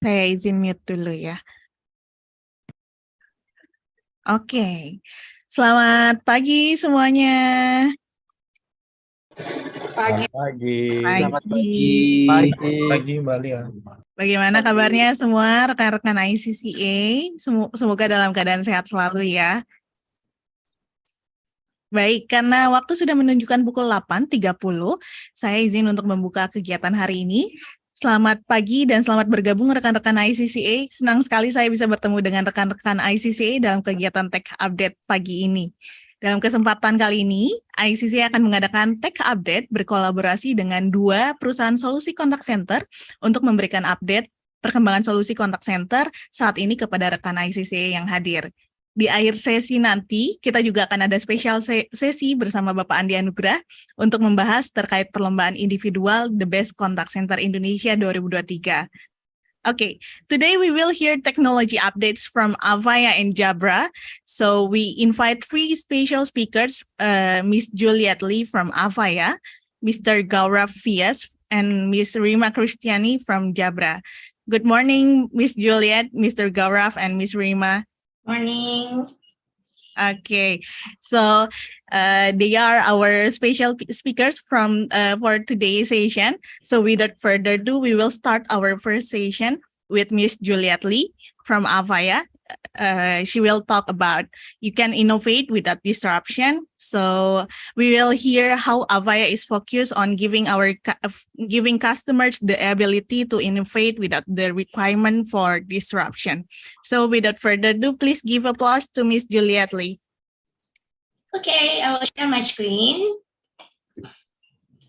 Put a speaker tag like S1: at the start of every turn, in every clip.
S1: Saya izin mute dulu ya. Oke. Selamat pagi semuanya.
S2: Pagi.
S3: Selamat pagi.
S2: Pagi Mbak Lia.
S1: Bagaimana kabarnya semua rekan-rekan ICCA? Semoga dalam keadaan sehat selalu ya. Baik, karena waktu sudah menunjukkan pukul 8.30, saya izin untuk membuka kegiatan hari ini. Selamat pagi dan selamat bergabung rekan-rekan ICCA. Senang sekali saya bisa bertemu dengan rekan-rekan ICCA dalam kegiatan Tech Update pagi ini. Dalam kesempatan kali ini, ICCA akan mengadakan Tech Update berkolaborasi dengan 2 perusahaan solusi kontak center untuk memberikan update perkembangan solusi kontak center saat ini kepada rekan ICCA yang hadir. Di akhir sesi nanti, kita juga akan ada spesial sesi bersama Bapak Andi Anugrah untuk membahas terkait perlombaan individual The Best Contact Center Indonesia 2023. Okay, today we will hear technology updates from Avaya and Jabra. So we invite 3 special speakers, Miss Juliet Lee from Avaya, Mr. Gaurav Vias, and Miss Rima Kristiani from Jabra. Good morning, Miss Juliet, Mr. Gaurav, and Miss Rima.
S4: Morning.
S1: Okay, so they are our special speakers from for today's session. So without further ado, we will start our first session with Miss Juliet Lee from Avaya. She will talk about you can innovate without disruption. So we will hear how Avaya is focused on giving customers the ability to innovate without the requirement for disruption. So without further ado, please give applause to Miss Juliet Lee.
S4: Okay, I will share my screen.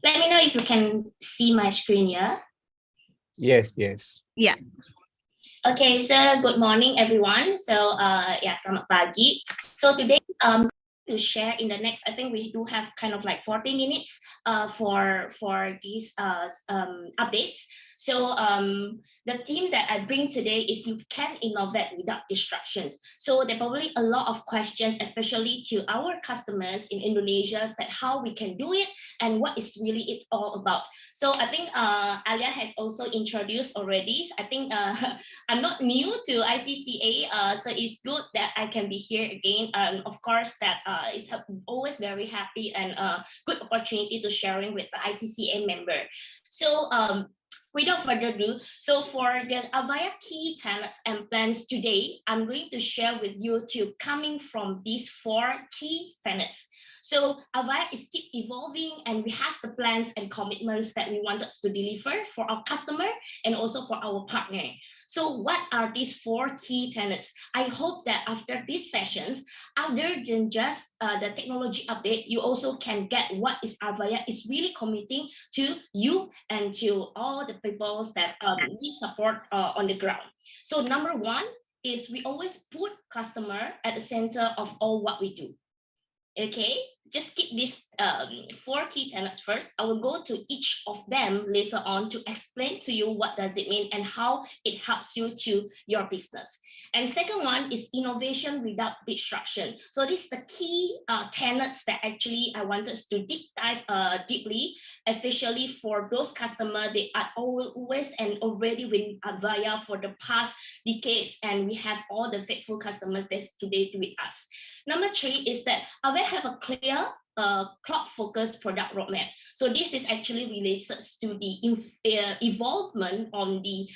S4: Let me know if you can see my screen, yeah?
S2: Yes.
S1: Yeah.
S4: Okay, so good morning, everyone. So, selamat pagi. So today, to share in the next, I think we do have kind of like 40 minutes for these updates. So the theme that I bring today is you can innovate without distractions. So there are probably a lot of questions, especially to our customers in Indonesia, that how we can do it and what is really it all about. So I think Alia has also introduced already. I think I'm not new to ICCA, so it's good that I can be here again. Of course, that is always very happy and a good opportunity to sharing with the ICCA member. So without further ado, so for the Avaya key tenets and plans today, I'm going to share with you coming from these 4 key tenets. So Avaya is keep evolving and we have the plans and commitments that we want us to deliver for our customer and also for our partner. So what are these 4 key tenets? I hope that after these sessions, other than just the technology update, you also can get what is Avaya is really committing to you and to all the people that we support on the ground. So number 1 is we always put customer at the center of all what we do. Okay, just keep these 4 key tenets first. I will go to each of them later on to explain to you what does it mean and how it helps you to your business. And second one is innovation without disruption. So this is the key tenets that actually I want us to deep dive deeply, especially for those customers they are always and already with Avaya for the past decades, and we have all the faithful customers that's today with us. Number 3 is that Avaya have a clear cloud-focused product roadmap. So this is actually related to the evolvement on the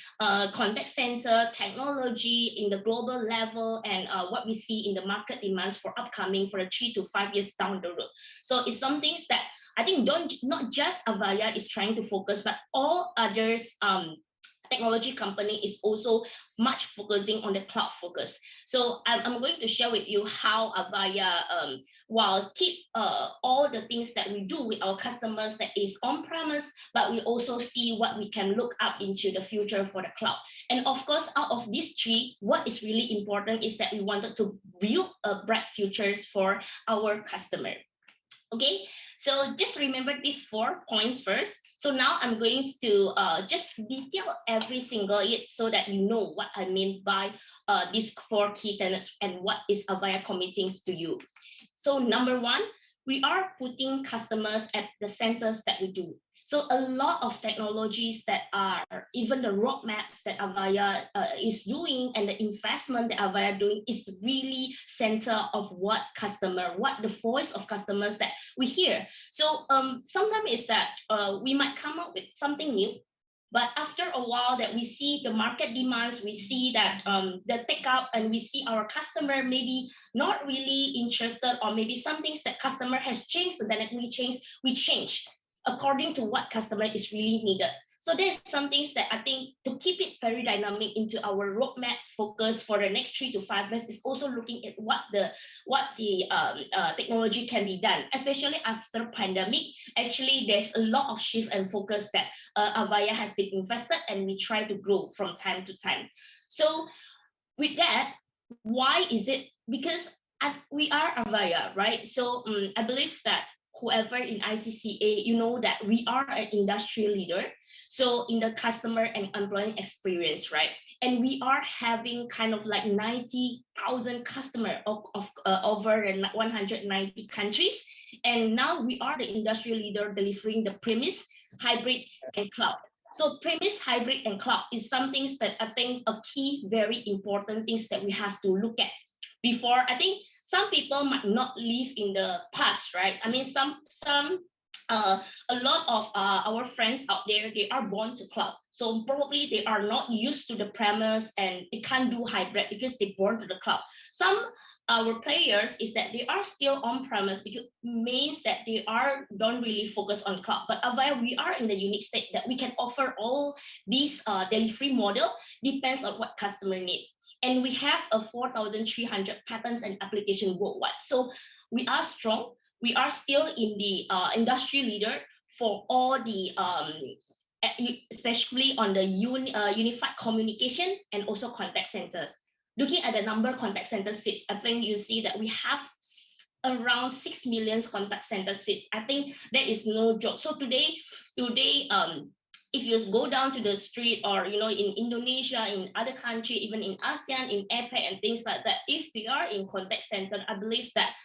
S4: contact center technology in the global level and what we see in the market demands for upcoming for the 3 to 5 years down the road. So it's some things that I think not just Avaya is trying to focus, but all others technology company is also much focusing on the cloud focus. So I'm going to share with you how Avaya while keep all the things that we do with our customers that is on-premise, but we also see what we can look up into the future for the cloud. And of course, out of these 3, what is really important is that we wanted to build a bright futures for our customer. Okay, so just remember these 4 points first. So now I'm going to just detail every single it so that you know what I mean by these 4 key tenets and what is Avaya committing to you. So number 1, we are putting customers at the centers that we do. So a lot of technologies that are, even the roadmaps that Avaya is doing and the investment that Avaya doing is really center of what the voice of customers that we hear. So sometimes it's that we might come up with something new, but after a while that we see the market demands, we see that the take up, and we see our customer maybe not really interested, or maybe some things that customer has changed, and then we change according to what customer is really needed. So there's some things that I think to keep it very dynamic into our roadmap focus for the next 3 to 5 years is also looking at what the technology can be done, especially after pandemic. Actually, there's a lot of shift and focus that Avaya has been invested, and we try to grow from time to time. So with that, why is it? Because we are Avaya, right? So I believe that whoever in ICCA, you know that we are an industry leader. So in the customer and employee experience, right? And we are having kind of like 90,000 customers of over 190 countries. And now we are the industry leader delivering the premise, hybrid, and cloud. So premise, hybrid, and cloud is some things that I think a key, very important things that we have to look at. Before, I think some people might not live in the past, right? I mean, a lot of our friends out there, they are born to cloud. So probably they are not used to the premise, and they can't do hybrid because they born to the cloud. Some our players is that they are still on premise, because means that they don't really focus on cloud. But Avaya, we are in the unique state that we can offer all these delivery model, depends on what customer need. And we have a 4,300 patents and applications worldwide. So we are strong. We are still in the industry leader for all the, especially on the unified communication and also contact centers. Looking at the number of contact center seats, I think you see that we have around 6 million contact center seats. I think that is no joke. So today, if you go down to the street, or in Indonesia, in other country, even in ASEAN, in APEC and things like that, if they are in contact center, I believe that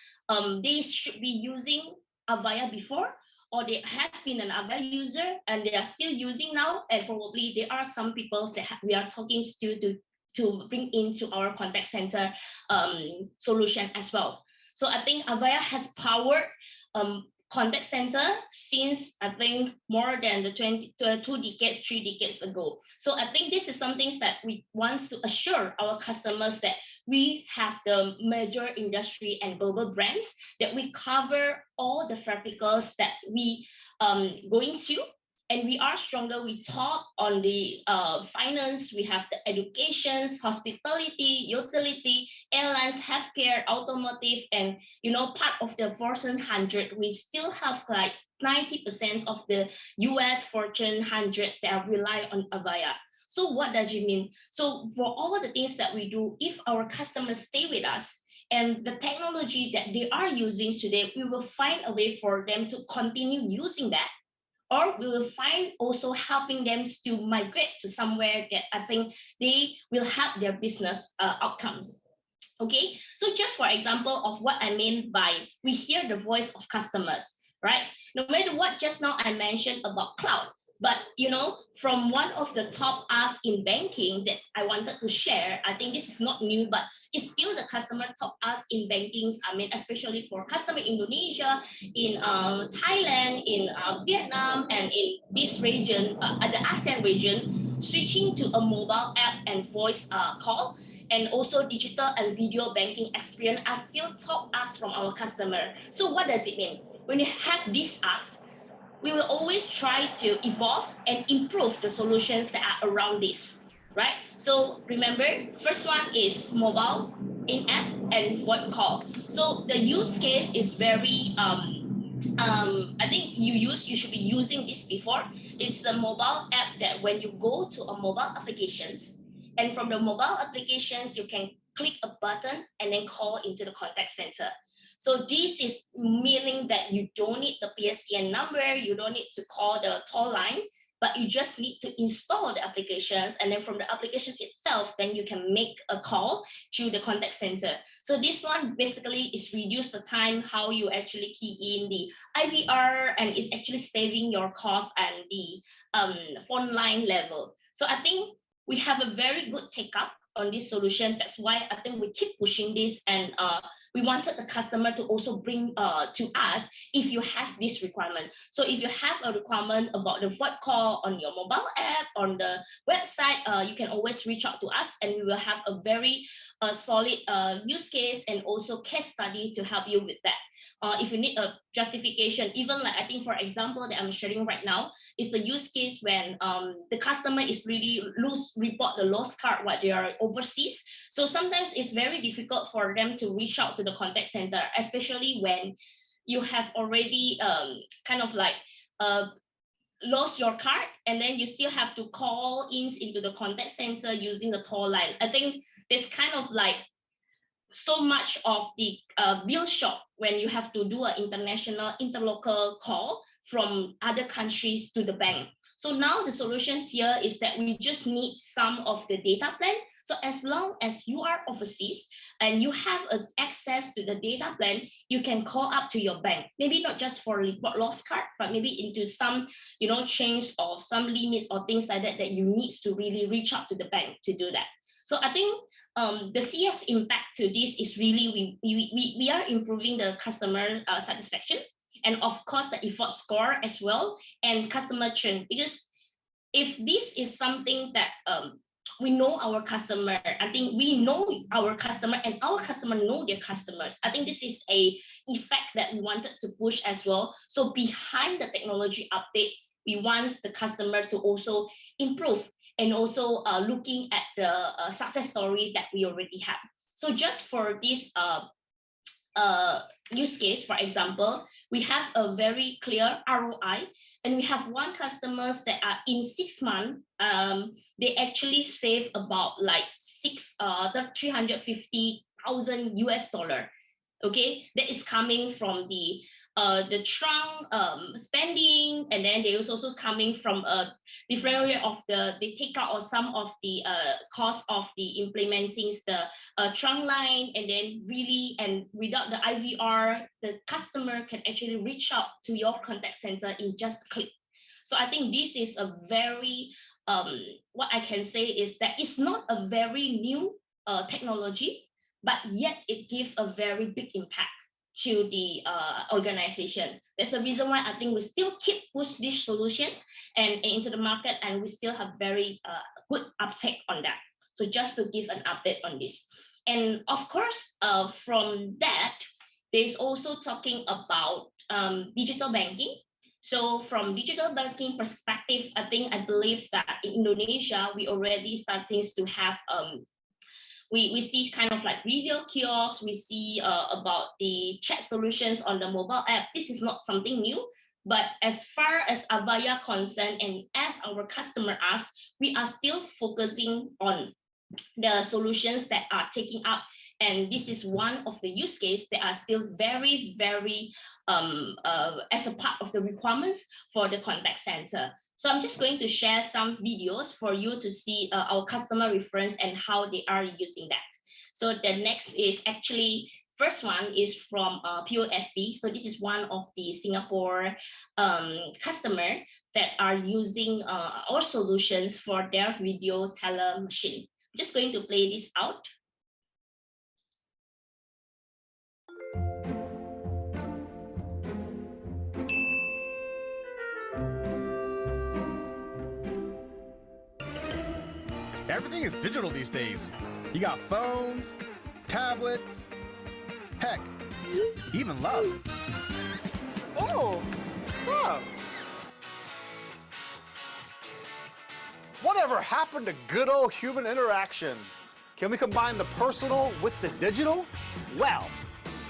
S4: they should be using Avaya before, or they has been an Avaya user and they are still using now, and probably there are some people that we are talking to bring into our contact center solution as well. So I think Avaya has powered contact center since I think more than the 2 decades, 3 decades ago. So I think this is some things that we want to assure our customers that we have the major industry and global brands, that we cover all the verticals that we going to. And we are stronger. We talk on the finance, we have the educations, hospitality, utility, airlines, healthcare, automotive, and part of the Fortune 100. We still have like 90% of the US Fortune 100s that rely on Avaya. So what does it mean? So for all the things that we do, if our customers stay with us, and the technology that they are using today, we will find a way for them to continue using that. Or we will find also helping them to migrate to somewhere that I think they will help their business outcomes. Okay, so just for example of what I mean by we hear the voice of customers, right? No matter what just now I mentioned about cloud, but from one of the top asks in banking that I wanted to share, I think this is not new, but it's still the customer top ask in bankings. I mean, especially for customer Indonesia, in Thailand, in Vietnam, and in this region, the ASEAN region, switching to a mobile app and voice call, and also digital and video banking experience are still top asks from our customer. So what does it mean? When you have these asks, we will always try to evolve and improve the solutions that are around this, right? So remember, first one is mobile, in-app, and VoIP call. So the use case is very, I think you should be using this before. It's a mobile app that when you go to a mobile applications, and from the mobile applications, you can click a button and then call into the contact center. So this is meaning that you don't need the PSTN number, you don't need to call the toll line. but you just need to install the applications, and then from the application itself, then you can make a call to the contact center. So this one basically is reduce the time how you actually key in the IVR, and it's actually saving your cost and the phone line level. So I think we have a very good take up on this solution. That's why I think we keep pushing this, and we wanted the customer to also bring to us if you have this requirement. So if you have a requirement about the voice call on your mobile app, on the website, you can always reach out to us, and we will have a very solid use case and also case study to help you with that. If you need a justification, even like I think for example that I'm sharing right now is the use case when the customer is really report the lost card while they are overseas. So sometimes it's very difficult for them to reach out to the contact center, especially when you have already kind of like lost your card, and then you still have to call into the contact center using the toll line. I think there's kind of like so much of the bill shock when you have to do an international interlocal call from other countries to the bank. So now the solutions here is that we just need some of the data plan. So as long as you are overseas and you have access to the data plan, you can call up to your bank. Maybe not just for report lost card, but maybe into some, change of some limits or things like that you need to really reach out to the bank to do that. So I think the CX impact to this is really we are improving the customer satisfaction, and of course the effort score as well, and customer churn. Because if this is something that we know our customer, I think we know our customer and our customer know their customers. I think this is a effect that we wanted to push as well. So behind the technology update, we want the customer to also improve, and also looking at the success story that we already have. So just for this use case, for example, we have a very clear ROI, and we have one customers that are in 6 months, they actually save about like 350,000 US dollar. Okay, that is coming from the trunk spending, and then they also coming from a different area of they take out or some of the cost of the implementing the trunk line, and then really, and without the IVR, the customer can actually reach out to your contact center in just a click. So I think this is a very what I can say is that it's not a very new technology, but yet it gives a very big impact to the organization. That's the reason why I think we still keep push this solution and into the market, and we still have very good uptake on that. So just to give an update on this. And of course, from that, there's also talking about digital banking. So from digital banking perspective, I believe that in Indonesia, we already starting to have we see kind of like video kiosks, we see about the chat solutions on the mobile app. This is not something new, but as far as Avaya concerned, and as our customer asks, we are still focusing on the solutions that are taking up. And this is one of the use cases that are still very, very as a part of the requirements for the contact center. So I'm just going to share some videos for you to see our customer reference and how they are using that. So the next is actually, first one is from POSB. So this is one of the Singapore customer that are using our solutions for their video teller machine. I'm just going to play this out.
S5: Everything is digital these days. You got phones, tablets, heck, even love.
S6: Oh, love. Whatever happened to good old human interaction? Can we combine the personal with the digital? Well,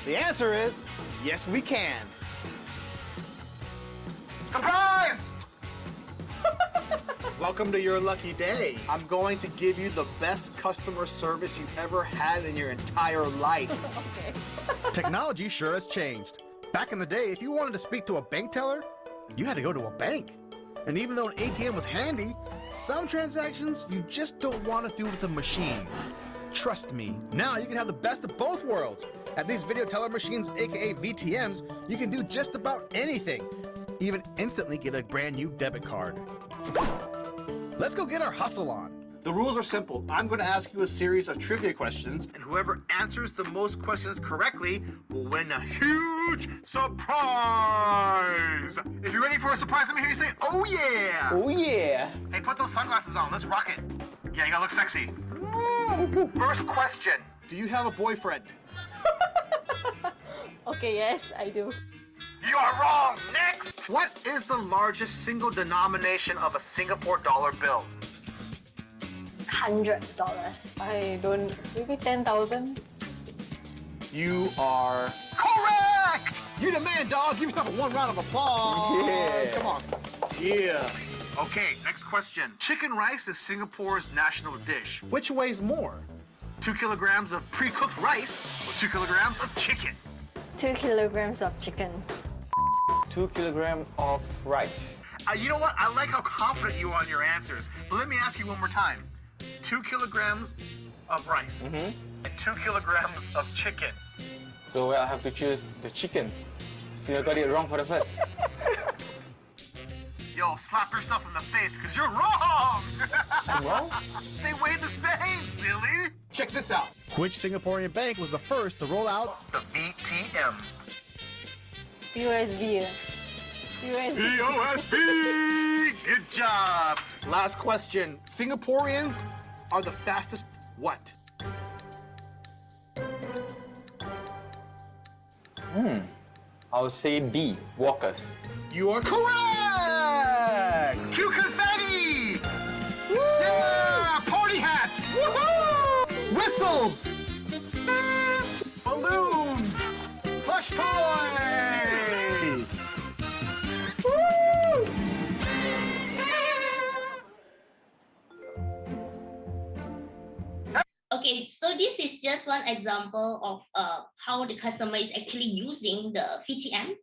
S6: the answer is yes, we can. Surprise! Welcome to your lucky day. I'm going to give you the best customer service you've ever had in your entire life.
S7: Okay.
S5: Technology sure has changed. Back in the day, if you wanted to speak to a bank teller, you had to go to a bank. And even though an ATM was handy, some transactions you just don't want to do with a machine. Trust me, now you can have the best of both worlds. At these video teller machines, aka VTMs, you can do just about anything. Even instantly get a brand new debit card. Let's go get our hustle on.
S6: The rules are simple. I'm going to ask you a series of trivia questions, and whoever answers the most questions correctly will win a huge surprise. If you're ready for a surprise, let me hear you say, "Oh yeah!"
S3: Oh yeah!
S6: Hey, put those sunglasses on. Let's rock it. Yeah, you gotta look sexy. First question. Do you have a boyfriend?
S7: Okay, yes, I do.
S6: You are wrong. Next. What is the largest single denomination of a Singapore dollar bill?
S7: $100. I don't. Maybe 10,000.
S6: You are correct! You the man, dog. Give yourself a one round of applause.
S3: Yeah.
S6: Come on. Yeah. Okay, next question. Chicken rice is Singapore's national dish. Which weighs more? 2 kilograms of pre-cooked rice or 2 kilograms of chicken?
S7: 2 kilograms of chicken.
S3: 2 kilograms of rice.
S6: You know what? I like how confident you are on your answers. But let me ask you one more time. 2 kilograms of rice and 2 kilograms of chicken.
S3: So I have to choose the chicken. See, I got it wrong for the first.
S6: Yo, slap yourself in the face, because you're wrong!
S3: I'm wrong?
S6: They weigh the same, silly! Check this out. Which Singaporean bank was the first to roll out the VTM?
S7: USD. USD.
S6: POSP! Good job! Last question. Singaporeans are the fastest what?
S3: I would say B, walkers.
S6: You are correct! Cue confetti! Yeah! Party hats! Woohoo! Whistles! Balloons! Plush toy! Woo!
S4: Okay, so this is just one example of how the customer is actually using the VTM.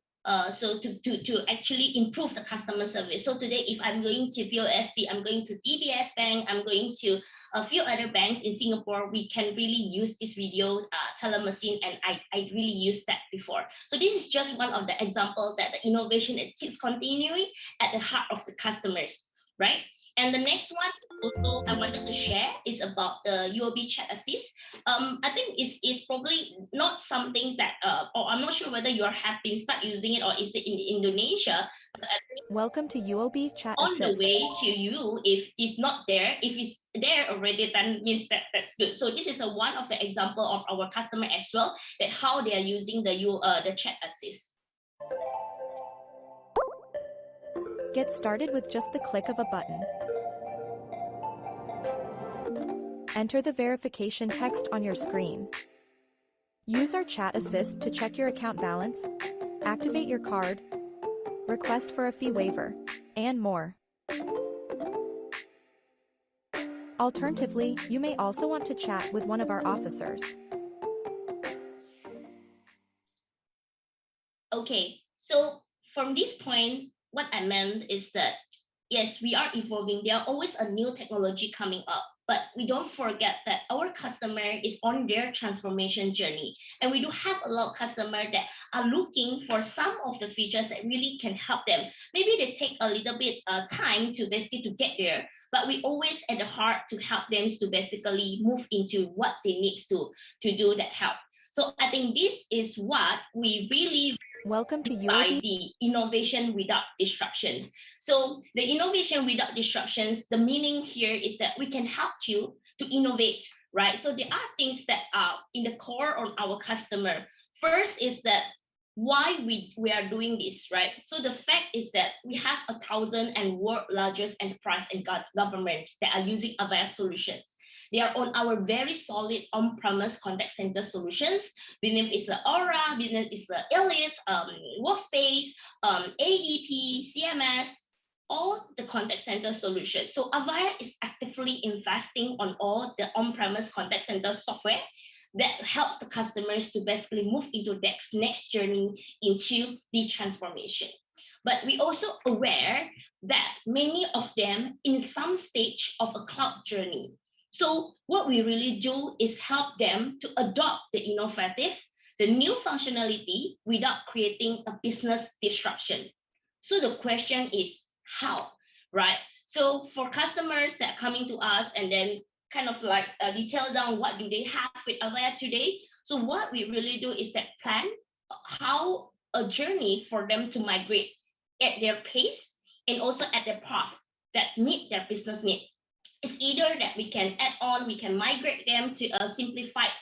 S4: So to actually improve the customer service. So today, if I'm going to POSB, I'm going to DBS Bank, I'm going to a few other banks in Singapore, we can really use this video teller machine, and I really used that before. So this is just one of the examples that the innovation, it keeps continuing at the heart of the customers, right? And the next one also I wanted to share is about the UOB Chat Assist. I think it's probably not something that, or I'm not sure whether you have been start using it or is it in Indonesia. But I think
S8: Welcome to UOB Chat
S4: on
S8: Assist.
S4: the way to you, if it's not there, if it's there already, then means that's good. So this is one of the example of our customer as well, that how they are using the Chat Assist.
S8: Get started with just the click of a button. Enter the verification text on your screen. Use our chat assist to check your account balance, activate your card, request for a fee waiver, and more. Alternatively, you may also want to chat with one of our officers.
S4: Okay, so from this point, what I meant is that, yes, we are evolving. There are always a new technology coming up, but we don't forget that our customer is on their transformation journey. And we do have a lot of customers that are looking for some of the features that really can help them. Maybe they take a little bit time to basically to get there, but we always at the heart to help them to basically move into what they need to do that help. So I think this is what we really
S8: Welcome to
S4: by
S8: UOB.
S4: the innovation without disruptions. So the innovation without disruptions, the meaning here is that we can help you to innovate, right? So there are things that are in the core of our customer. First is that why we are doing this, right? So the fact is that we have 1,000 and world largest enterprise and government that are using Avaya solutions. They are on our very solid on-premise contact center solutions. Beneath is the Aura, beneath is the Elite, Workspace, ADP, CMS, all the contact center solutions. So Avaya is actively investing on all the on-premise contact center software that helps the customers to basically move into that next journey into this transformation. but we also aware that many of them in some stage of a cloud journey. So what we really do is help them to adopt the innovative, the new functionality without creating a business disruption. So the question is how, right? So for customers that are coming to us and then kind of like detail down what do they have with Avaya today. So what we really do is that plan how a journey for them to migrate at their pace and also at their path that meet their business need. It's either that we can add on, we can migrate them to a simplified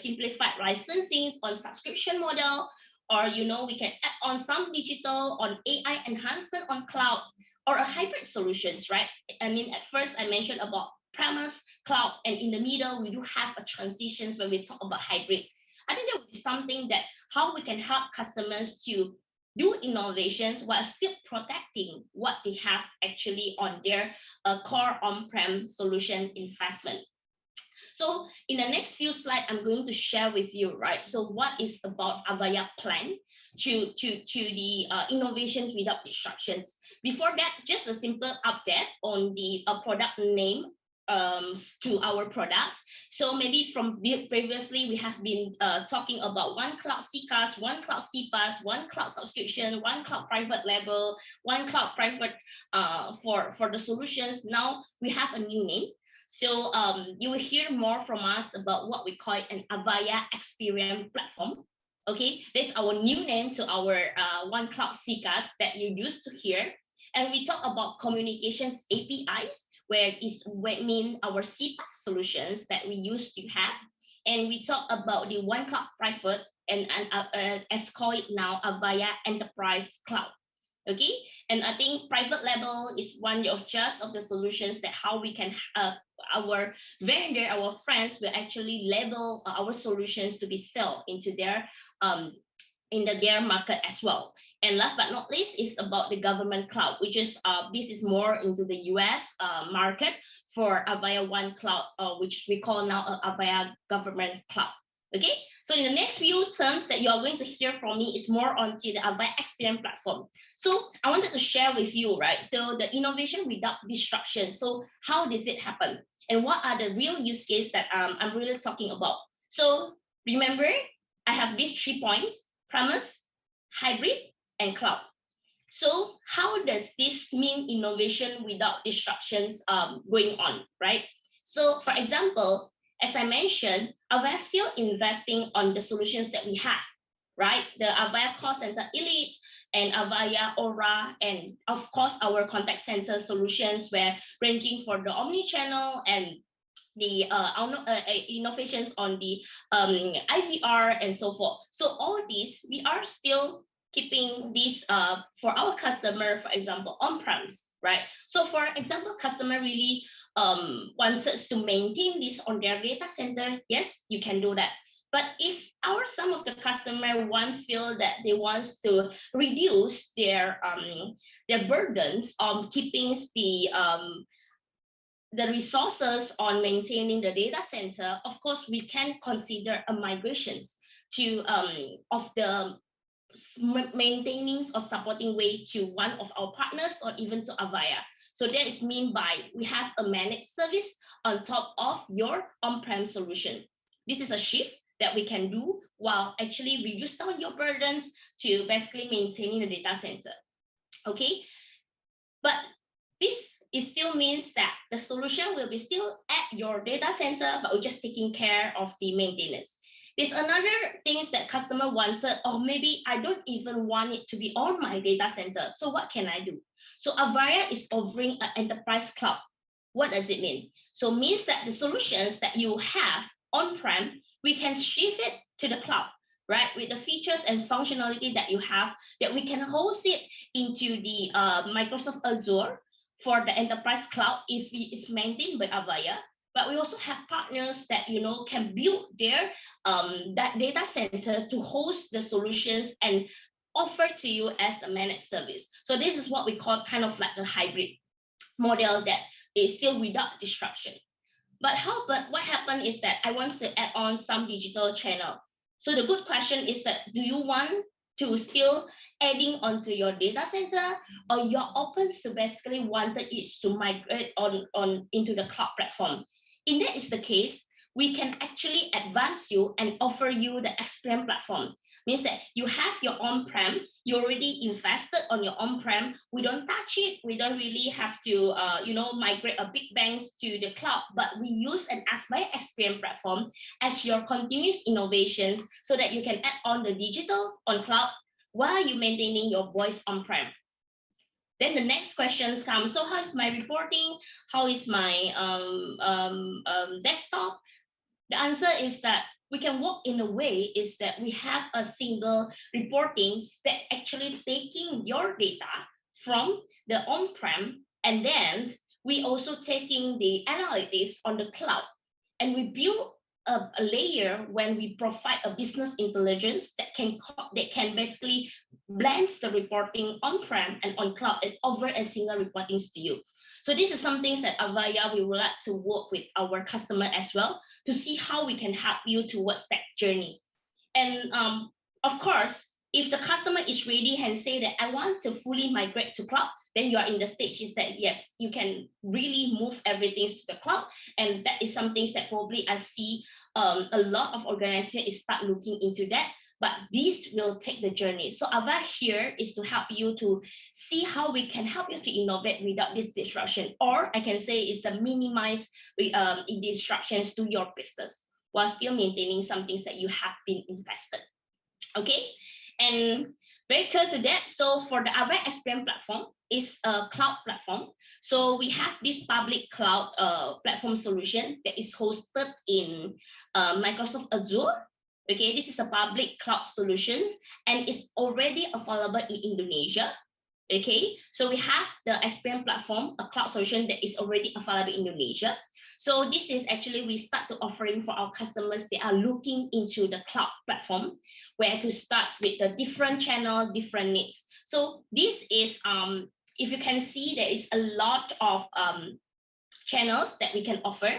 S4: simplified licensing on subscription model, or we can add on some digital on AI enhancement on cloud, or a hybrid solutions, right? I mean, at first I mentioned about premise, cloud, and in the middle we do have a transitions when we talk about hybrid. I think that would be something that how we can help customers to do innovations while still protecting what they have actually on their core on-prem solution investment. So in the next few slides, I'm going to share with you, right? So what is about Avaya plan to the innovations without disruptions. Before that, just a simple update on the product name to our products. So maybe from previously, we have been talking about one cloud CCaaS, one cloud CPaaS, one cloud subscription, one cloud private label, one cloud private for the solutions. Now we have a new name. So you will hear more from us about what we call an Avaya experience platform. Okay, that's our new name to our one cloud CCaaS that you used to hear. And we talk about communications APIs, where is mean our CPaaS solutions that we used to have. And we talk about the one cloud private and as called it now Avaya Enterprise Cloud. Okay, and I think private label is one of just of the solutions that how we can our vendor, our friends will actually label our solutions to be sold into their their market as well. And last but not least is about the government cloud, which is this is more into the US market for Avaya One Cloud, which we call now Avaya Government Cloud. Okay, so in the next few terms that you are going to hear from me is more onto the Avaya Experience platform. So I wanted to share with you, right? So the innovation without disruption. So how does it happen? And what are the real use cases that I'm really talking about? So remember, I have these 3 points: premise, hybrid, and cloud. So how does this mean innovation without disruptions going on, right? So for example, as I mentioned, Avaya is still investing on the solutions that we have, right? The Avaya Call Center Elite and Avaya Aura, and of course our contact center solutions, where ranging for the omni-channel and the innovations on the IVR and so forth. So all these, we are still keeping this for our customer, for example, on-premise, right? So for example, customer really wants us to maintain this on their data center. Yes, you can do that. But if some of the customer feel that they want to reduce their burdens on keeping the resources on maintaining the data center, of course, we can consider a migrations to of the maintaining or supporting way to one of our partners or even to Avaya. So that is mean by we have a managed service on top of your on-prem solution. This is a shift that we can do while actually reduce down your burdens to basically maintaining the data center. Okay, but this it still means that the solution will be still at your data center, but we're just taking care of the maintenance. There's another things that customer wanted, or maybe I don't even want it to be on my data center. So what can I do? So Avaya is offering an enterprise cloud. What does it mean? So it means that the solutions that you have on-prem, we can shift it to the cloud, right? With the features and functionality that you have, that we can host it into the Microsoft Azure for the enterprise cloud if it is maintained by Avaya. But we also have partners that can build their that data center to host the solutions and offer to you as a managed service. So this is what we call kind of like a hybrid model that is still without disruption. But what happened is that I want to add on some digital channel. So the good question is that do you want to still adding onto your data center, or you're open to basically wanted it to migrate on into the cloud platform. If that is the case, we can actually advance you and offer you the Experience platform. Means that you have your on-prem, you already invested on your on-prem, we don't touch it, we don't really have to migrate a big banks to the cloud, but we use an Avaya Experience platform as your continuous innovations so that you can add on the digital on cloud while you maintaining your voice on-prem. Then the next questions come, so how is my reporting? How is my desktop? The answer is that we can work in a way is that we have a single reporting that actually taking your data from the on-prem, and then we also taking the analytics on the cloud, and we build a layer when we provide a business intelligence that can basically blend the reporting on-prem and on cloud and over a single reporting to you. So this is something that Avaya, we would like to work with our customer as well to see how we can help you towards that journey. And of course, if the customer is ready and say that I want to fully migrate to cloud, then you are in the stage is that yes, you can really move everything to the cloud. And that is something that probably I see a lot of organizations start looking into that. But this will take the journey. So Avaya here is to help you to see how we can help you to innovate without this disruption, or I can say is to minimize disruptions to your business while still maintaining some things that you have been invested. Okay, and very clear to that. So for the Avaya Experience platform is a cloud platform. So we have this public cloud platform solution that is hosted in Microsoft Azure. Okay, this is a public cloud solution and it's already available in Indonesia. Okay, so we have the Experience platform, a cloud solution that is already available in Indonesia. So this is actually we start to offering for our customers. They are looking into the cloud platform where to start with the different channel, different needs. So this is, if you can see, there is a lot of channels that we can offer.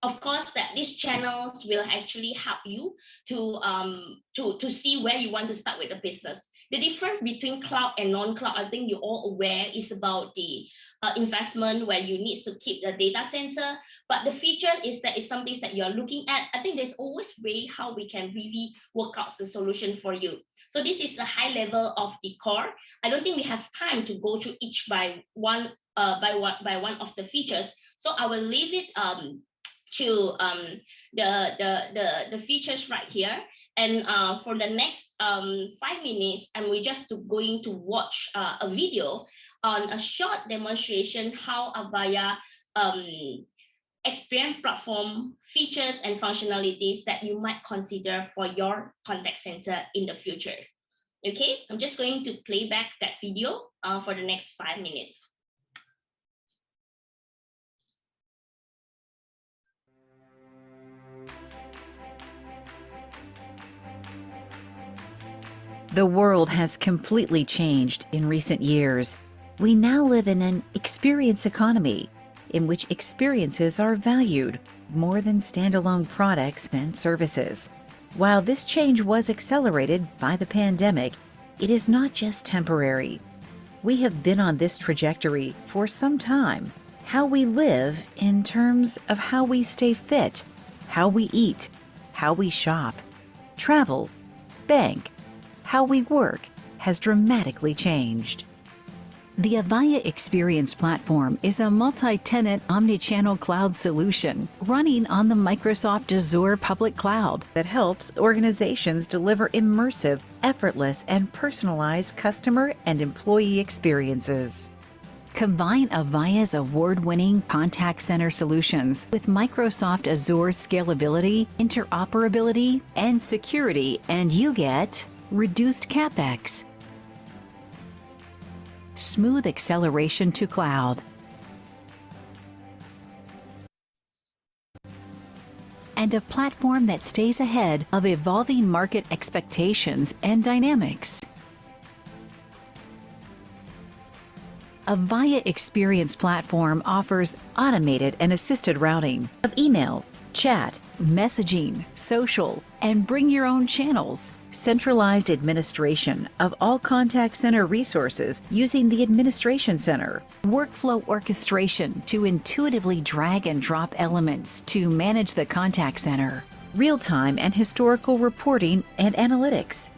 S4: Of course, that these channels will actually help you to see where you want to start with the business. The difference between cloud and non-cloud, I think you're all aware, is about the investment where you need to keep the data center. But the feature is that it's something that you're looking at. I think there's always way how we can really work out the solution for you. So this is a high level of the core. I don't think we have time to go through each by one of the features. So I will leave it to the features right here, and for the next 5 minutes, and we're just going to watch a video on a short demonstration how Avaya Experience platform features and functionalities that you might consider for your contact center in the future. Okay, I'm just going to play back that video for the next 5 minutes.
S9: The world has completely changed in recent years. We now live in an experience economy in which experiences are valued more than standalone products and services. While this change was accelerated by the pandemic, it is not just temporary. We have been on this trajectory for some time. How we live in terms of how we stay fit, how we eat, how we shop, travel, bank, how we work has dramatically changed. The Avaya Experience platform is a multi-tenant omni-channel cloud solution running on the Microsoft Azure public cloud that helps organizations deliver immersive, effortless, and personalized customer and employee experiences. Combine Avaya's award-winning contact center solutions with Microsoft Azure scalability, interoperability, and security, and you get reduced CapEx, smooth acceleration to cloud, and a platform that stays ahead of evolving market expectations and dynamics. Avaya Experience platform offers automated and assisted routing of email, chat, messaging, social, and bring your own channels, centralized administration of all contact center resources using the Administration Center, workflow orchestration to intuitively drag and drop elements to manage the contact center, real-time and historical reporting and analytics,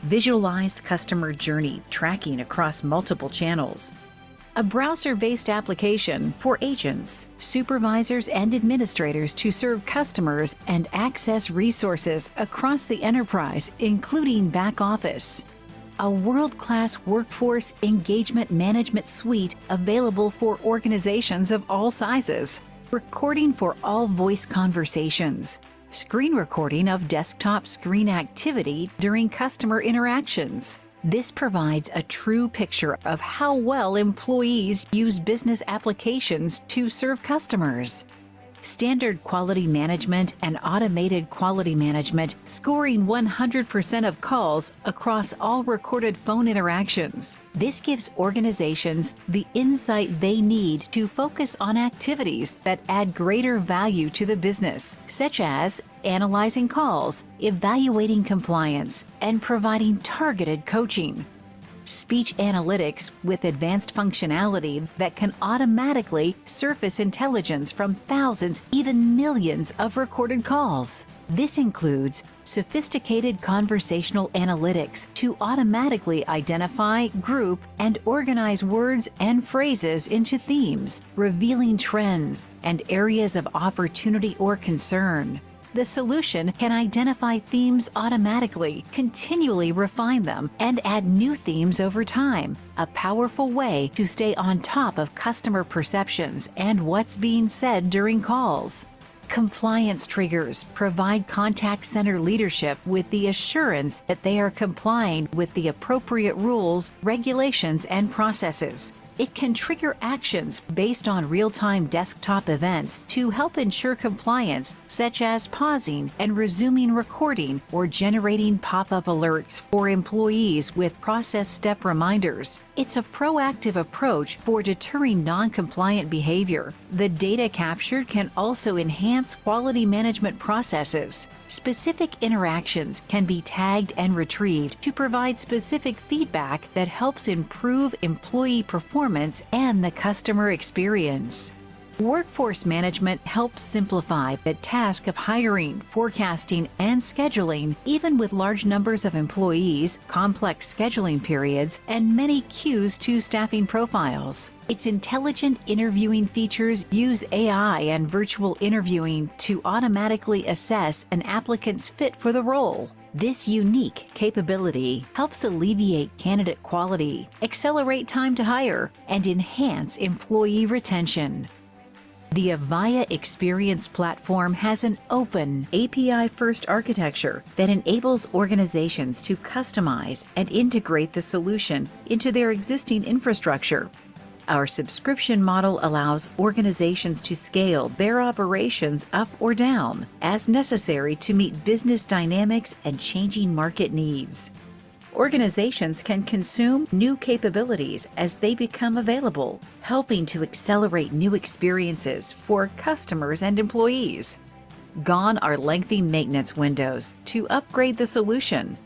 S9: visualized customer journey tracking across multiple channels, a browser-based application for agents, supervisors, and administrators to serve customers and access resources across the enterprise, including back office. A world-class workforce engagement management suite available for organizations of all sizes. Recording for all voice conversations. Screen recording of desktop screen activity during customer interactions. This provides a true picture of how well employees use business applications to serve customers. Standard quality management and automated quality management, scoring 100% of calls across all recorded phone interactions. This gives organizations the insight they need to focus on activities that add greater value to the business, such as analyzing calls, evaluating compliance, and providing targeted coaching. Speech analytics with advanced functionality that can automatically surface intelligence from thousands, even millions of recorded calls. This includes sophisticated conversational analytics to automatically identify, group, and organize words and phrases into themes, revealing trends and areas of opportunity or concern. The solution can identify themes automatically, continually refine them, and add new themes over time, a powerful way to stay on top of customer perceptions and what's being said during calls. Compliance triggers provide contact center leadership with the assurance that they are complying with the appropriate rules, regulations, and processes. It can trigger actions based on real-time desktop events to help ensure compliance, such as pausing and resuming recording or generating pop-up alerts for employees with process step reminders. It's a proactive approach for deterring non-compliant behavior. The data captured can also enhance quality management processes. Specific interactions can be tagged and retrieved to provide specific feedback that helps improve employee performance and the customer experience. Workforce management helps simplify the task of hiring, forecasting, and scheduling, even with large numbers of employees, complex scheduling periods, and many queues to staffing profiles. Its intelligent interviewing features use AI and virtual interviewing to automatically assess an applicant's fit for the role. This unique capability helps alleviate candidate quality, accelerate time to hire, and enhance employee retention. The Avaya Experience Platform has an open, API-first architecture that enables organizations to customize and integrate the solution into their existing infrastructure. Our subscription model allows organizations to scale their operations up or down as necessary to meet business dynamics and changing market needs. Organizations can consume new capabilities as they become available, helping to accelerate new experiences for customers and employees. Gone are lengthy maintenance windows to upgrade the solution.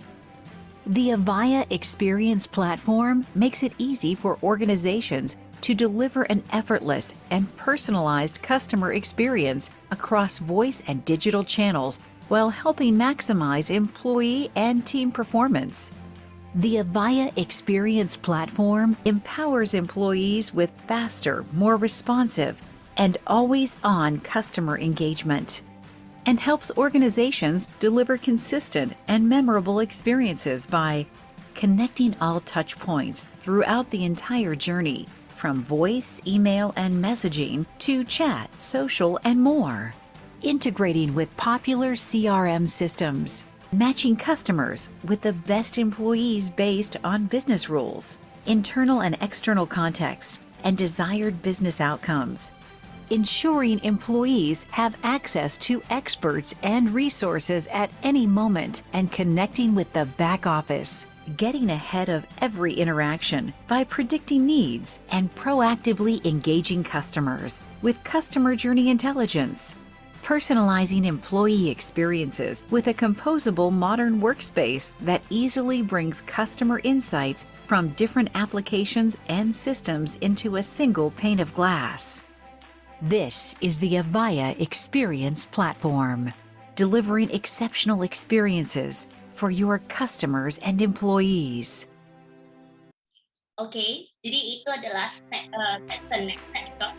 S9: The Avaya Experience Platform makes it easy for organizations to deliver an effortless and personalized customer experience across voice and digital channels while helping maximize employee and team performance. The Avaya Experience Platform empowers employees with faster, more responsive, and always-on customer engagement, and helps organizations deliver consistent and memorable experiences by connecting all touch points throughout the entire journey, from voice, email, and messaging to chat, social, and more. Integrating with popular CRM systems, matching customers with the best employees based on business rules, internal and external context, and desired business outcomes. Ensuring employees have access to experts and resources at any moment, and connecting with the back office, getting ahead of every interaction by predicting needs and proactively engaging customers with customer journey intelligence. personalizing employee experiences with a composable modern workspace that easily brings customer insights from different applications and systems into a single pane of glass. This is the Avaya Experience Platform, delivering exceptional experiences for your customers and employees.
S4: Okay, jadi itu adalah snapshot.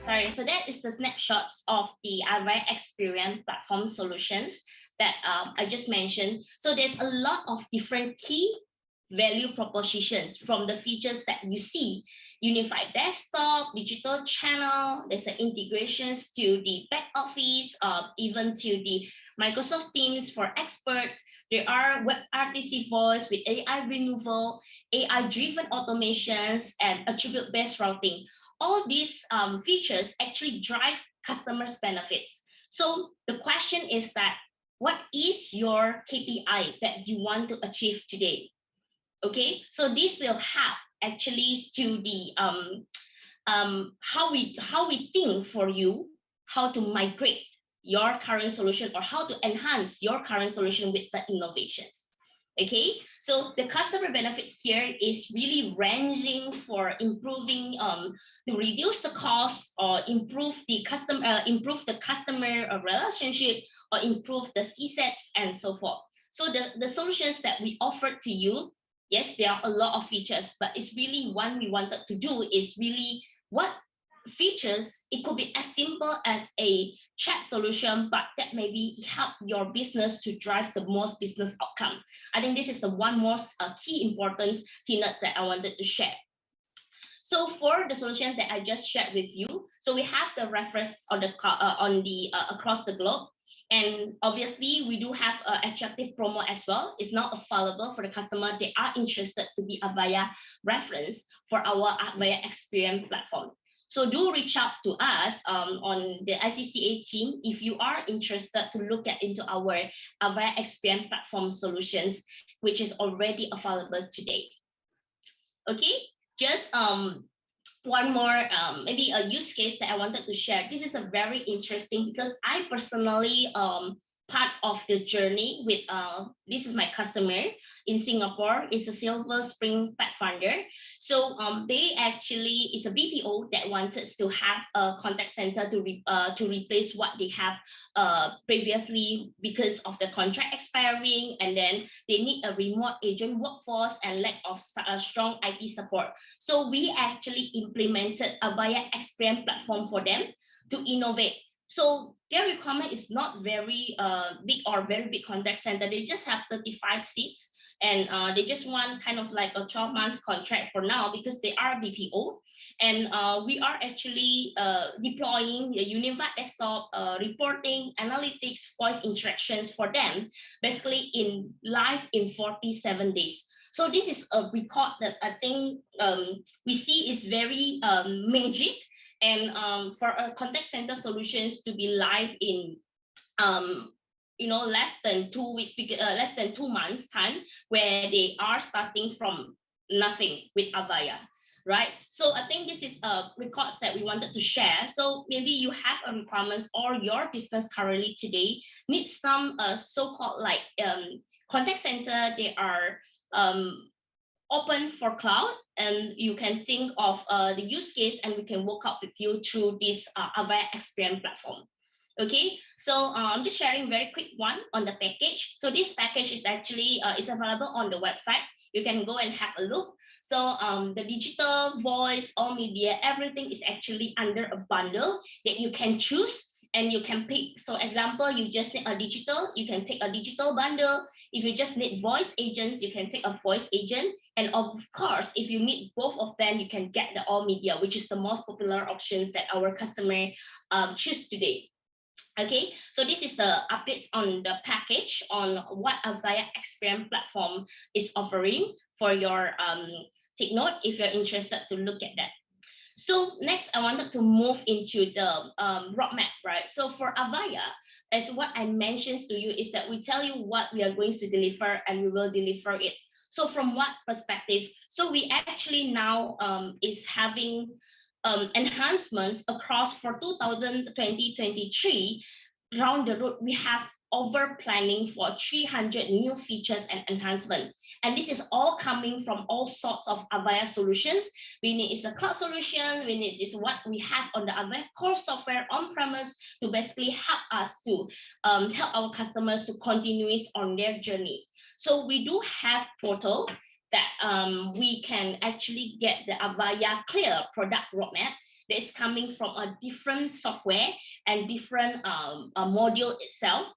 S4: Sorry, so that is the snapshots of the Avaya Experience Platform solutions that I just mentioned. So there's a lot of different key value propositions from the features that you see. Unified desktop, digital channel, there's an integrations to the back office, even to the Microsoft Teams for experts. There are WebRTC voice with AI removal, AI-driven automations, and attribute-based routing. All these features actually drive customers' benefits. So the question is that, what is your KPI that you want to achieve today? Okay, so this will help actually to the how we think for you how to migrate your current solution or how to enhance your current solution with the innovations. Okay, so the customer benefit here is really ranging for improving to reduce the cost or improve the customer relationship or improve the CSATs and so forth. So the solutions that we offer to you, yes, there are a lot of features, but it's really one we wanted to do is really what features. It could be as simple as a chat solution, but that maybe help your business to drive the most business outcome. I think this is the one most key importance tenet that I wanted to share. So for the solution that I just shared with you, so we have the reference on the across the globe. And obviously, we do have an attractive promo as well. It's not available for the customer. They are interested to be Avaya reference for our Avaya Experience platform. So do reach out to us on the ICCA team if you are interested to look into our Avaya Experience platform solutions, which is already available today. Okay, just one more maybe a use case that I wanted to share. This is a very interesting because I personally part of the journey with this is my customer in Singapore. Is a Silver Spring Pathfinder. So they actually is a BPO that wants us to have a contact center to replace what they have previously because of the contract expiring, and then they need a remote agent workforce and lack of strong IT support. So we actually implemented Avaya Experience platform for them to innovate. So their requirement is not very big or very big contact center. They just have 35 seats, and they just want kind of like a 12 months contract for now because they are BPO. And we are actually deploying a unified desktop, reporting, analytics, voice interactions for them, basically in live in 47 days. So this is a record that I think we see is very magic. And for a contact center solutions to be live in less than 2 weeks, less than 2 months time, where they are starting from nothing with Avaya, right? So I think this is records that we wanted to share. So maybe you have a requirements or your business currently today needs some so-called like contact center. They are open for cloud, and you can think of the use case, and we can work out with you through this Avaya Experience platform. Okay, so I'm just sharing very quick one on the package. So this package is actually is available on the website. You can go and have a look. So the digital, voice, all media, everything is actually under a bundle that you can choose and you can pick. So example, you just need a digital, you can take a digital bundle. If you just need voice agents, you can take a voice agent. And of course, if you need both of them, you can get the all media, which is the most popular options that our customer choose today. Okay, so this is the updates on the package on what Avaya Experience platform is offering for your take note if you're interested to look at that. So next, I wanted to move into the roadmap, right? So for Avaya, as what I mentioned to you is that we tell you what we are going to deliver and we will deliver it. So from what perspective? So we actually now is having enhancements across for 2023 down the road, we have over planning for 300 new features and enhancement. And this is all coming from all sorts of Avaya solutions. We need is a cloud solution. We need is what we have on the Avaya core software on-premise to basically help us to help our customers to continue on their journey. So we do have portal that we can actually get the Avaya clear product roadmap that is coming from a different software and different module itself.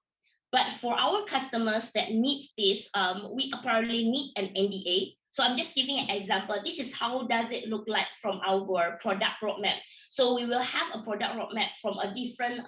S4: But for our customers that needs this, we apparently need an NDA. So I'm just giving an example. This is how does it look like from our product roadmap. So we will have a product roadmap from a different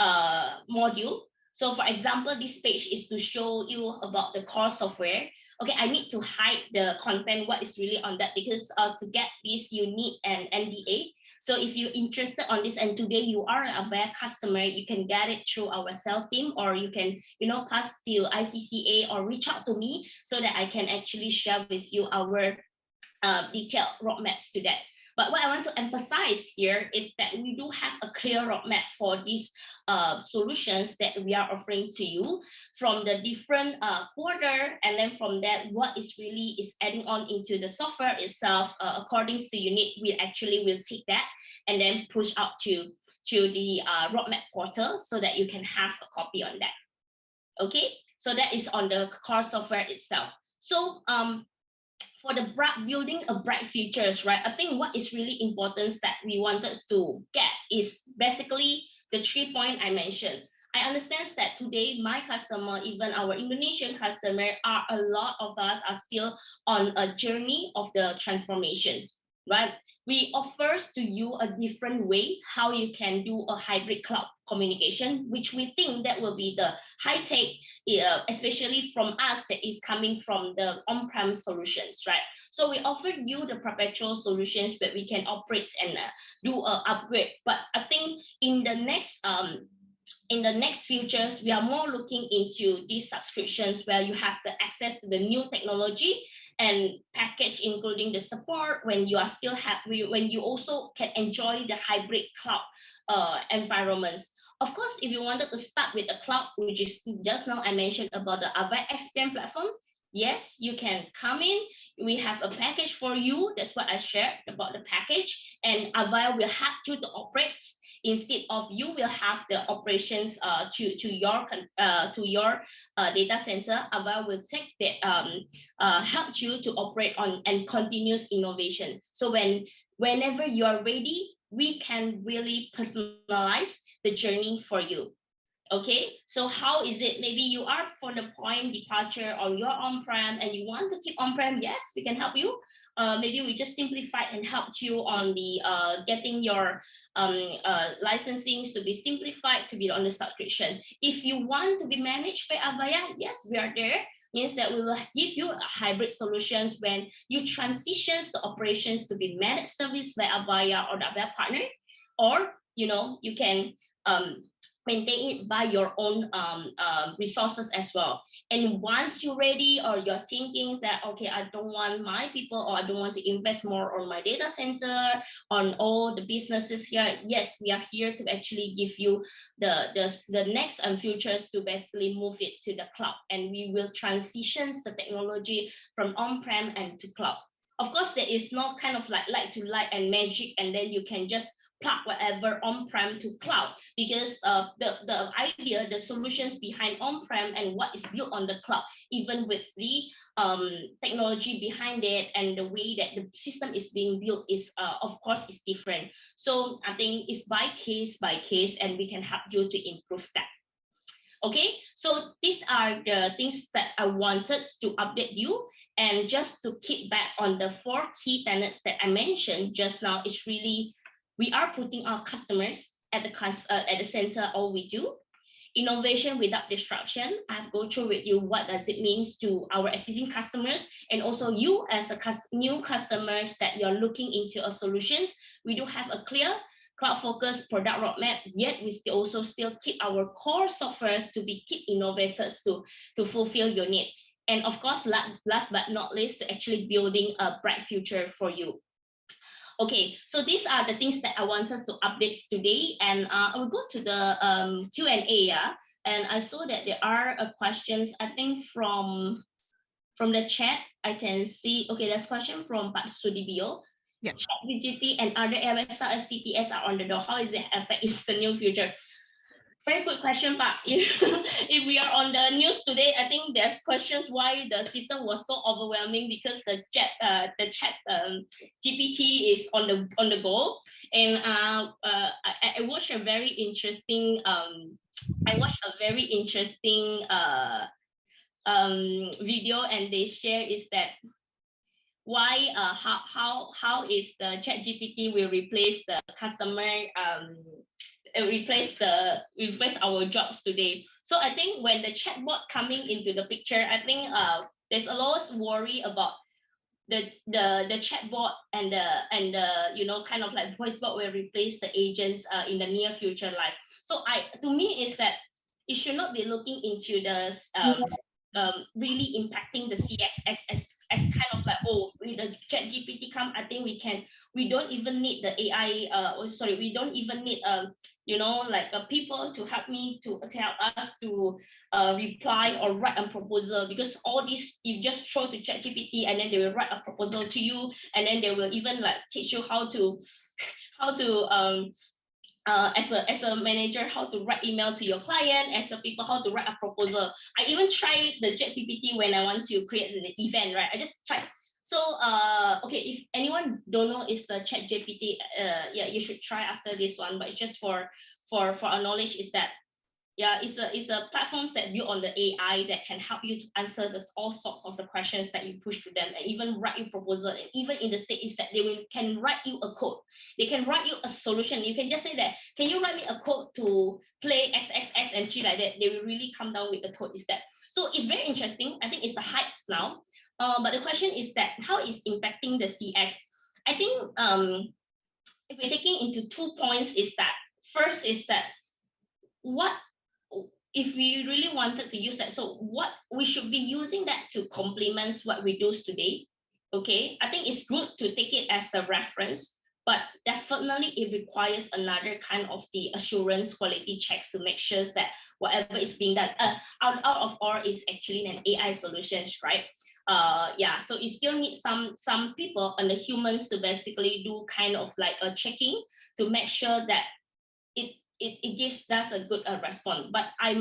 S4: module. So for example, this page is to show you about the core software. Okay, I need to hide the content, what is really on that, because to get this, you need an NDA. So if you're interested on this and today you are an Avaya customer, you can get it through our sales team, or you can, pass to ICCA or reach out to me so that I can actually share with you our detailed roadmaps to that. But what I want to emphasize here is that we do have a clear roadmap for these solutions that we are offering to you from the different quarter, and then from that, what is really is adding on into the software itself according to your need. We actually will take that and then push out to the roadmap portal so that you can have a copy on that. Okay, so that is on the core software itself. So for the building a bright futures, right? I think what is really important that we wanted to get is basically the 3 points I mentioned. I understand that today my customer, even our Indonesian customer, a lot of us are still on a journey of the transformations, right? We offer to you a different way how you can do a hybrid cloud communication, which we think that will be the high tech, especially from us that is coming from the on-prem solutions, right? So we offer you the perpetual solutions that we can operate and do an upgrade. But I think in the next futures, we are more looking into these subscriptions where you have the access to the new technology and package, including the support when you are still when you also can enjoy the hybrid cloud environments. Of course, if you wanted to start with a cloud, which is just now I mentioned about the Avaya XPM platform, yes, you can come in. We have a package for you. That's what I shared about the package, and Avaya will help you to operate. Instead of you will have the operations to your data center, Avaya will take that help you to operate on and continuous innovation. So whenever you are ready, we can really personalize the journey for you. Okay, so how is it? Maybe you are for the point departure on your on-prem and you want to keep on-prem. Yes, we can help you. Maybe we just simplified and helped you on the getting your licensings to be simplified to be on the subscription. If you want to be managed by Avaya, yes, we are there. Means that we will give you a hybrid solutions when you transition the operations to be managed service by Avaya or the Avaya partner, or you can maintain it by your own resources as well. And once you're ready, or you're thinking that, okay, I don't want my people, or I don't want to invest more on my data center, on all the businesses here, yes, we are here to actually give you the next futures to basically move it to the cloud, and we will transition the technology from on-prem and to cloud. Of course, there is no kind of like to light and magic, and then you can just plug whatever on-prem to cloud, because the idea, the solutions behind on-prem and what is built on the cloud, even with the technology behind it and the way that the system is being built is of course is different. So I think it's by case, and we can help you to improve that. Okay, so these are the things that I wanted to update you. And just to keep back on the 4 key tenets that I mentioned just now, is really we are putting our customers at the center of all we do. Innovation without disruption. I've go through with you what does it mean to our existing customers, and also you as a new customers that you're looking into our solutions. We do have a clear cloud-focused product roadmap, yet we also still keep our core softwares to be keep innovators to fulfill your need. And of course, last but not least, to actually building a bright future for you. Okay, so these are the things that I wanted to update today, and I will go to the Q&A. Yeah, and I saw that there are questions. I think from the chat, I can see. Okay, there's a question from Pak Sudibio.
S1: Yeah.
S4: ChatGPT and other AWS STTS are on the door. How is it affect the new future? Very good question, Pak. If we are on the news today, I think there's questions why the system was so overwhelming because the chat GPT is on the go, and I watched a very interesting video, and they share is that why how is the chat GPT will replace the customer replace our jobs today. So I think when the chatbot coming into the picture, I think there's a lot of worry about the chatbot and the kind of like voice bot will replace the agents in the near future life. So to me is that it should not be looking into the really impacting the CX as kind of like, oh, with the chat GPT come, I think we don't even need the AI we don't even need people to help us to reply or write a proposal, because all this you just throw to chat GPT and then they will write a proposal to you, and then they will even like teach you how to as a manager, how to write email to your client, as a people, how to write a proposal. I even tried the ChatGPT when I want to create an event, right? I just tried. So, okay, if anyone don't know is the ChatGPT, yeah, you should try after this one. But it's just for our knowledge is that, yeah, it's a platforms that build on the AI that can help you to answer all sorts of the questions that you push to them, and even write you proposal. And even in the state is that can write you a code. They can write you a solution. You can just say that, can you write me a code to play XXX and treat like that? They will really come down with the code is that. So it's very interesting. I think it's the hypes now. But the question is that how is impacting the CX? I think if we're taking into 2 points is that, first is that what if we really wanted to use that, so what we should be using that to complement what we do today. Okay, I think it's good to take it as a reference, but definitely it requires another kind of the assurance quality checks to make sure that whatever is being done out of all is actually an AI solution, right? Yeah, so it still needs some people and the humans to basically do kind of like a checking to make sure that it gives us a good response. But I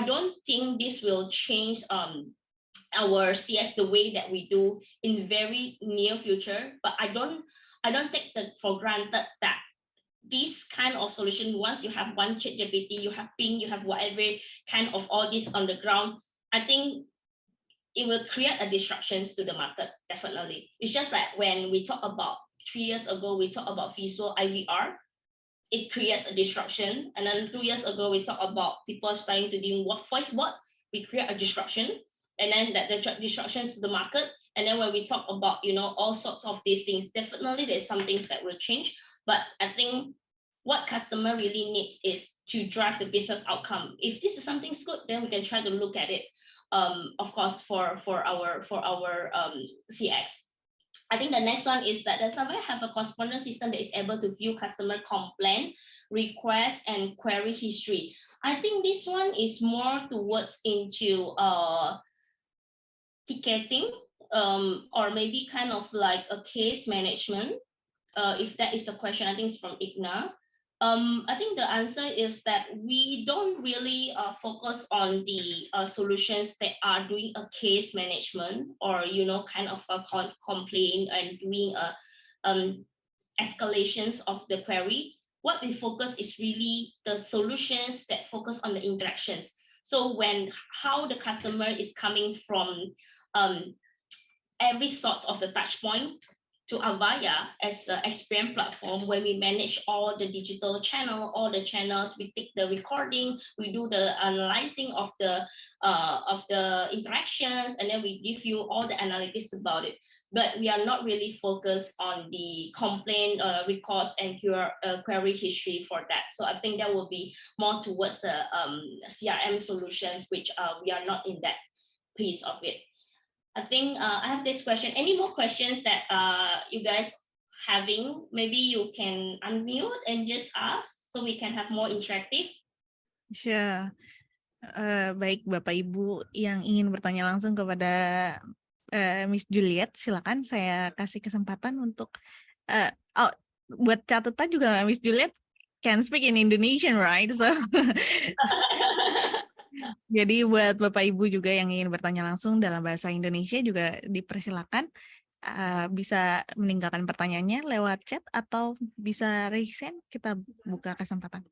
S4: don't think this will change our CS the way that we do in very near future. But I don't take that for granted that this kind of solution, once you have one ChatGPT, you have Ping, you have whatever kind of all this on the ground, I think it will create a disruptions to the market, definitely. It's just like when we talk about 3 years ago, we talk about visual IVR, it creates a disruption. And then 2 years ago, we talk about people starting to do voice bot, we create a disruption. And then that the disruptions to the market. And then when we talk about, all sorts of these things, definitely there's some things that will change. But I think what customer really needs is to drive the business outcome. If this is something good, then we can try to look at it, of course, for our CX. I think the next one is that does Avaya have a correspondence system that is able to view customer complaint, requests, and query history? I think this one is more towards into ticketing, or maybe kind of like a case management. If that is the question, I think it's from Igna. I think the answer is that we don't really focus on the solutions that are doing a case management or kind of a complaint and doing a escalations of the query. What we focus is really the solutions that focus on the interactions. So how the customer is coming from every sorts of the touch point to Avaya as an experience platform, where we manage all the digital channel, all the channels, we take the recording, we do the analyzing of the interactions, and then we give you all the analytics about it. But we are not really focused on the complaint records and query history for that. So I think that will be more towards the CRM solutions, which we are not in that piece of it. I think I have this question. Any more questions that you guys having. Maybe you can unmute and just ask so we can have more interactive.
S1: Sure. Baik Bapak Ibu yang ingin bertanya langsung kepada Miss Juliet, silakan saya kasih kesempatan untuk buat catatan juga Miss Juliet can speak in Indonesian, right? So jadi buat Bapak Ibu juga yang ingin bertanya langsung dalam bahasa Indonesia juga dipersilakan bisa meninggalkan pertanyaannya lewat chat atau bisa raise hand, kita buka kesempatan.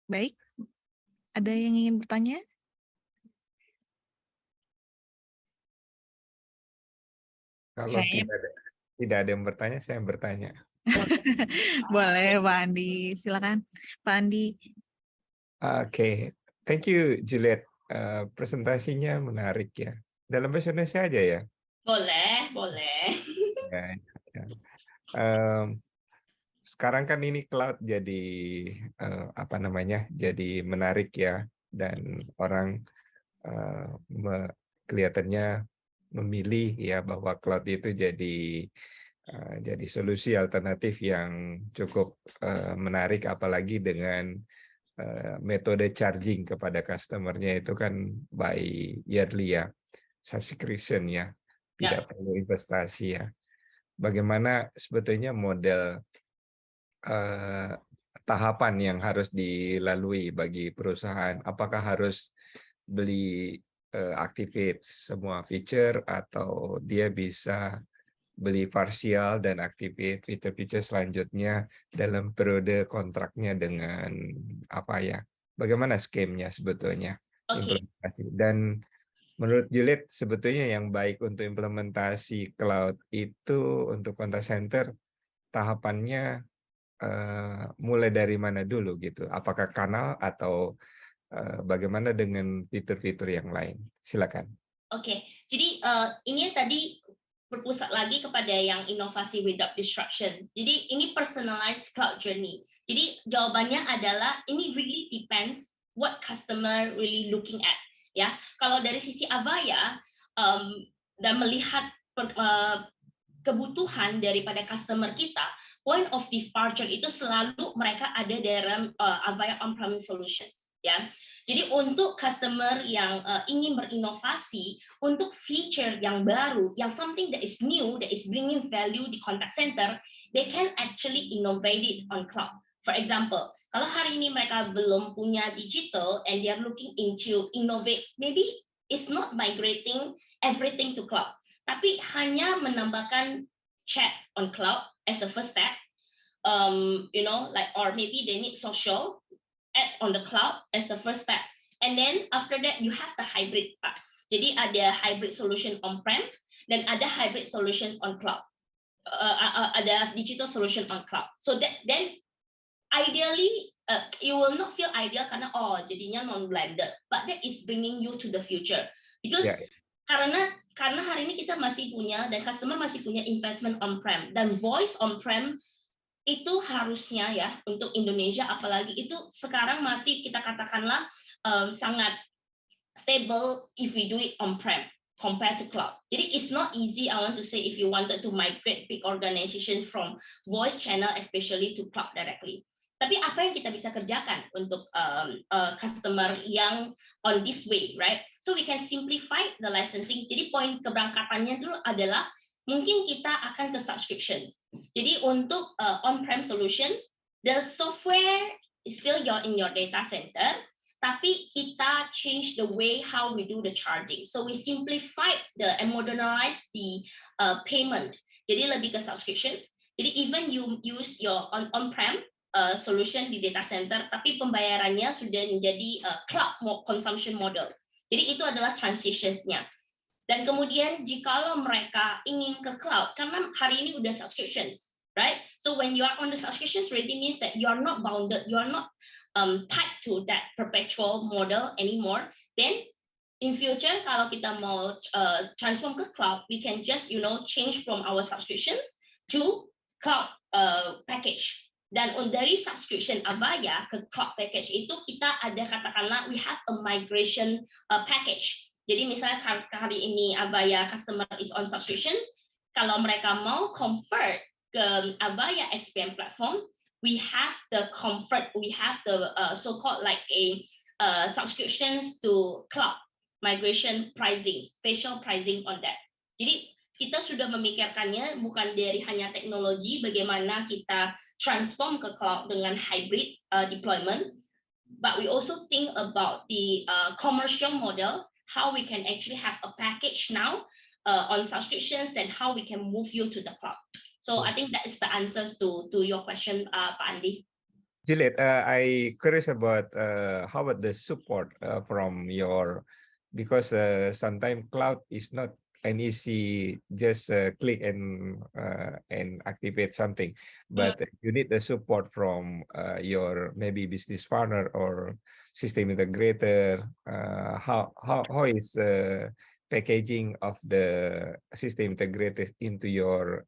S1: Baik, ada yang ingin bertanya?
S2: Kalau tidak ada yang bertanya, saya bertanya.
S1: Boleh, Pak Andi. Silakan, Pak Andi.
S2: Oke, thank you Juliet. Presentasinya menarik ya. Dalam bahasa Indonesia aja ya.
S4: Boleh.
S2: Ya. Sekarang kan ini cloud jadi jadi menarik ya, dan orang kelihatannya memilih ya bahwa cloud itu jadi solusi alternatif yang cukup menarik, apalagi dengan metode charging kepada customer-nya itu kan by yearly ya, subscription ya, tidak perlu investasi ya. Bagaimana sebetulnya model tahapan yang harus dilalui bagi perusahaan? Apakah harus beli activate semua feature, atau dia bisa beli parsial dan activate feature-feature selanjutnya dalam periode kontraknya dengan bagaimana skemnya sebetulnya implementasi? Dan menurut Juliet sebetulnya yang baik untuk implementasi cloud itu untuk contact center tahapannya mulai dari mana dulu gitu? Apakah kanal atau bagaimana dengan fitur-fitur yang lain? Silakan.
S4: Oke, jadi ini tadi berpusat lagi kepada yang inovasi without disruption. Jadi ini personalized cloud journey. Jadi jawabannya adalah ini really depends what customer really looking at. Ya, kalau dari sisi Avaya dan melihat kebutuhan daripada customer kita, point of departure itu selalu mereka ada dalam Avaya on-premise solutions. Ya, jadi untuk customer yang ingin berinovasi untuk feature yang baru, yang something that is new, that is bringing value di contact center, they can actually innovate it on cloud. For example, kalau hari ini mereka belum punya digital and they are looking into innovate, maybe it's not migrating everything to cloud, tapi hanya menambahkan chat on cloud as a first step, or maybe they need social add on the cloud as the first step, and then after that you have the hybrid part. Jadi ada hybrid solution on-prem dan ada hybrid solutions on cloud, ada digital solution on cloud. So that then ideally you will not feel ideal karena jadinya non-blended, but that is bringing you to the future because karena hari ini kita masih punya dan customer masih punya investment on-prem dan voice on-prem itu harusnya ya untuk Indonesia apalagi itu sekarang masih kita katakanlah sangat stable if we do it on-prem compared to cloud. Jadi it's not easy, I want to say, if you wanted to migrate big organizations from voice channel especially to cloud directly. Tapi apa yang kita bisa kerjakan untuk customer yang on this way, right? So we can simplify the licensing. Jadi poin keberangkatannya dulu adalah mungkin kita akan ke subscription. Jadi untuk on-prem solutions, the software is still in your data center, tapi kita change the way how we do the charging. So we simplify and modernize the payment. Jadi lebih ke subscriptions. Jadi even you use your on-prem solution di data center, tapi pembayarannya sudah menjadi cloud consumption model. Jadi itu adalah transitionsnya. Dan kemudian jikalau mereka ingin ke cloud, karena hari ini udah subscriptions, right? So when you are on the subscriptions, really means that you are not bounded, you are not tied to that perpetual model anymore. Then in future, kalau kita mau transform ke cloud, we can just change from our subscriptions to cloud package. Dan dari subscription Avaya ke cloud package itu kita ada katakanlah we have a migration package. Jadi misalnya hari ini Avaya customer is on subscriptions, kalau mereka mau convert ke Avaya XPM platform, we have the so-called like a subscriptions to cloud migration pricing, special pricing on that. Jadi kita sudah memikirkannya bukan dari hanya teknologi, bagaimana kita transform ke cloud dengan hybrid deployment, but we also think about the commercial model, how we can actually have a package now on subscriptions, and how we can move you to the cloud. So I think that is the answers to your question, Pak Andi.
S2: Juliet, I curious about how about the support from your, because sometimes cloud is not an easy just click and activate something, but you need the support from your maybe business partner or system integrator. How is packaging of the system integrated into your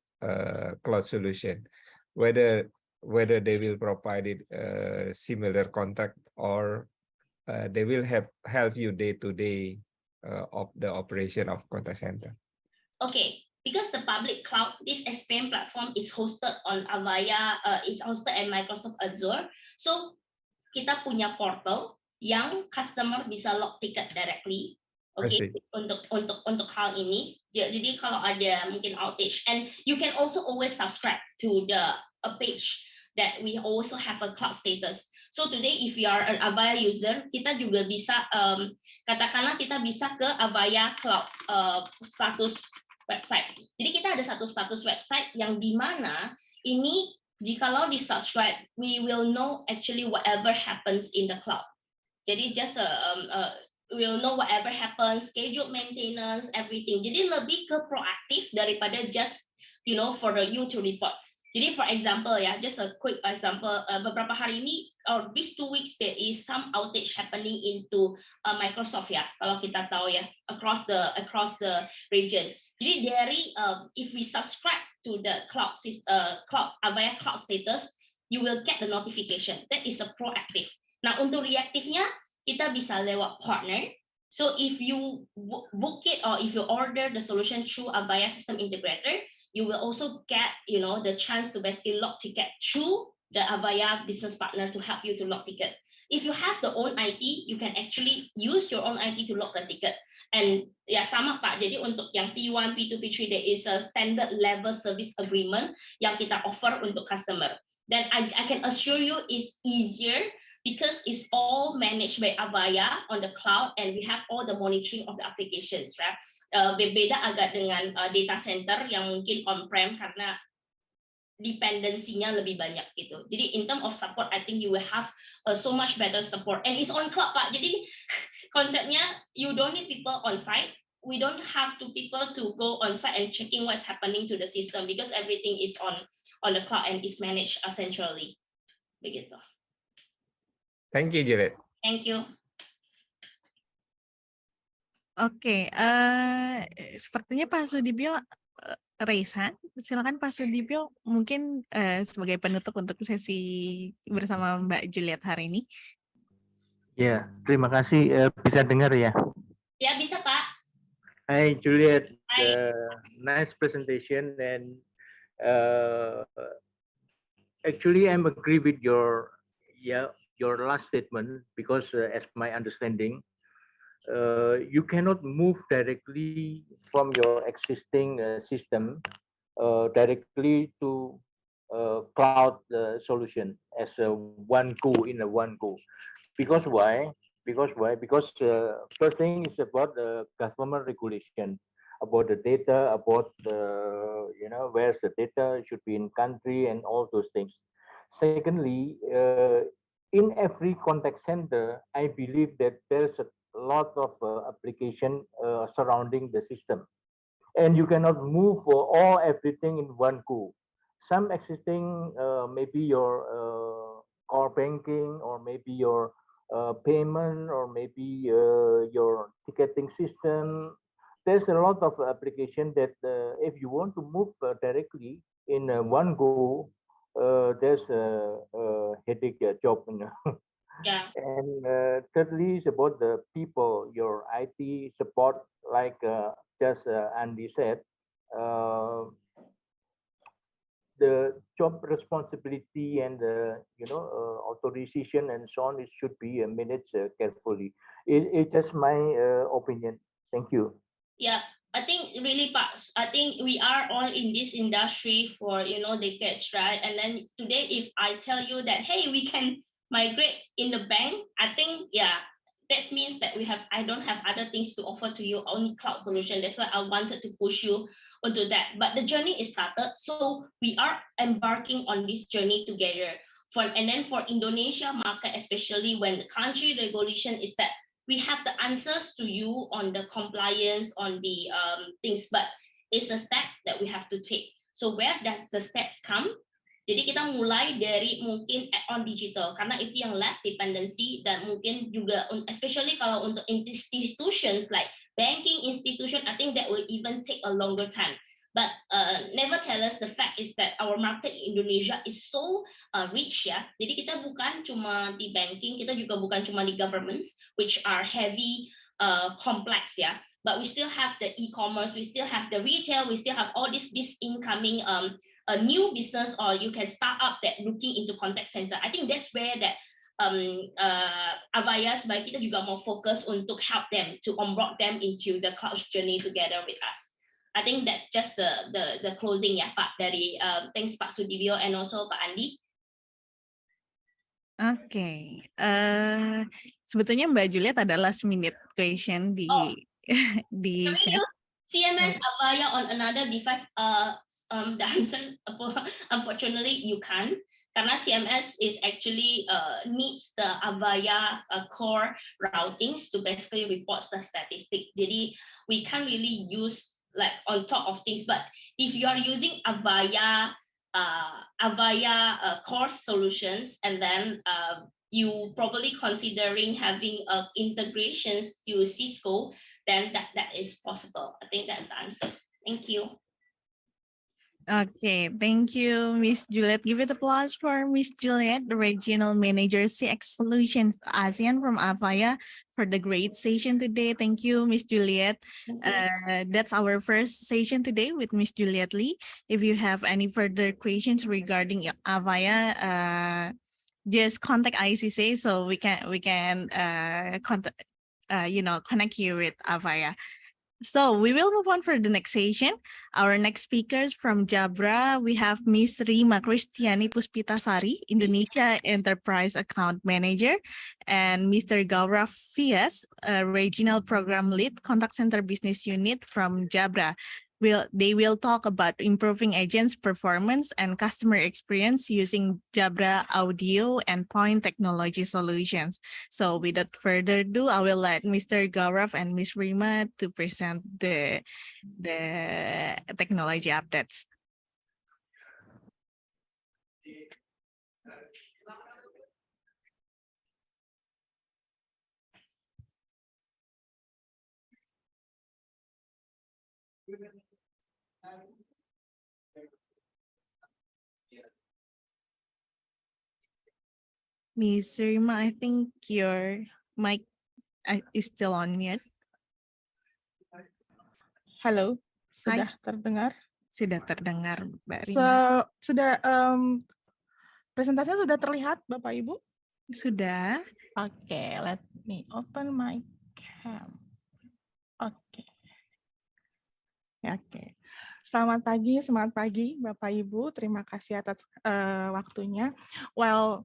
S2: cloud solution, whether they will provide it similar contract, or they will help you day to day of the operation of contact center?
S4: Okay, because the public cloud, this XPM platform is hosted on Avaya, is hosted at Microsoft Azure. So kita punya portal yang customer bisa log ticket directly. Okay, untuk hal ini. Jadi kalau ada mungkin outage, and you can also always subscribe to the page that we also have a cloud status. So today, if you are an Avaya user, kita juga bisa katakanlah kita bisa ke Avaya Cloud status website. Jadi kita ada satu status website yang di mana ini jikalau di subscribe, we will know actually whatever happens in the cloud. Jadi just we'll know whatever happens, schedule maintenance, everything. Jadi lebih ke proaktif daripada just for you to report. Jadi for example ya, just a quick example, beberapa hari ini or these 2 weeks there is some outage happening into Microsoft ya, kalau kita tahu ya, across the region. Jadi dari if we subscribe to the cloud Avaya cloud status, you will get the notification. That is a proactive. Nah untuk reaktifnya kita bisa lewat partner. So if you book it or if you order the solution through Avaya system integrator, you will also get the chance to basically log ticket through the Avaya business partner to help you to log ticket. If you have the own IT, you can actually use your own IT to log the ticket. And ya sama Pak, jadi untuk yang P1, P2, P3, there is a standard level service agreement yang kita offer untuk customer. Then I can assure you it's easier because it's all managed by Avaya on the cloud, and we have all the monitoring of the applications, right? Beda agak dengan data center yang mungkin on-prem karena dependensinya lebih banyak gitu. Jadi in terms of support, I think you will have so much better support, and it's on cloud Pak. Jadi konsepnya you don't need people on site. We don't have people to go on site and checking what's happening to the system because everything is on the cloud and is managed centrally. Begitu.
S2: Thank you, Juliet.
S4: Thank you.
S1: Oke, sepertinya Pak Sudibyo Reisa, silakan Pak Sudibyo mungkin sebagai penutup untuk sesi bersama Mbak Juliet hari ini.
S10: Ya, terima kasih. Bisa dengar ya?
S4: Ya, bisa Pak.
S10: Hi Juliet, nice presentation, and actually I'm agree with your last statement, because as my understanding, you cannot move directly from your existing system directly to cloud solution as a one go. Because why? Because first thing is about the government regulation, about the data, about the where's the data should be in country and all those things. Secondly, in every contact center, I believe that there's a lot of application surrounding the system, and you cannot move everything in one go. Some existing, maybe your core banking, or maybe your payment, or maybe your ticketing system. There's a lot of application that if you want to move directly in one go, there's a headache job.
S4: Yeah.
S10: And thirdly is about the people, your IT support, like just Andy said, the job responsibility and the authorization and so on, it should be managed carefully. It's just my opinion. Thank you.
S4: Yeah, I think really parts. I think we are all in this industry for decades, right? And then today, if I tell you that hey, we can migrate in the bank, I think that means that I don't have other things to offer to you, only cloud solution. That's why I wanted to push you onto that. But the journey is started, so we are embarking on this journey together. And then for Indonesia market, especially when the country regulation is that we have the answers to you on the compliance, on the things, but it's a step that we have to take. So where does the steps come? Jadi kita mulai dari mungkin add-on digital, karena itu yang less dependency, dan mungkin juga, especially kalau untuk institutions like banking institution, I think that will even take a longer time. But nevertheless, the fact is that our market in Indonesia is so rich ya. Jadi kita bukan cuma di banking, kita juga bukan cuma di governments, which are heavy, complex ya. But we still have the e-commerce, we still have the retail, we still have all this incoming a new business, or you can start up that looking into contact center. I think that's where that Avaya sebagai kita juga mau fokus untuk help them to onboard them into the cloud journey together with us. I think that's just the closing ya Pak dari thanks Pak Sudibyo and also Pak Andi.
S1: Oke, sebetulnya Mbak Juliet ada last minute question di di chat.
S4: CMS Avaya on another device, the answer unfortunately you can't, karena CMS is actually needs the Avaya core routings to basically report the statistic. Jadi we can't really use like on top of things, but if you are using Avaya core solutions, and then you probably considering having integrations to Cisco, then that is possible. I think that's the answer. Thank you.
S1: Okay, thank you, Miss Juliet. Give it applause for Miss Juliet, the Regional Manager CX Solutions ASEAN from Avaya, for the great session today. Thank you, Miss Juliet. That's our first session today with Miss Juliet Lee. If you have any further questions regarding Avaya, just contact ICCA so we can contact connect you with Avaya. So we will move on for the next session. Our next speakers from Jabra, we have Miss Rima Kristiani Puspitasari, Indonesia Enterprise Account Manager, and Mr. Gaurav Fias, Regional Program Lead, Contact Center Business Unit from Jabra. They will talk about improving agents' performance and customer experience using Jabra audio and point technology solutions. So without further ado, I will let Mr. Gaurav and Ms. Rima to present the technology updates. Ms. Rima, I think your mic is still on mute.
S11: Halo, sudah terdengar?
S1: Sudah terdengar, Mbak Rima.
S11: Sudah presentasinya sudah terlihat, Bapak Ibu?
S1: Sudah.
S11: Oke, let me open my cam. Oke. Selamat pagi Bapak Ibu. Terima kasih atas waktunya. Well,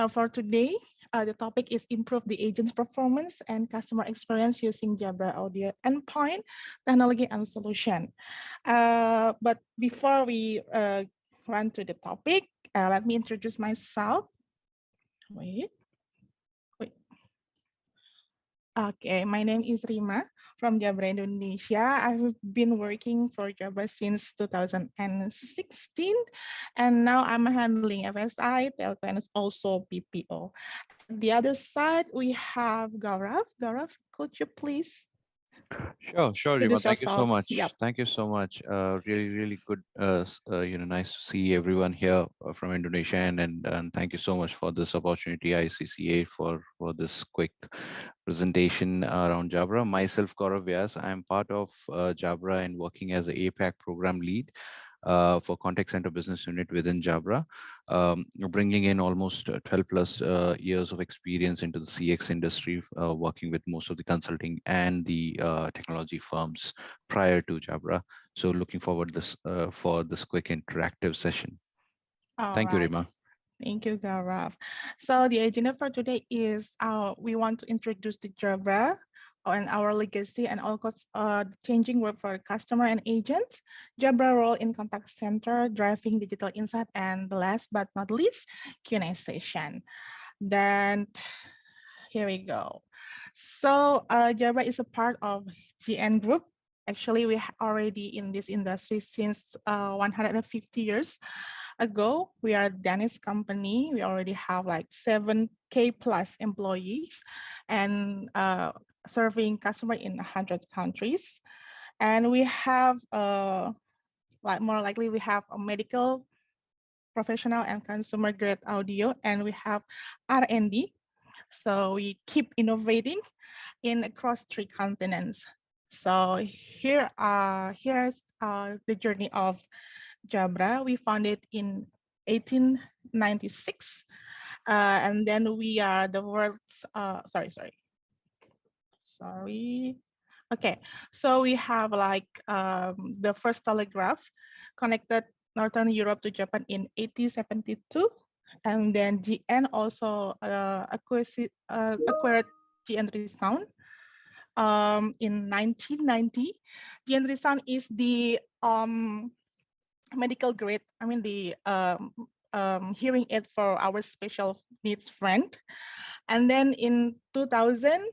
S11: for today, the topic is improve the agent's performance and customer experience using Jabra audio endpoint technology and solution. But before we run to the topic, let me introduce myself. Wait. Okay, my name is Rima from Jabra Indonesia. I've been working for Jabra since 2016, and now I'm handling FSI, telco, and also PPO. The other side, we have Gaurav. Gaurav, could you please
S12: Sure, Rima.
S11: Introduce
S12: Thank you so
S11: yourself.
S12: much.
S11: Yep.
S12: Thank you so much. Really good. Nice to see everyone here from Indonesia, and thank you so much for this opportunity, ICCA, for this quick presentation around Jabra. Myself, Gaurav Vyas. I'm part of Jabra and working as the APAC program lead for contact center business unit within Jabra, bringing in almost 12 plus years of experience into the CX industry, working with most of the consulting and the technology firms prior to Jabra. So looking forward for this quick interactive session.
S11: All
S12: Thank you,
S11: right.
S12: Rima.
S11: Thank you, Gaurav. So the agenda for today is we want to introduce the Jabra and our legacy and also changing work for customer and agents, Jabra role in contact center, driving digital insight, and the last but not least, Q&A session. Then here we go. So Jabra is a part of GN Group. Actually, we are already in this industry since 150 years ago. We are a Danish company. We already have like 7K plus employees and serving customer in 100 countries. And we have more likely we have a medical, professional and consumer grade audio, and we have R&D. So we keep innovating in across 3 continents. So here's the journey of Jabra. We founded in 1896, and then we are the world's, Okay, so we have like the first telegraph connected Northern Europe to Japan in 1872, and then GN also acquired GN Sound in 1990. GN Sound is the medical grade, the hearing aid for our special needs friend. And then in 2000,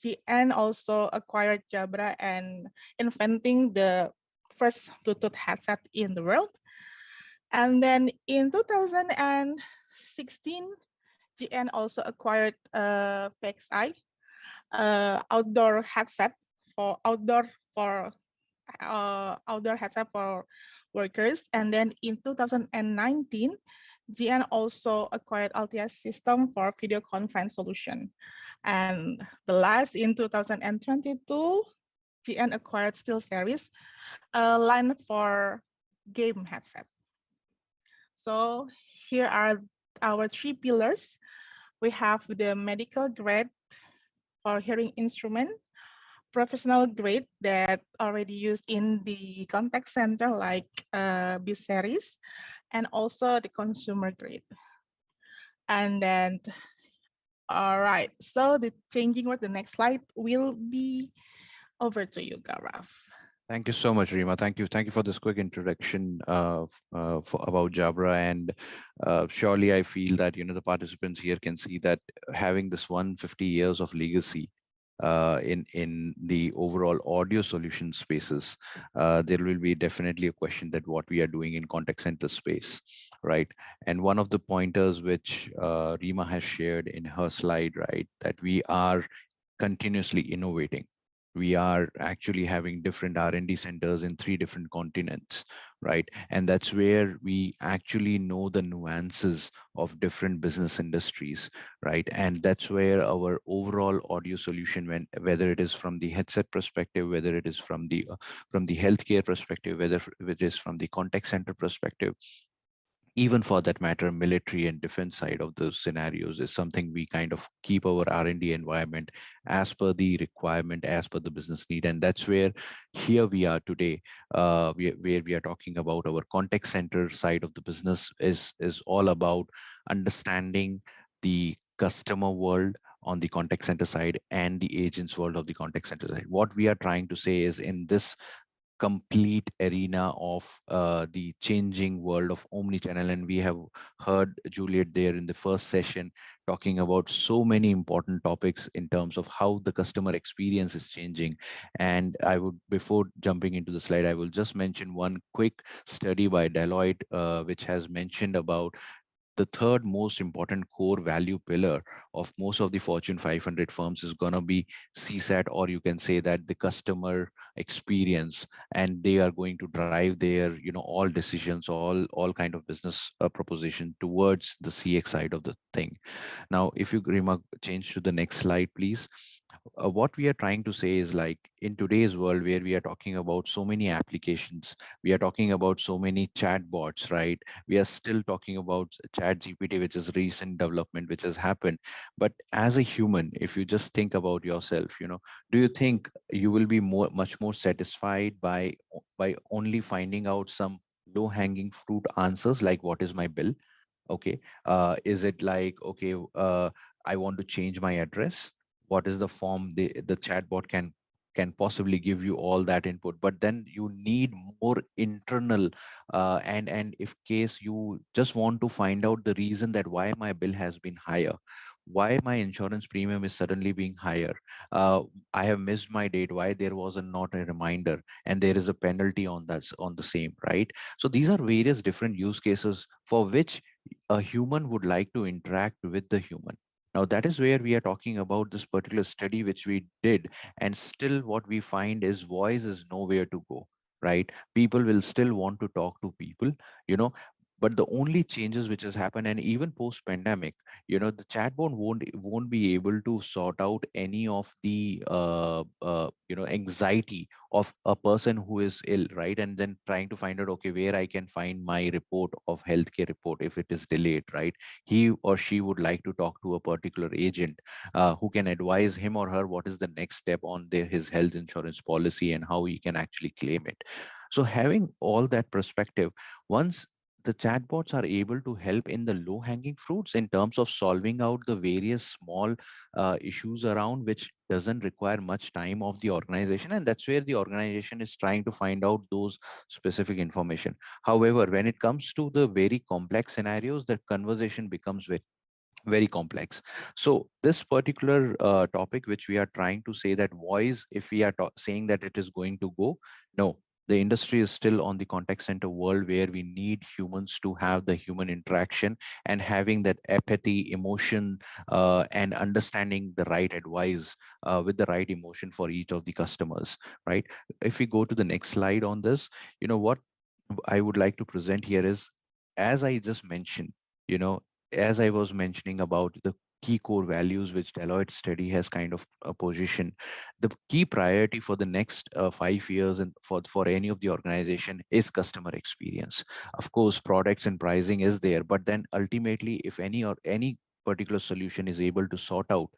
S11: GN also acquired Jabra and inventing the first Bluetooth headset in the world. And then in 2016, GN also acquired PXI, outdoor headset for outdoor headset for workers. And then in 2019, GN also acquired LTS system for video conference solution. And the last in 2022, GN acquired SteelSeries, a line for game headset. So here are our 3 pillars. We have the medical grade for hearing instrument, professional grade that already used in the contact center like B series, and also the consumer grade. And then, all right, so the changing word, the next slide will be over to you, Gaurav.
S12: Thank you so much, Rima. Thank you for this quick introduction about Jabra. And surely I feel that the participants here can see that having this 150 years of legacy in the overall audio solution spaces, there will be definitely a question that what we are doing in contact center space, right? And one of the pointers which Rima has shared in her slide, right, that we are continuously innovating. We are actually having different R&D centers in 3 different continents, right? And that's where we actually know the nuances of different business industries, right? And that's where our overall audio solution, whether it is from the headset perspective, whether it is from the healthcare perspective, whether it is from the contact center perspective, even for that matter, military and defense side of those scenarios is something we kind of keep our R&D environment as per the requirement, as per the business need. And that's where here we are today, where we are talking about our contact center side of the business is all about understanding the customer world on the contact center side and the agents world of the contact center side. What we are trying to say is in this complete arena of the changing world of omnichannel, and we have heard Juliet there in the first session talking about so many important topics in terms of how the customer experience is changing. And I would, before jumping into the slide, I will just mention one quick study by Deloitte, which has mentioned about the third most important core value pillar of most of the Fortune 500 firms is going to be CSAT, or you can say that the customer experience, and they are going to drive their, all decisions, all kind of business proposition towards the CX side of the thing. Now, if you change to the next slide, please. What we are trying to say is, like, in today's world where we are talking about so many applications, we are talking about so many chatbots, right? We are still talking about chat GPT, which is recent development which has happened. But as a human, if you just think about yourself, do you think you will be much more satisfied by only finding out some low hanging fruit answers, like what is my bill? Okay. Is it like, okay, I want to change my address? What is the form? The chatbot can possibly give you all that input, but then you need more internal, and if case you just want to find out the reason that why my bill has been higher, why my insurance premium is suddenly being higher, I have missed my date, why there was not a reminder, and there is a penalty on that, on the same, right? So these are various different use cases for which a human would like to interact with the human. Now, that is where we are talking about this particular study which we did, and still what we find is voice is nowhere to go, right? People will still want to talk to people, you know, but the only changes which has happened, and even post pandemic, the chatbot won't be able to sort out any of the anxiety of a person who is ill, right? And then trying to find out, okay, where I can find my report of healthcare report if it is delayed, right? He or she would like to talk to a particular agent who can advise him or her what is the next step on his health insurance policy and how he can actually claim it. So having all that perspective, once the chatbots are able to help in the low hanging fruits in terms of solving out the various small issues around, which doesn't require much time of the organization, and that's where the organization is trying to find out those specific information. However, when it comes to the very complex scenarios, the conversation becomes very complex. So this particular topic which we are trying to say, that voice, if we are saying that it is going to go, no, the industry is still on the contact center world where we need humans to have the human interaction and having that empathy, emotion, and understanding the right advice with the right emotion for each of the customers, right? If we go to the next slide on this, what I would like to present here is, as I just mentioned, as I was mentioning about the key core values which Deloitte study has kind of positioned, the key priority for the next 5 years and for any of the organization is customer experience. Of course, products and pricing is there, but then ultimately, if any particular solution is able to sort out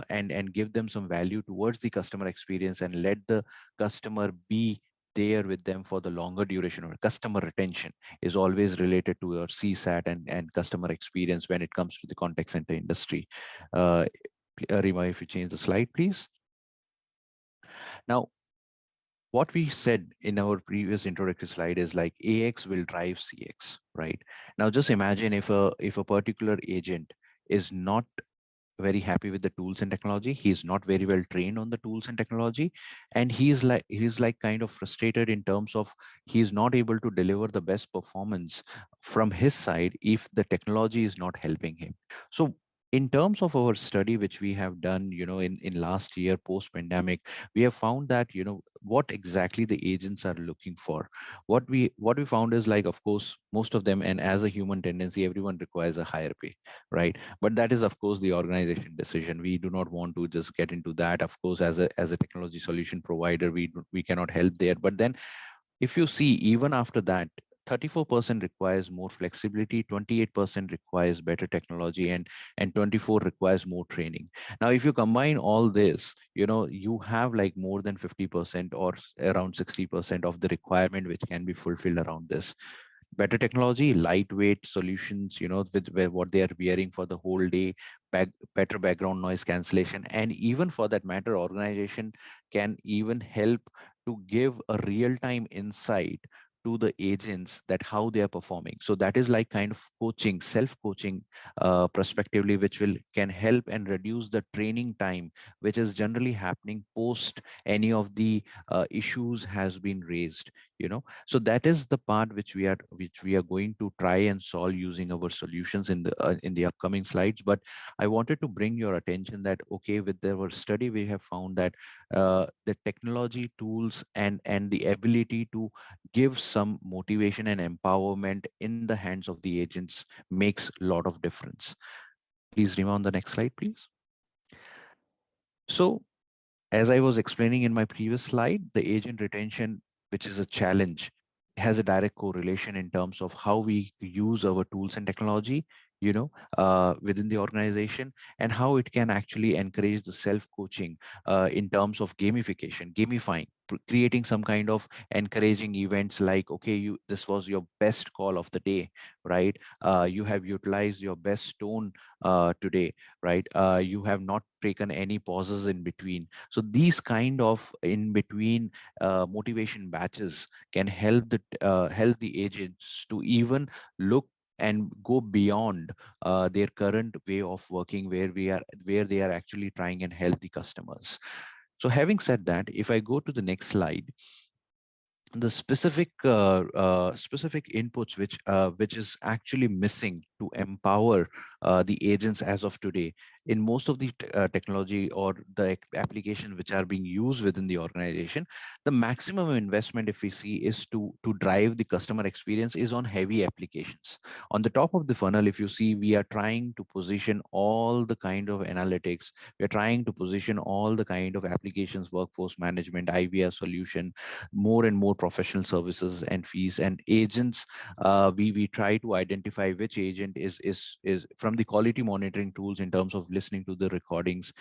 S12: and give them some value towards the customer experience and let the customer be there with them for the longer duration, or customer retention is always related to your CSAT and customer experience when it comes to the contact center industry. Rima, if you change the slide, please. Now, what we said in our previous introductory slide is like AX will drive CX, right? Now, just imagine if a particular agent is not very happy with the tools and technology, he's not very well trained on the tools and technology, and he's like kind of frustrated in terms of he's not able to deliver the best performance from his side if the technology is not helping him. So in terms of our study which we have done, in last year post pandemic, we have found that what exactly the agents are looking for. What we found is, like, of course, most of them, and as a human tendency, everyone requires a higher pay, right? But that is, of course, the organization decision. We do not want to just get into that. Of course, as a technology solution provider, we cannot help there. But then if you see, even after that, 34% requires more flexibility, 28% requires better technology, and 24 requires more training. Now, if you combine all this, you have like more than 50% or around 60% of the requirement which can be fulfilled around this. Better technology, lightweight solutions, with what they are wearing for the whole day, better background noise cancellation, and even for that matter, organization can even help to give a real-time insight to the agents that how they are performing. So that is like kind of coaching, self-coaching prospectively, which can help and reduce the training time, which is generally happening post any of the issues has been raised. So that is the part which we are going to try and solve using our solutions in the upcoming slides. But I wanted to bring your attention that, okay, with our study, we have found that the technology tools and the ability to give some motivation and empowerment in the hands of the agents makes a lot of difference. Please, Rima, on the next slide, please. So as I was explaining in my previous slide, the agent retention, which is a challenge, has a direct correlation in terms of how we use our tools and technology, within the organization, and how it can actually encourage the self-coaching in terms of gamifying, creating some kind of encouraging events like, okay, this was your best call of the day, right? You have utilized your best tone today, right? You have not taken any pauses in between. So these kind of in between motivation batches can help the agents to even look and go beyond their current way of working, where they are actually trying and help the customers. So having said that, if I go to the next slide, the specific inputs which is actually missing to empower the agents as of today in most of the technology or the application which are being used within the organization, the maximum investment, if we see, is to drive the customer experience is on heavy applications. On the top of the funnel, if you see, we are trying to position all the kind of analytics, we are trying to position all the kind of applications, workforce management, IVR solution, more and more professional services and fees and agents. We try to identify which agent is from the quality monitoring tools in terms of listening to the recordings.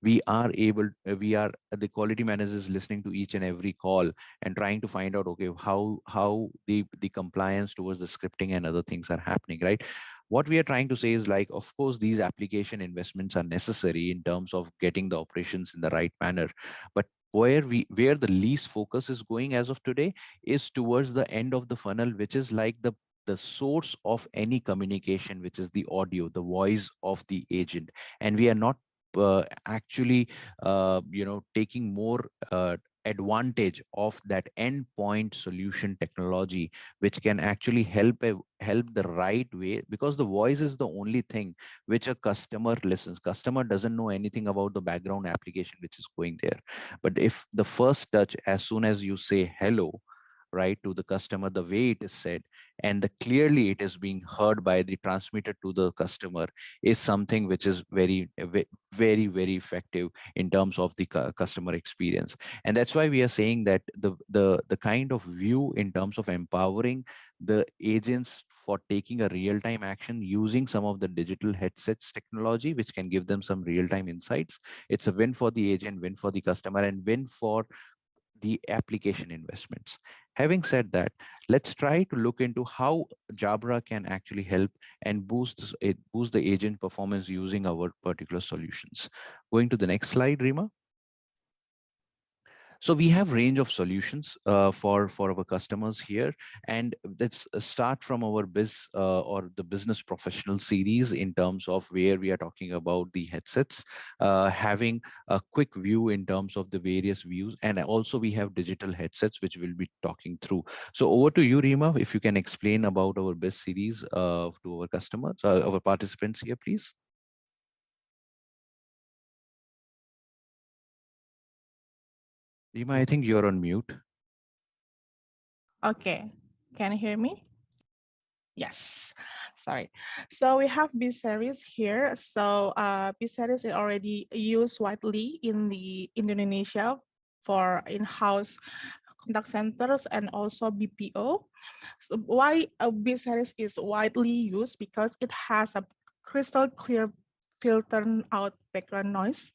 S12: We are the quality managers listening to each and every call and trying to find out, okay, how the compliance towards the scripting and other things are happening, right? What we are trying to say is, like, of course, these application investments are necessary in terms of getting the operations in the right manner, but where the least focus is going as of today is towards the end of the funnel, which is like the source of any communication, which is the audio, the voice of the agent. And we are not actually taking more advantage of that endpoint solution technology, which can actually help the right way, because the voice is the only thing which a customer listens. Customer doesn't know anything about the background application which is going there. But if the first touch, as soon as you say hello, right, to the customer, the way it is said, and clearly it is being heard by the transmitter to the customer, is something which is very, very, very effective in terms of the customer experience. And that's why we are saying that the kind of view in terms of empowering the agents for taking a real-time action using some of the digital headsets technology, which can give them some real-time insights, it's a win for the agent, win for the customer, and win for the application investments. Having said that, let's try to look into how Jabra can actually help and boost the agent performance using our particular solutions. Going to the next slide, Rima. So we have range of solutions for our customers here, and let's start from our or the business professional series in terms of where we are talking about the headsets, having a quick view in terms of the various views, and also we have digital headsets which we'll be talking through. So over to you, Rima, if you can explain about our BIS series to our customers, our participants here, please. Rima, I think you're on mute.
S11: Okay, can you hear me? Yes, sorry. So we have B series here. So B series is already used widely in Indonesia for in-house contact centers and also BPO. So why a B series is widely used? Because it has a crystal clear filter out background noise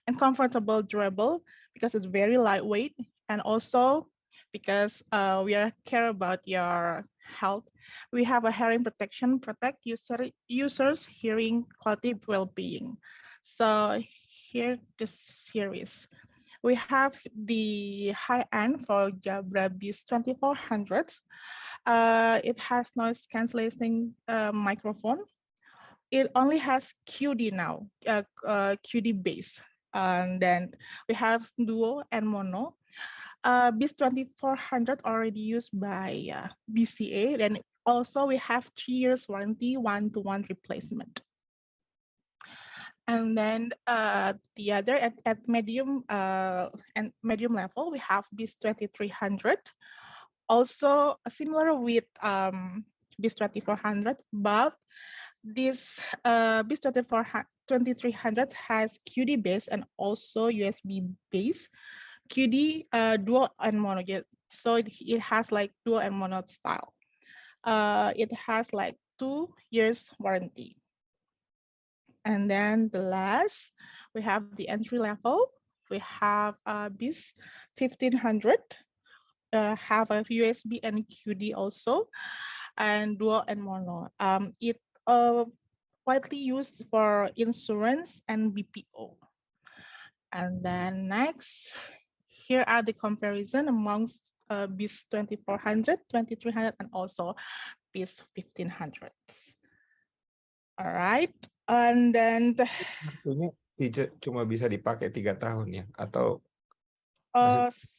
S11: and comfortable, durable, because it's very lightweight, and also because we care about your health. We have a hearing protection, protect users' hearing quality well-being. So here the series. We have the high end for Jabra BIS 2400. It has noise cancellation microphone. It only has QD now, QD base. And then we have duo and mono. BIS 2400 already used by BCA, and also we have 3 years warranty, one-to-one replacement. And then the other at medium and medium level, we have BIS 2300, also similar with BIS 2400, but this BIS 2300 has QD base and also USB base. QD dual and mono, so it has like dual and mono style. It has like 2 years warranty. And then the last, we have the entry level. We have BIS 1500, have a USB and QD also, and dual and mono. It widely used for insurance and BPO. And then next, here are the comparison amongst BIS 2400, 2300, and also BIS 1500. All right, and then
S2: Artinya cuma bisa dipakai 3 tahun ya, atau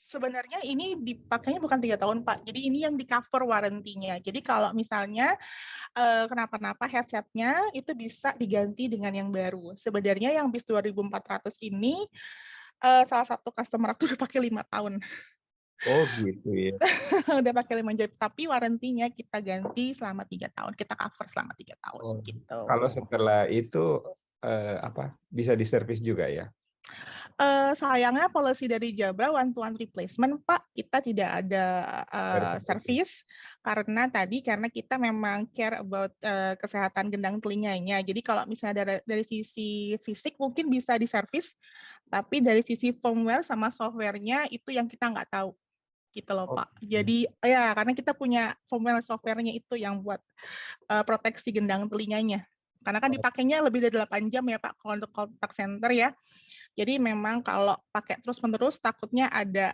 S11: sebenarnya ini dipakainya bukan 3 tahun Pak. Jadi ini yang di cover warranty-nya. Jadi kalau misalnya kenapa-napa headsetnya itu bisa diganti dengan yang baru. Sebenarnya yang BIS 2400 ini salah satu customer aku udah pakai 5 tahun.
S2: Oh gitu ya.
S11: Udah pakai 5 jam, tapi warranty-nya kita ganti selama 3 tahun. Kita cover selama 3 tahun gitu.
S2: Kalau setelah itu bisa diservis juga ya?
S11: Sayangnya policy dari Jabra one-to-one replacement Pak, kita tidak ada service karena kita memang care about kesehatan gendang telinganya. Jadi kalau misalnya dari sisi fisik mungkin bisa diservis, tapi dari sisi firmware sama software-nya itu yang kita nggak tahu gitu loh Pak. Jadi ya karena kita punya firmware software-nya itu yang buat proteksi gendang telinganya. Karena kan dipakainya lebih dari 8 jam ya Pak kalau untuk contact center ya. Jadi memang kalau pakai terus-menerus takutnya ada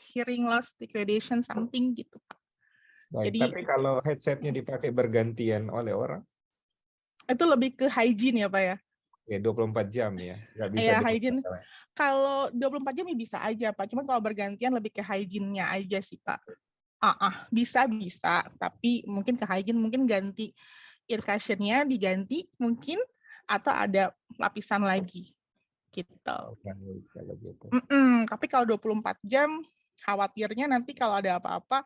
S11: hearing loss, degradation, something gitu Pak.
S2: Baik,
S11: jadi,
S2: tapi kalau headsetnya dipakai bergantian oleh orang?
S11: Itu lebih ke hygiene ya Pak ya?
S2: Ya 24 jam ya? Nggak bisa
S11: ya hygiene. Kalau 24 jam ya bisa aja Pak, cuma kalau bergantian lebih ke hygiene-nya aja sih Pak. Bisa, tapi mungkin ke hygiene, mungkin ganti ear cushion-nya diganti mungkin, atau ada lapisan lagi. Gitu. Tapi kalau 24 jam, khawatirnya nanti kalau ada apa-apa,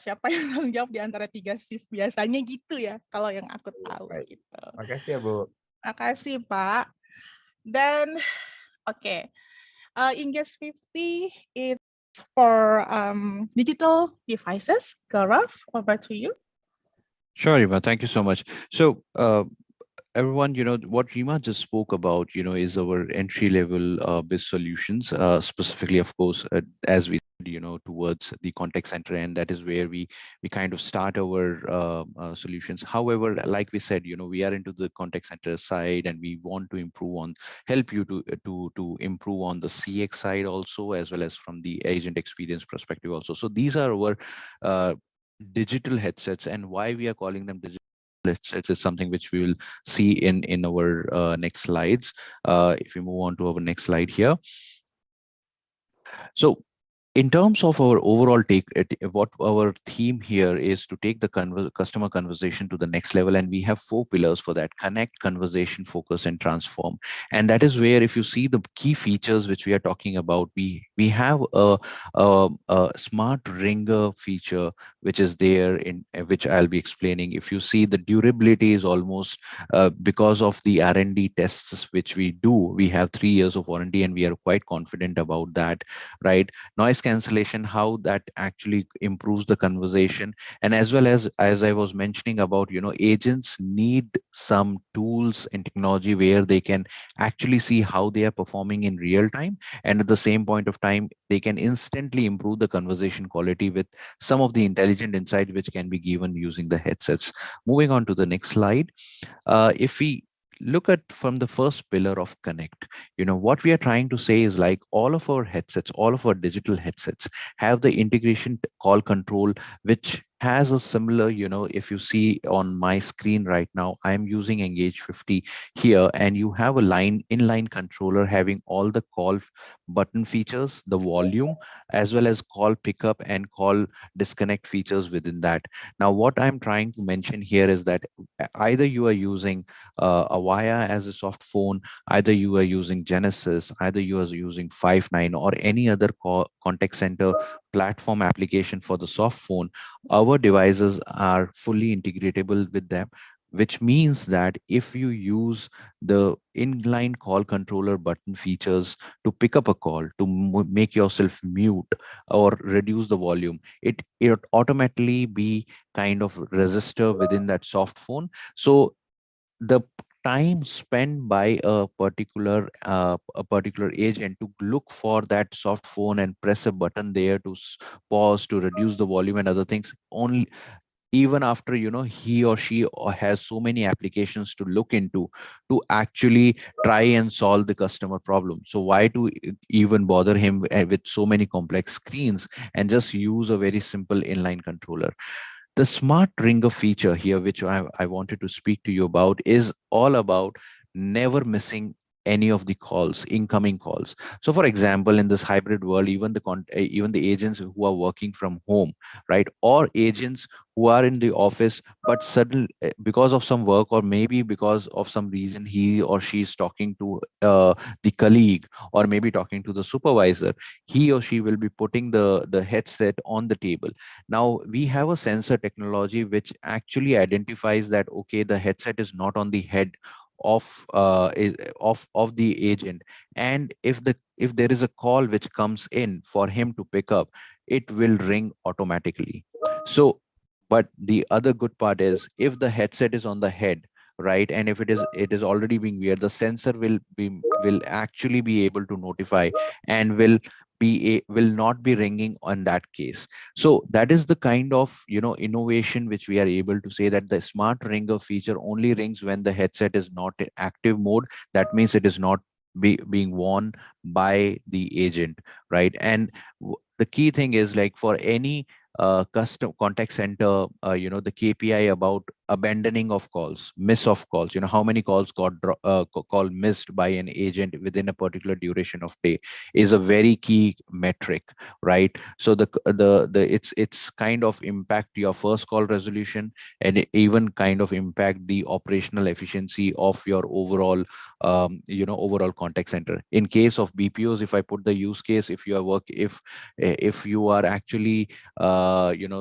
S11: siapa yang tanggung jawab di antara 3 shift biasanya gitu ya, kalau yang aku tahu. Gitu.
S2: Makasih ya Bu.
S11: Makasih Pak. Dan Engage 50 is for digital devices. Gaurav, over to you.
S12: Sure, Rima, thank you so much. So everyone, what Rima just spoke about, is our entry-level BIS solutions, specifically, of course, as we said, towards the contact center, and that is where we kind of start our solutions. However, like we said, we are into the contact center side, and we want to help you to improve on the CX side also, as well as from the agent experience perspective also. So these are our digital headsets, and why we are calling them digital headsets is something which we will see in our next slides. If we move on to our next slide here. So in terms of our overall what our theme here is to take the customer conversation to the next level, and we have 4 pillars for that: connect, conversation, focus, and transform. And that is where, if you see the key features which we are talking about, we have a smart ringer feature which is there, in which I'll be explaining. If you see, the durability is almost because of the R&D tests which we do, we have 3 years of warranty, and we are quite confident about that, right? Noise cancellation, how that actually improves the conversation. And as well as I was mentioning about, agents need some tools and technology where they can actually see how they are performing in real time, and at the same point of time they can instantly improve the conversation quality with some of the intelligent insight which can be given using the headsets. Moving on to the next slide. If we look at from the first pillar of connect, what we are trying to say is, like, all of our headsets, all of our digital headsets have the integration call control, which has a similar, if you see on my screen right now, I'm using Engage 50 here, and you have a inline controller having all the call button features, the volume, as well as call pickup and call disconnect features within that. Now, what I'm trying to mention here is that either you are using Avaya as a soft phone, either you are using Genesis, either you are using 5.9 or any other contact center platform application for the soft phone, our devices are fully integratable with them, which means that if you use the inline call controller button features to pick up a call, to make yourself mute or reduce the volume, it automatically be kind of register within that soft phone. So the time spent by a particular agent to look for that soft phone and press a button there to pause, to reduce the volume and other things, only even after he or she has so many applications to look into to actually try and solve the customer problem. So why to even bother him with so many complex screens, and just use a very simple inline controller? The smart ringer feature here, which I wanted to speak to you about, is all about never missing any of the calls, incoming calls. So for example, in this hybrid world, even the agents who are working from home, right, or agents who are in the office, but suddenly because of some work, or maybe because of some reason, he or she is talking to the colleague, or maybe talking to the supervisor, he or she will be putting the headset on the table. Now we have a sensor technology which actually identifies that, okay, the headset is not on the head of the agent, and if there is a call which comes in for him to pick up, it will ring automatically. So, but the other good part is, if the headset is on the head, right, and if it is already being weird, the sensor will actually be able to notify, and will not be ringing on that case. So that is the kind of innovation which we are able to say, that the smart ringer feature only rings when the headset is not in active mode. That means it is not being worn by the agent, right? And the key thing is, like, for any custom contact center, the KPI about abandoning of calls, miss of calls, how many calls got call missed by an agent within a particular duration of day, is a very key metric, right? So it's kind of impact your first call resolution, and it even kind of impact the operational efficiency of your overall overall contact center. In case of BPOs, if I put the use case, if you are actually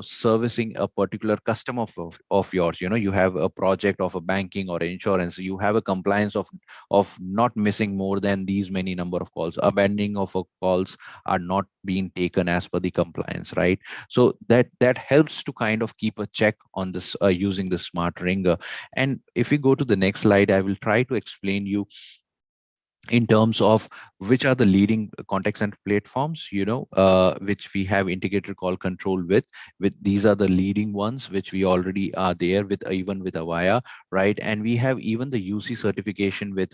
S12: servicing a particular customer of yours, you have a project of a banking or insurance, you have a compliance of not missing more than these many number of calls, abandoning of calls are not being taken as per the compliance, right? So that helps to kind of keep a check on this using the smart ringer. And if we go to the next slide, I will try to explain you in terms of which are the leading contact center platforms, which we have integrated call control with these are the leading ones which we already are there with, even with Avaya, right? And we have even the UC certification with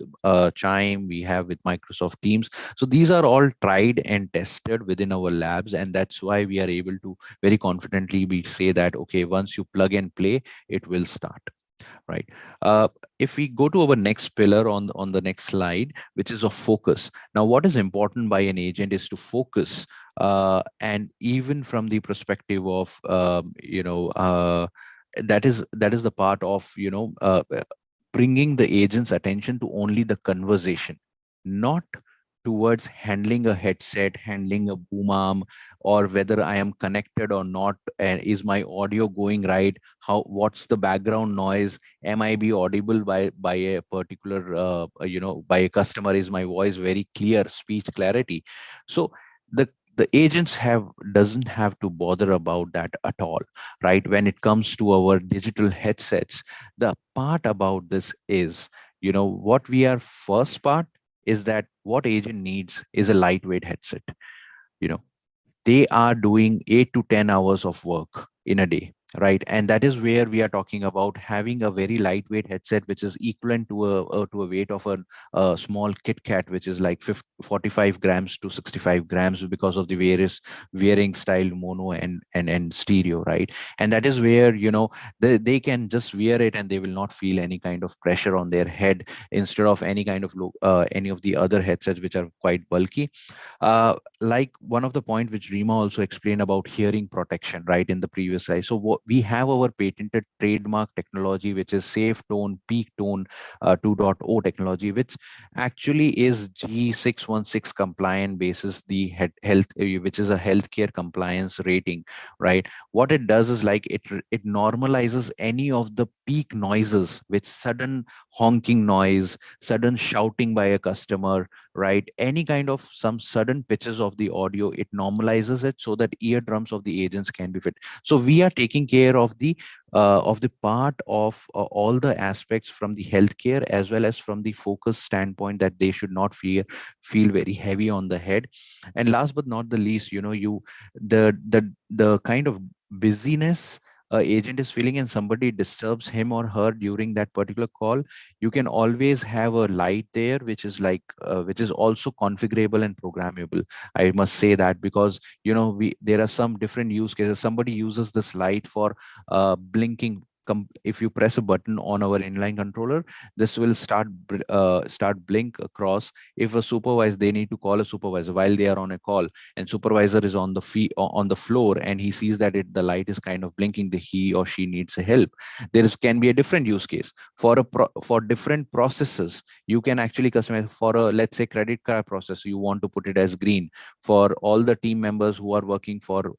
S12: Chime, we have with Microsoft Teams. So these are all tried and tested within our labs, and that's why we are able to very confidently say that, okay, once you plug and play, it will start, right? If we go to our next pillar on the next slide, which is of focus. Now, what is important by an agent is to focus, and even from the perspective of that is the part of bringing the agent's attention to only the conversation, not towards handling a headset, handling a boom arm, or whether I am connected or not, and is my audio going right, what's the background noise, am I be audible by a particular by a customer, is my voice very clear, speech clarity. So the agents doesn't have to bother about that at all, right? When it comes to our digital headsets, the part about this is, what we are first part is that what agent needs is a lightweight headset. They are doing 8 to 10 hours of work in a day, right? And that is where we are talking about having a very lightweight headset, which is equivalent to a weight of a small Kit Kat, which is like 45 grams to 65 grams because of the various wearing style, mono and stereo, right? And that is where, you know, they can just wear it and they will not feel any kind of pressure on their head, instead of any kind of any of the other headsets which are quite bulky. Like one of the point which Rima also explained about hearing protection, right, in the previous slide. So what we have our patented trademark technology, which is safe tone, peak tone 2.0 technology, which actually is G616 compliant basis the health, which is a healthcare compliance rating, right? What it does is like it normalizes any of the peak noises, which sudden honking noise, sudden shouting by a customer, right? Any kind of some sudden pitches of the audio, it normalizes it so that eardrums of the agents can be fit. So we are taking care of the part of all the aspects from the healthcare, as well as from the focus standpoint, that they should not feel very heavy on the head. And last but not the least, you know, the kind of busyness agent is feeling and somebody disturbs him or her during that particular call, you can always have a light there, which is like which is also configurable and programmable. I must say that, because you know, there are some different use cases. Somebody uses this light for blinking. If you press a button on our inline controller, this will start blink across. If a supervisor, they need to call a supervisor while they are on a call, and supervisor is on the floor, and he sees that the light is kind of blinking, that he or she needs a help. Can be a different use case for different processes. You can actually customize for a, let's say, credit card process. You want to put it as green. For all the team members who are working for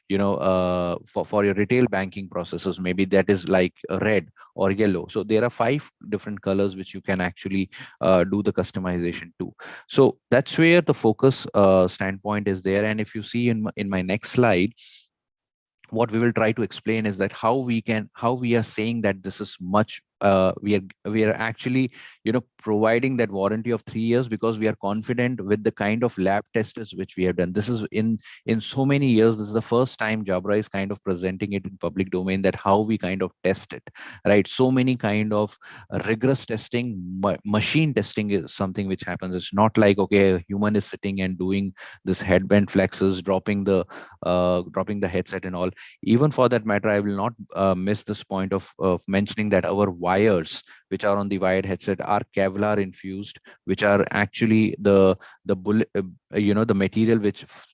S12: your retail banking processes, maybe that is like red or yellow. So there are 5 different colors which you can actually do the customization to. So that's where the focus standpoint is there. And if you see in my next slide, what we will try to explain is that how we are saying that this is much we are actually, you know, providing that warranty of 3 years, because we are confident with the kind of lab tests which we have done. This is in so many years, this is the first time Jabra is kind of presenting it in public domain, that how we kind of test it, right? So many kind of rigorous testing, machine testing is something which happens. It's not like, okay, a human is sitting and doing this headband flexes, dropping the headset and all. Even for that matter, I will not miss this point of mentioning that our wires which are on the wired headset are Kevlar infused, which are actually the bullet, the material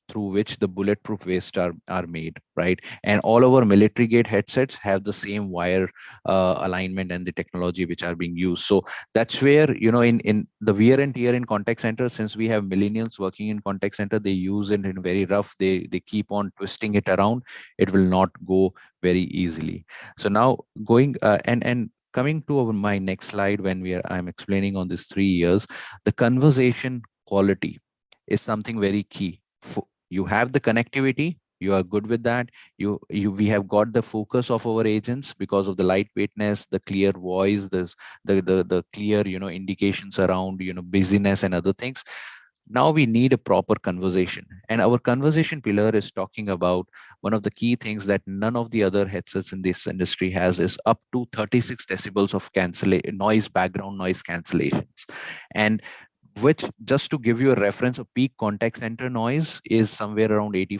S12: through which the bulletproof vests are made, right? And all our military grade headsets have the same wire alignment and the technology which are being used. So that's where, you know, in the wear and tear in contact center, since we have millennials working in contact center, they use it in very rough, they keep on twisting it around. It will not go very easily. So now going and coming to my next slide, when I'm explaining on this 3 years, the conversation quality is something very key. You have the connectivity, you are good with that. We have got the focus of our agents because of the lightweightness, the clear voice, the clear, you know, indications around, you know, busyness and other things. Now we need a proper conversation, and our conversation pillar is talking about one of the key things that none of the other headsets in this industry has, is up to 36 decibels of background noise cancellations. And which, just to give you a reference, a peak contact center noise is somewhere around 80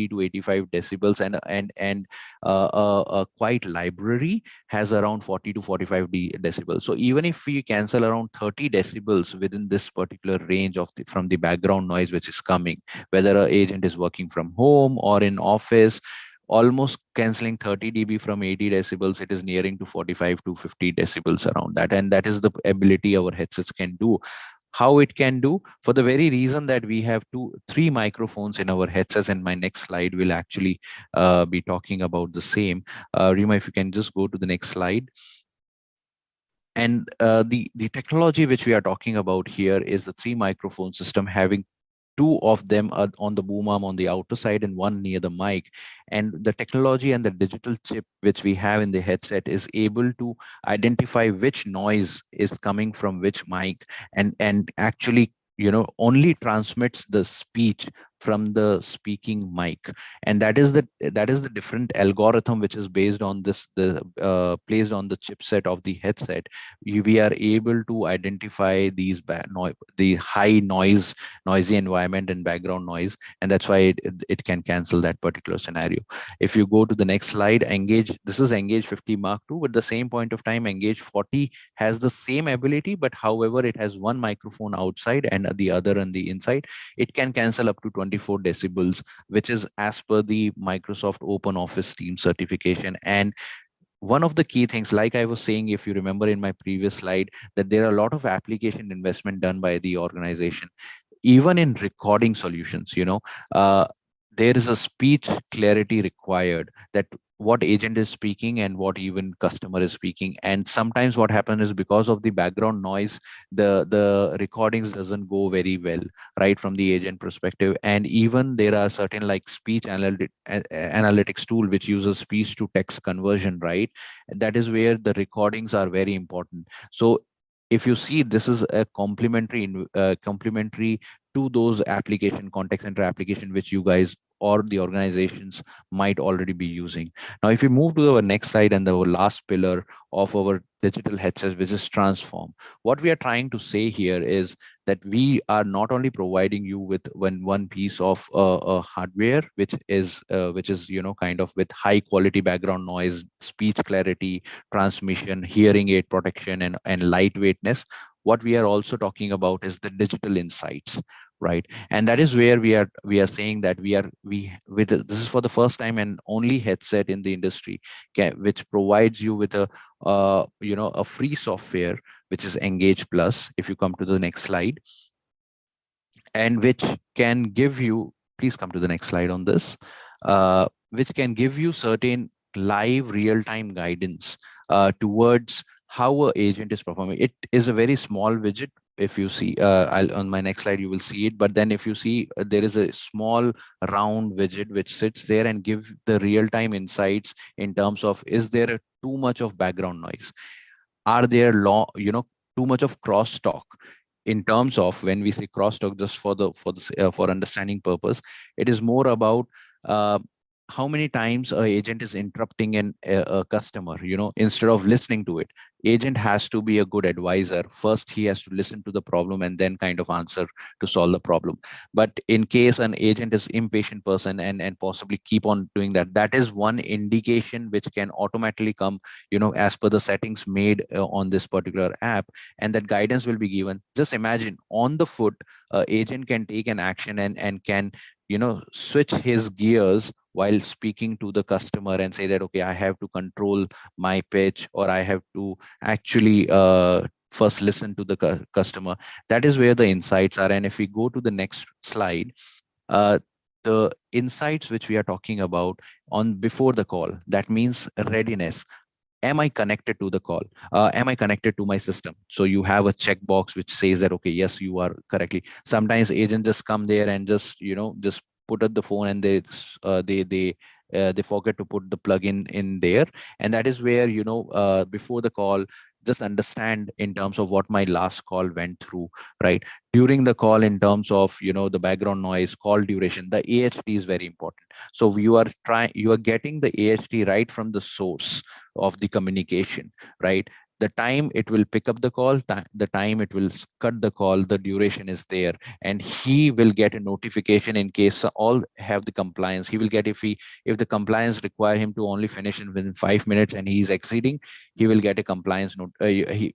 S12: to 85 decibels, and a quiet library has around 40 to 45 decibels. So even if we cancel around 30 decibels within this particular range from the background noise which is coming, whether an agent is working from home or in office, almost canceling 30 dB from 80 decibels, it is nearing to 45 to 50 decibels around that. And that is the ability our headsets can do. How it can do, for the very reason that we have 3 microphones in our headsets, and my next slide will actually be talking about the same. Rima, if you can just go to the next slide. And the technology which we are talking about here is the 3 microphone system, having 2 of them are on the boom arm on the outer side and 1 near the mic. And the technology and the digital chip which we have in the headset is able to identify which noise is coming from which mic, and actually, you know, only transmits the speech from the speaking mic, and that is the different algorithm which is based on this placed on the chipset of the headset. We are able to identify these the high noisy environment and background noise, and that's why it can cancel that particular scenario. If you go to the next slide, this is Engage 50 Mark II, but the same point of time Engage 40 has the same ability, but however it has one microphone outside and the other on the inside. It can cancel up to 24 decibels, which is as per the Microsoft Open Office Team certification. And one of the key things, like I was saying, if you remember in my previous slide, that there are a lot of application investment done by the organization, even in recording solutions. There is a speech clarity required, that what agent is speaking and what even customer is speaking. And sometimes what happens is, because of the background noise, the recordings doesn't go very well, right, from the agent perspective. And even there are certain like speech analytics tool which uses speech to text conversion, right? That is where the recordings are very important. So if you see, this is a complementary to those application, contact center application, which you guys or the organizations might already be using. Now, if we move to our next slide and the last pillar of our digital headset, which is transform, what we are trying to say here is that we are not only providing you with one piece of hardware, which is kind of with high quality background noise, speech clarity, transmission, hearing aid protection, and lightweightness. What we are also talking about is the digital insights, right? And that is where we are saying that this is for the first time and only headset in the industry which provides you with a free software, which is Engage Plus. If you come to the next slide, and which can give you, please come to the next slide on this, which can give you certain live real-time guidance towards how an agent is performing. It is a very small widget. If you see, on my next slide, you will see it. But then if you see, there is a small round widget which sits there and give the real-time insights in terms of, is there too much of background noise? Are there too much of crosstalk? In terms of, when we say crosstalk, just for understanding purpose, it is more about how many times an agent is interrupting a customer, instead of listening to it. Agent has to be a good advisor. First, he has to listen to the problem and then kind of answer to solve the problem. But in case an agent is impatient person and possibly keep on doing that is one indication which can automatically come, as per the settings made on this particular app, and that guidance will be given. Just imagine, on the foot, agent can take an action and can switch his gears while speaking to the customer and say that, okay, I have to control my pitch, or I have to actually first listen to the customer. That is where the insights are. And if we go to the next slide, the insights which we are talking about on before the call, that means readiness. Am I connected to the call? Am I connected to my system? So you have a checkbox which says that, okay, yes, you are correctly. Sometimes agents just come there and just put up the phone, and they forget to put the plugin in there. And that is where, before the call, just understand in terms of what my last call went through, right? During the call, in terms of, the background noise, call duration, the AHT is very important. So you are getting the AHT right from the source of the communication, right? The time it will pick up the call, the time it will cut the call, the duration is there, and he will get a notification in case all have the compliance. He will get, if the compliance require him to only finish within 5 minutes and he is exceeding, he will get a compliance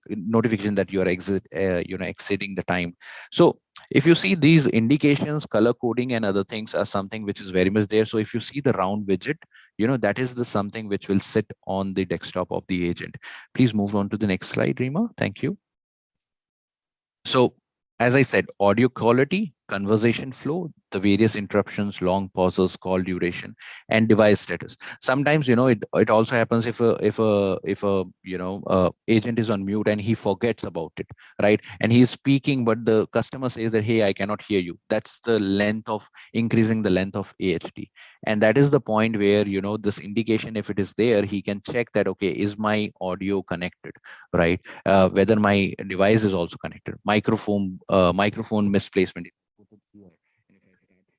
S12: notification that you are exceeding the time. So if you see, these indications, color coding and other things are something which is very much there. So if you see the round widget, that is the something which will sit on the desktop of the agent. Please move on to the next slide, Rima. Thank you. So as I said, audio quality, conversation flow, the various interruptions, long pauses, call duration, and device status. Sometimes, it also happens if a agent is on mute and he forgets about it, right? And he's speaking, but the customer says that, hey, I cannot hear you. That's the increasing the length of AHT. And that is the point where, this indication, if it is there, he can check that, okay, is my audio connected, right? Whether my device is also connected. Microphone misplacement.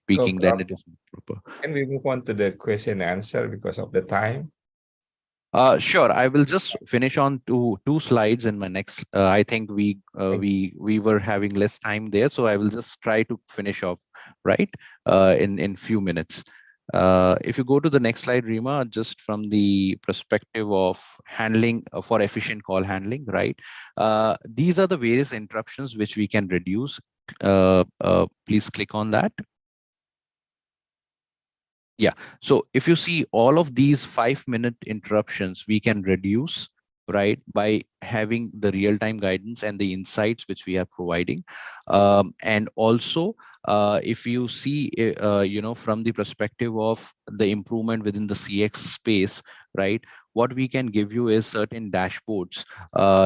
S12: speaking, then it is proper.
S2: Can we move on to the question and answer because of the time?
S12: Sure. I will just finish on two slides in my next. I think we were having less time there, so I will just try to finish off right in few minutes. If you go to the next slide, Rima, just from the perspective of handling for efficient call handling, right? These are the various interruptions which we can reduce. Please click on that. Yeah, so if you see all of these 5-minute interruptions, we can reduce, right, by having the real-time guidance and the insights which we are providing. And also, if you see, from the perspective of the improvement within the CX space, right, what we can give you is certain dashboards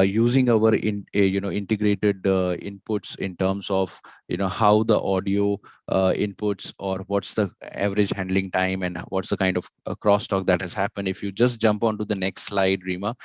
S12: using our integrated inputs in terms of how the audio inputs or what's the average handling time and what's the kind of crosstalk that has happened. If you just jump onto the next slide, Rima,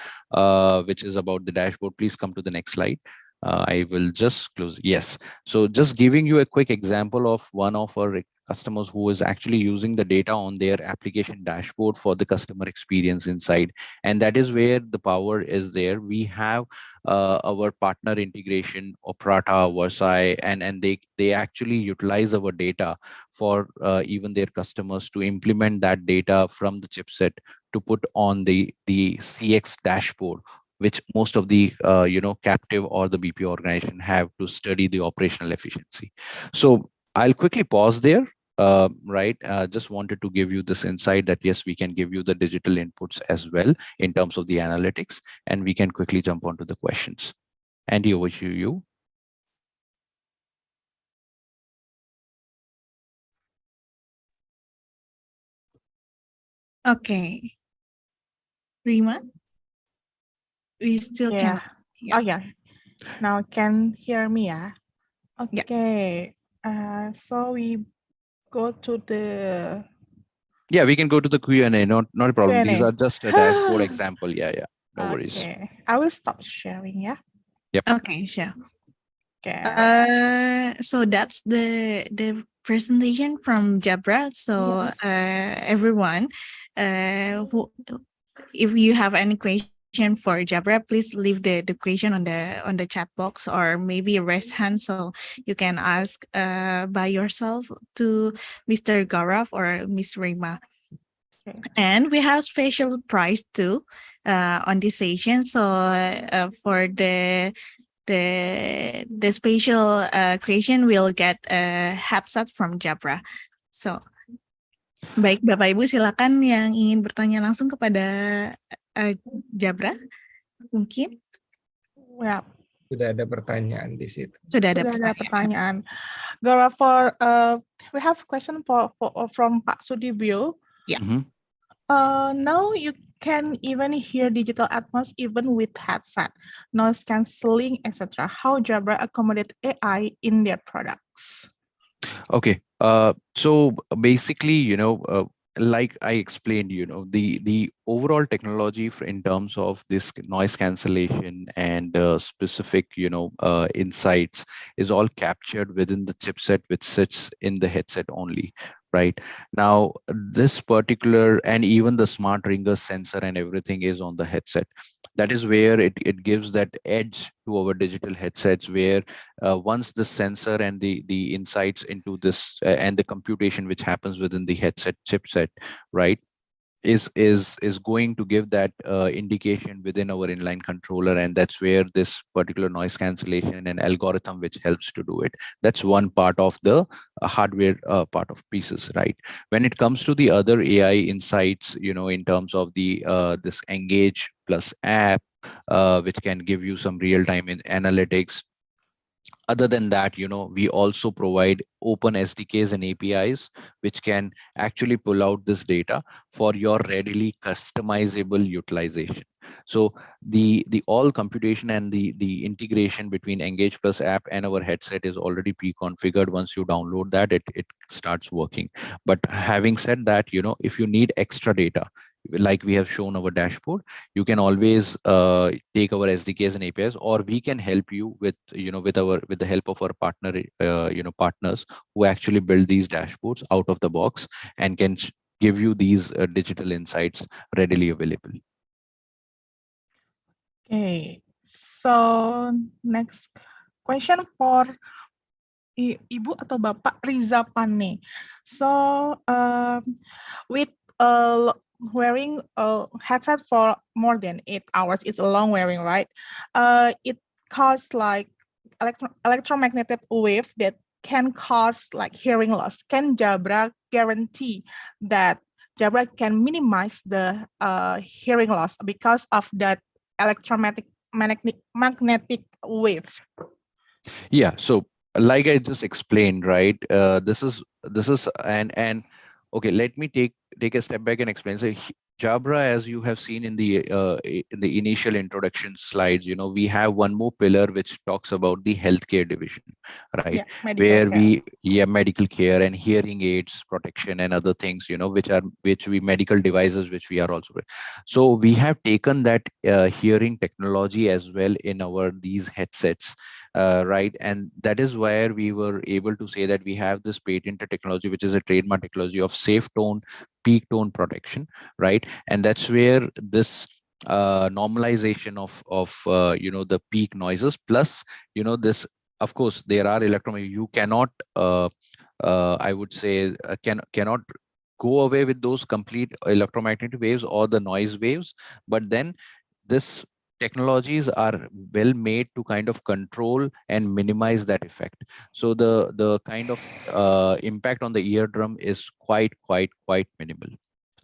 S12: which is about the dashboard, please come to the next slide. I will just close. Yes. So just giving you a quick example of one of our customers who is actually using the data on their application dashboard for the customer experience inside. And that is where the power is there. We have our partner integration, Operata, Versailles, and they actually utilize our data for even their customers to implement that data from the chipset to put on the CX dashboard, which most of the captive or the BP organization have to study the operational efficiency. So I'll quickly pause there. Just wanted to give you this insight that yes, we can give you the digital inputs as well in terms of the analytics, and we can quickly jump onto the questions. Andy, over to you.
S1: Okay. Rima? We still can.
S11: Yeah. Oh yeah. Now can hear me, yeah? Okay. So we go to the.
S12: Yeah, we can go to the Q&A. Not a problem.
S11: Q&A.
S12: These are just a dashboard example. Yeah. No worries.
S11: Okay. I will stop sharing. Yeah.
S12: Yep.
S1: Okay, sure.
S11: Okay.
S1: So that's the presentation from Jabra. So everyone, if you have any question for Jabra, please leave the question on the chat box or maybe raise hand so you can ask by yourself to Mr. Gaurav or Miss Rima. Okay. And we have special prize too on this session. So for the special creation, we'll get a headset from Jabra. So baik, Bapak Ibu silakan yang ingin bertanya langsung kepada Jabra, mungkin.
S11: Ya.
S2: Sudah ada pertanyaan di situ.
S1: Sudah ada pertanyaan.
S11: Gaurav, we have a question from Pak Sudibyo.
S1: Yeah.
S11: Now you can even hear digital atmos even with headset, noise cancelling, etc. How Jabra accommodate AI in their products?
S12: Okay. So basically, like I explained, the overall technology in terms of this noise cancellation and specific, insights is all captured within the chipset, which sits in the headset only. Right now, this particular and even the smart ringer sensor and everything is on the headset. That is where it gives that edge to our digital headsets, where once the sensor and the insights into this and the computation which happens within the headset chipset, right, is going to give that indication within our inline controller, and that's where this particular noise cancellation and algorithm which helps to do it. That's one part of the hardware part of pieces, right? When it comes to the other AI insights, in terms of the this Engage plus app, which can give you some real-time analytics. Other than that, we also provide open SDKs and APIs, which can actually pull out this data for your readily customizable utilization. So the all computation and the integration between Engage Plus app and our headset is already pre-configured. Once you download that, it starts working. But having said that, if you need extra data, like we have shown our dashboard, you can always take our SDKs and APIs, or we can help you with with the help of our partners who actually build these dashboards out of the box and can give you these digital insights readily available.
S11: Okay, so next question for Ibu atau Bapak Riza Pane. So with wearing a headset for more than 8 hours, it's a long wearing, right? It causes like electromagnetic wave that can cause like hearing loss. Can Jabra guarantee that Jabra can minimize the hearing loss because of that electromagnetic wave?
S12: Yeah, so like I just explained, right? This is and okay, let me take a step back and explain. So Jabra, as you have seen in the initial introduction slides, we have one more pillar which talks about the healthcare division, right?
S11: Yeah,
S12: medical care and hearing aids protection and other things, which we medical devices, which we are also. So we have taken that hearing technology as well in these headsets. Right, and that is where we were able to say that we have this patented technology, which is a trademark technology of safe tone, peak tone protection, right? And that's where this normalization of the peak noises plus this, of course there are electromagnetic, you cannot I would say cannot go away with those complete electromagnetic waves or the noise waves, but then this technologies are well made to kind of control and minimize that effect. So the kind of impact on the eardrum is quite minimal.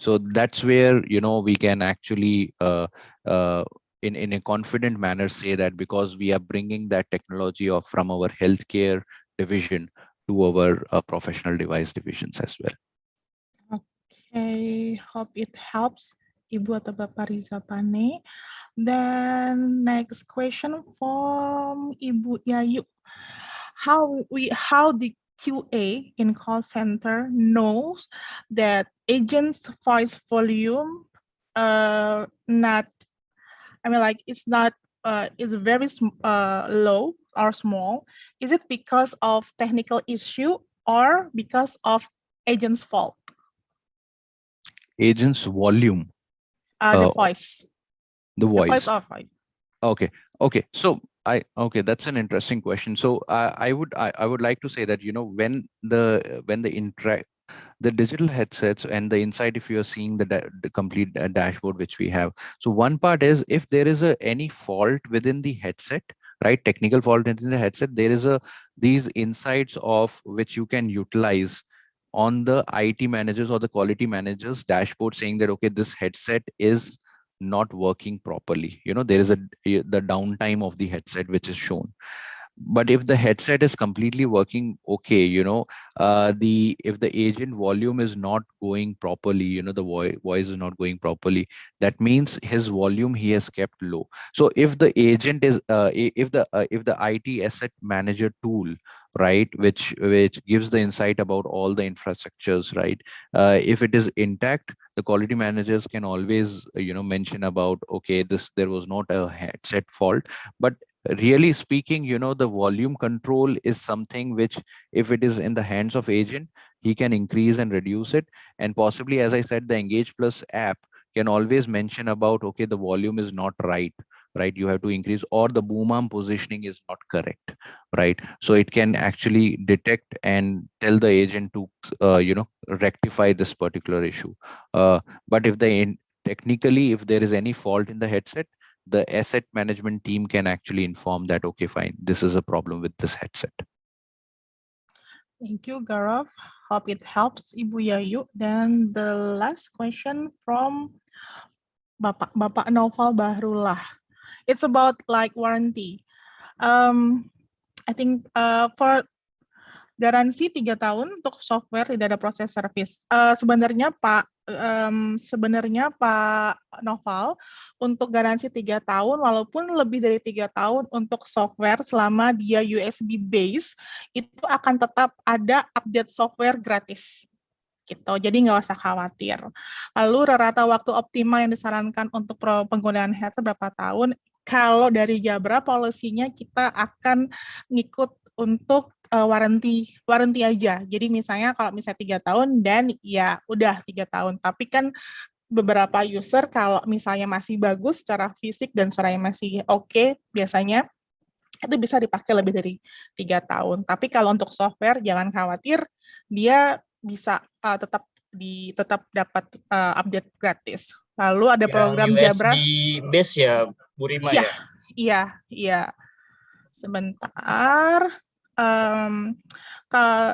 S12: So that's where we can actually in a confident manner say that, because we are bringing that technology from our healthcare division to our professional device divisions as well.
S11: Okay, hope it helps Ibu atau Bapak Riza Pane. Then next question from Ibu Yayu. How the QA in call center knows that agent's voice volume it's very low or small? Is it because of technical issue or because of agent's fault?
S12: Agent's volume.
S11: The voice.
S12: The voice.
S11: The voice of it.
S12: Okay. So that's an interesting question. So I would like to say that when the digital headsets and the inside, if you are seeing the complete dashboard which we have, so one part is if there is any fault within the headset, right, technical fault within the headset, there is these insights of which you can utilize on the IT managers or the quality managers dashboard, saying that okay, this headset is not working properly. There is the downtime of the headset which is shown. But if the headset is completely working okay, if the agent volume is not going properly, the voice is not going properly, that means his volume he has kept low. So if the agent is if the IT asset manager tool, right, which gives the insight about all the infrastructures, right, if it is intact, the quality managers can always mention about okay, there was not a headset fault. But really speaking, the volume control is something which, if it is in the hands of agent, he can increase and reduce it. And possibly, as I said, the Engage Plus app can always mention about okay, the volume is not right, you have to increase, or the boom arm positioning is not correct, right? So it can actually detect and tell the agent to rectify this particular issue. But if technically, if there is any fault in the headset, the asset management team can actually inform that okay, fine, this is a problem with this headset.
S11: Thank you, Gaurav. Hope it helps Ibu Yayu. Then the last question from Bapak Noval Bahrullah. It's about like warranty. I think for garansi 3 tahun untuk software tidak ada proses service. Sebenarnya Pak Noval, untuk garansi 3 tahun walaupun lebih dari 3 tahun untuk software selama dia USB base, itu akan tetap ada update software gratis. gitu. Jadi nggak usah khawatir. Lalu rata waktu optimal yang disarankan untuk penggunaan headset berapa tahun? Kalau dari Jabra polisinya kita akan ngikut untuk warranty aja. Jadi misalnya kalau misalnya 3 tahun dan ya udah 3 tahun. Tapi kan beberapa user kalau misalnya masih bagus secara fisik dan suaranya masih oke, biasanya itu bisa dipakai lebih dari 3 tahun. Tapi kalau untuk software jangan khawatir, dia bisa tetap dapat update gratis. Lalu ada program Jabra.
S13: USB base ya, Bu Rima ya?
S11: Iya. Sebentar.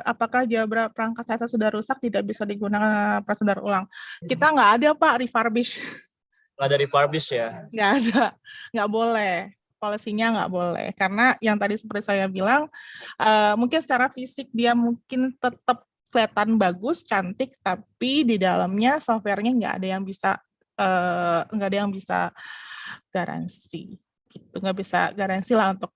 S11: Apakah Jabra perangkat saya sudah rusak tidak bisa digunakan saudara ulang? Kita nggak ada Pak refurbish.
S13: Nggak ada refurbish ya?
S11: Nggak ada, nggak boleh. Polisinya nggak boleh karena yang tadi seperti saya bilang mungkin secara fisik dia mungkin tetap kelihatan bagus, cantik, tapi di dalamnya softwarenya nggak ada yang bisa garansi. Gitu, nggak bisa garansi lah untuk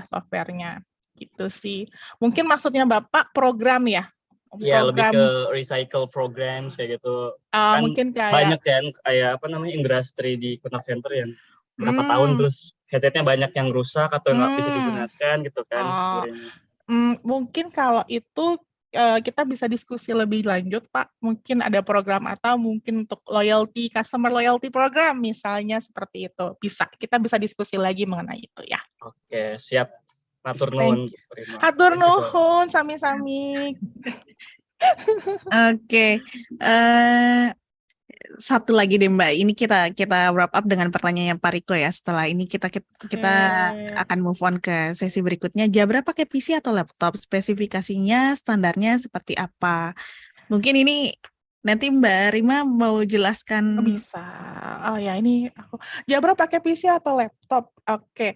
S11: softwarenya. Gitu sih. Mungkin maksudnya Bapak program ya?
S13: Iya, lebih ke recycle programs kayak gitu. Kan
S11: mungkin kayak
S13: banyak kan kayak industri di contact center yang berapa tahun terus headsetnya banyak yang rusak atau nggak bisa digunakan gitu kan.
S11: Mungkin kalau itu kita bisa diskusi lebih lanjut Pak. Mungkin ada program atau mungkin untuk customer loyalty program misalnya seperti itu. Kita bisa diskusi lagi mengenai itu ya.
S13: Oke, siap. Hatur nuhun.
S11: Hatur nuhun sami-sami.
S1: Oke. Satu lagi deh Mbak, ini kita wrap up dengan pertanyaannya Pak Riko ya. Setelah ini kita akan move on ke sesi berikutnya. Jabra pakai PC atau laptop? Spesifikasinya, standarnya seperti apa? Mungkin ini nanti Mbak Rima mau jelaskan.
S11: Bisa. Oh ya, ini aku. Jabra pakai PC atau laptop? Oke.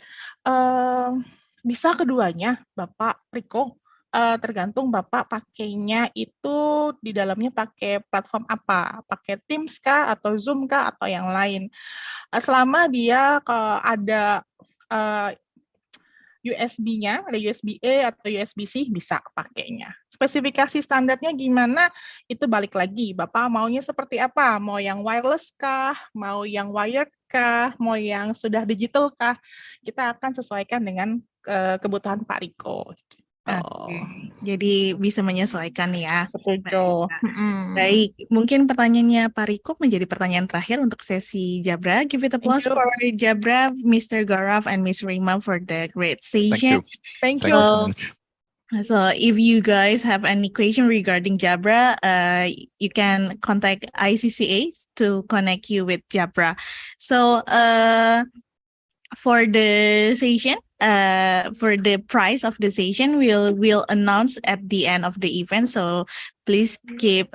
S11: Bisa keduanya, Bapak Riko. Tergantung Bapak pakainya itu di dalamnya pakai platform apa, pakai Teams kah atau Zoom kah atau yang lain. Selama dia ada USB-nya, ada USB-A atau USB-C bisa pakainya. Spesifikasi standarnya gimana? Itu balik lagi, Bapak maunya seperti apa? Mau yang wireless kah? Mau yang wired kah? Mau yang sudah digital kah? Kita akan sesuaikan dengan kebutuhan Pak Riko.
S1: Oke, jadi bisa menyesuaikan ya.
S11: Setuju.
S1: Baik, mungkin pertanyaannya Pak Riko menjadi pertanyaan terakhir untuk sesi Jabra. Give it a applause for Jabra, Mr. Gaurav, and Miss Rima for the great session.
S11: Thank you.
S1: So if you guys have any question regarding Jabra, you can contact ICCA to connect you with Jabra. So for the session, for the price of the session, we'll announce at the end of the event. So please keep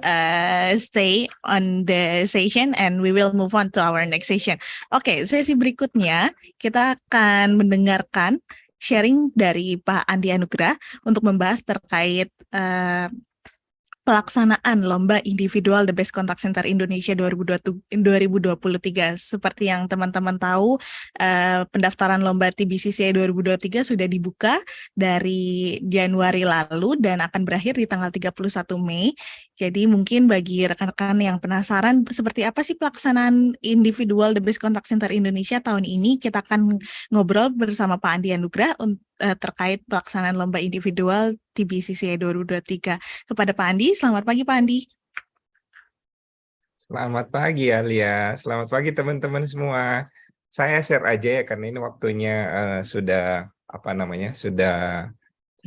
S1: stay on the session and we will move on to our next session. Oke, sesi berikutnya kita akan mendengarkan sharing dari Pak Andi Anugrah untuk membahas terkait pelaksanaan Lomba Individual The Best Contact Center Indonesia 2023. Seperti yang teman-teman tahu, pendaftaran Lomba TBCCA 2023 sudah dibuka dari Januari lalu dan akan berakhir di tanggal 31 Mei. Jadi mungkin bagi rekan-rekan yang penasaran seperti apa sih pelaksanaan Individual The Best Contact Center Indonesia tahun ini, kita akan ngobrol bersama Pak Andi Anugrah terkait pelaksanaan Lomba Individual TBCCA 2023. Kepada Pak Andi, selamat pagi Pak Andi.
S2: Selamat pagi Alia, selamat pagi teman-teman semua. Saya share aja ya karena ini waktunya sudah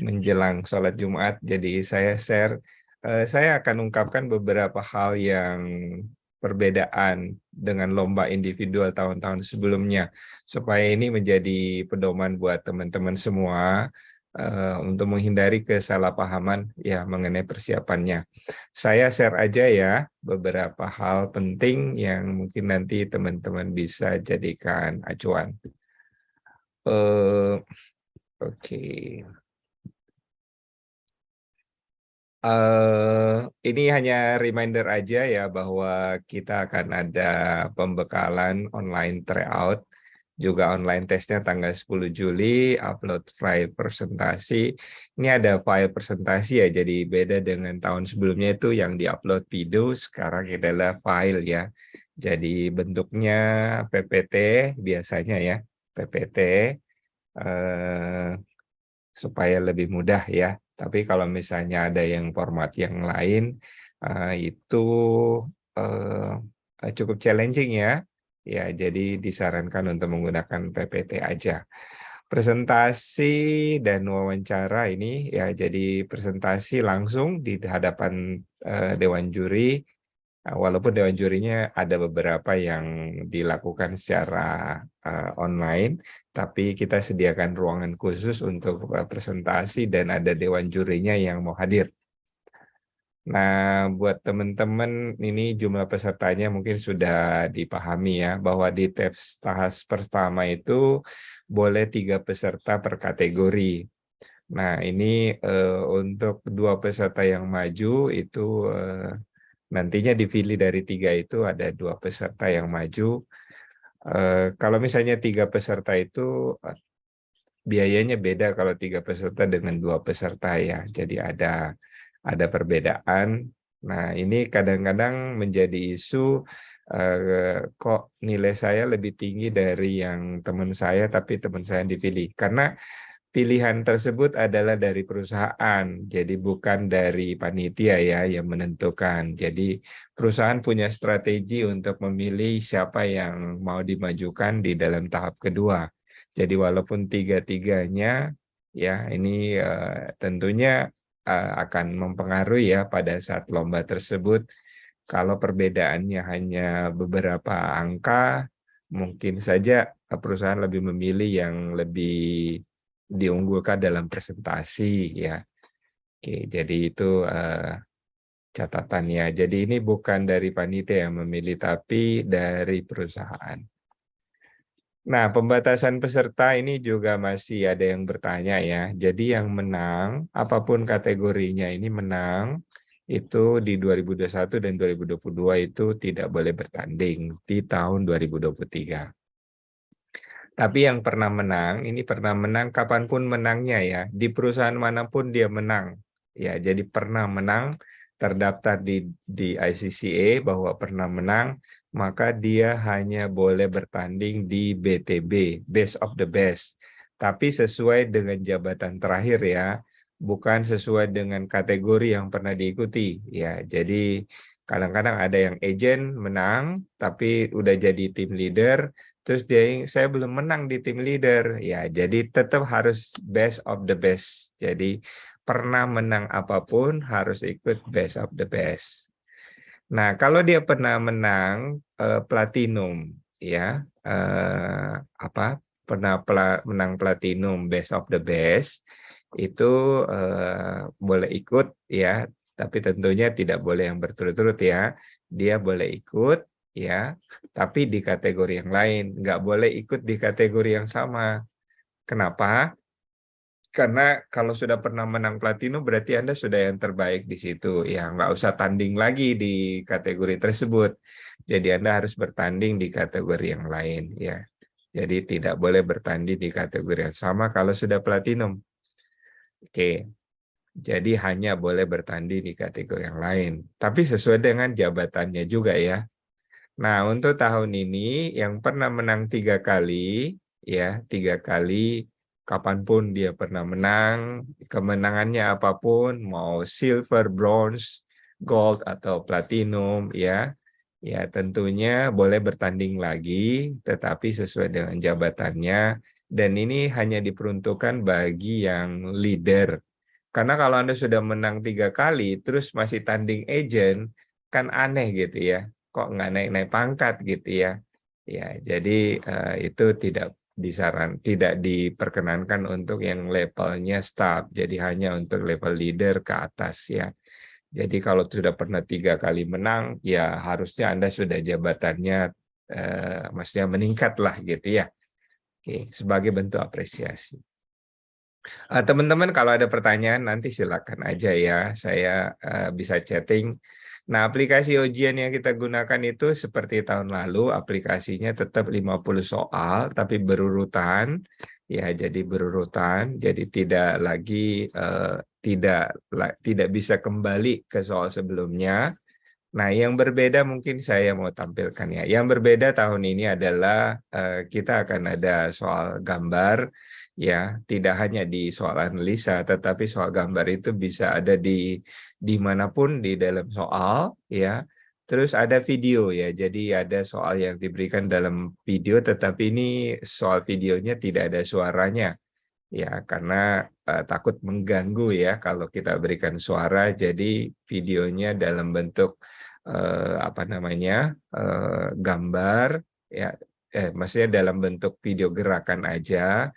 S2: menjelang sholat Jumat. Jadi saya share. Saya akan ungkapkan beberapa hal yang perbedaan dengan lomba individual tahun-tahun sebelumnya, supaya ini menjadi pedoman buat teman-teman semua untuk menghindari kesalahpahaman ya mengenai persiapannya. Saya share aja ya beberapa hal penting yang mungkin nanti teman-teman bisa jadikan acuan. Oke. Ini hanya reminder aja ya bahwa kita akan ada pembekalan online tryout juga online testnya tanggal 10 Juli, upload file presentasi. Ini ada file presentasi ya, jadi beda dengan tahun sebelumnya itu yang diupload video, sekarang adalah file ya. Jadi bentuknya PPT biasanya ya, PPT supaya lebih mudah ya. Tapi kalau misalnya ada yang format yang lain, itu cukup challenging ya. Ya, jadi disarankan untuk menggunakan PPT aja. Presentasi dan wawancara ini ya, jadi presentasi langsung di hadapan Dewan Juri. Walaupun Dewan Jurinya ada beberapa yang dilakukan secara online, tapi kita sediakan ruangan khusus untuk presentasi dan ada Dewan Jurinya yang mau hadir. Nah, buat teman-teman ini jumlah pesertanya mungkin sudah dipahami ya, bahwa di tahap pertama itu boleh 3 peserta per kategori. Nah, ini untuk 2 peserta yang maju itu nantinya dipilih dari 3 itu ada 2 peserta yang maju. Kalau misalnya 3 peserta itu biayanya beda kalau 3 peserta dengan 2 peserta ya. Jadi ada perbedaan. Nah, ini kadang-kadang menjadi isu kok nilai saya lebih tinggi dari yang teman saya, tapi teman saya dipilih. Karena pilihan tersebut adalah dari perusahaan, jadi bukan dari panitia ya yang menentukan. Jadi perusahaan punya strategi untuk memilih siapa yang mau dimajukan di dalam tahap kedua. Jadi walaupun tiga-tiganya ya ini tentunya akan mempengaruhi ya pada saat lomba tersebut. Kalau perbedaannya hanya beberapa angka, mungkin saja perusahaan lebih memilih yang lebih diunggulkan dalam presentasi ya. Oke, jadi itu catatannya. Jadi ini bukan dari panitia yang memilih, tapi dari perusahaan. Nah, pembatasan peserta ini juga masih ada yang bertanya ya. Jadi yang menang, apapun kategorinya ini menang, itu di 2021 dan 2022 itu tidak boleh bertanding di tahun 2023. Tapi yang pernah menang, ini pernah menang kapanpun menangnya ya. Di perusahaan manapun dia menang. Ya, jadi pernah menang, terdaftar di ICCA bahwa pernah menang, maka dia hanya boleh bertanding di BTB, Best of the Best. Tapi sesuai dengan jabatan terakhir ya, bukan sesuai dengan kategori yang pernah diikuti. Ya, jadi kadang-kadang ada yang agent menang, tapi udah jadi tim leader, terus saya belum menang di tim leader. Ya, jadi tetap harus best of the best. Jadi pernah menang apapun harus ikut best of the best. Nah, kalau dia pernah menang platinum ya, pernah menang platinum best of the best, itu boleh ikut ya, tapi tentunya tidak boleh yang berturut-turut ya. Dia boleh ikut ya, tapi di kategori yang lain, nggak boleh ikut di kategori yang sama. Kenapa? Karena kalau sudah pernah menang platinum berarti Anda sudah yang terbaik di situ. Ya, nggak usah tanding lagi di kategori tersebut. Jadi Anda harus bertanding di kategori yang lain ya. Jadi tidak boleh bertanding di kategori yang sama kalau sudah platinum. Oke. Jadi hanya boleh bertanding di kategori yang lain. Tapi sesuai dengan jabatannya juga ya. Nah, untuk tahun ini yang pernah menang 3 kali, ya 3 kali, kapanpun dia pernah menang, kemenangannya apapun, mau silver, bronze, gold, atau platinum, ya tentunya boleh bertanding lagi, tetapi sesuai dengan jabatannya, dan ini hanya diperuntukkan bagi yang leader. Karena kalau Anda sudah menang 3 kali, terus masih tanding agent, kan aneh gitu ya. Kok nggak naik-naik pangkat gitu ya. Ya, jadi itu tidak diperkenankan untuk yang levelnya staff. Jadi hanya untuk level leader ke atas ya. Jadi kalau sudah pernah 3 kali menang, ya harusnya Anda sudah jabatannya maksudnya meningkat lah gitu ya. Oke, sebagai bentuk apresiasi. Teman-teman kalau ada pertanyaan nanti silakan aja ya, saya bisa chatting. Nah, aplikasi ujian yang kita gunakan itu seperti tahun lalu, aplikasinya tetap 50 soal, tapi berurutan. Ya, jadi berurutan, jadi tidak lagi tidak bisa kembali ke soal sebelumnya. Nah, yang berbeda mungkin saya mau tampilkan ya. Yang berbeda tahun ini adalah kita akan ada soal gambar, ya, tidak hanya di soal analisa, tetapi soal gambar itu bisa ada di dimanapun di dalam soal, ya. Terus ada video ya, jadi ada soal yang diberikan dalam video, tetapi ini soal videonya tidak ada suaranya, ya, karena takut mengganggu ya kalau kita berikan suara. Jadi videonya dalam bentuk gambar, ya, maksudnya dalam bentuk video gerakan aja,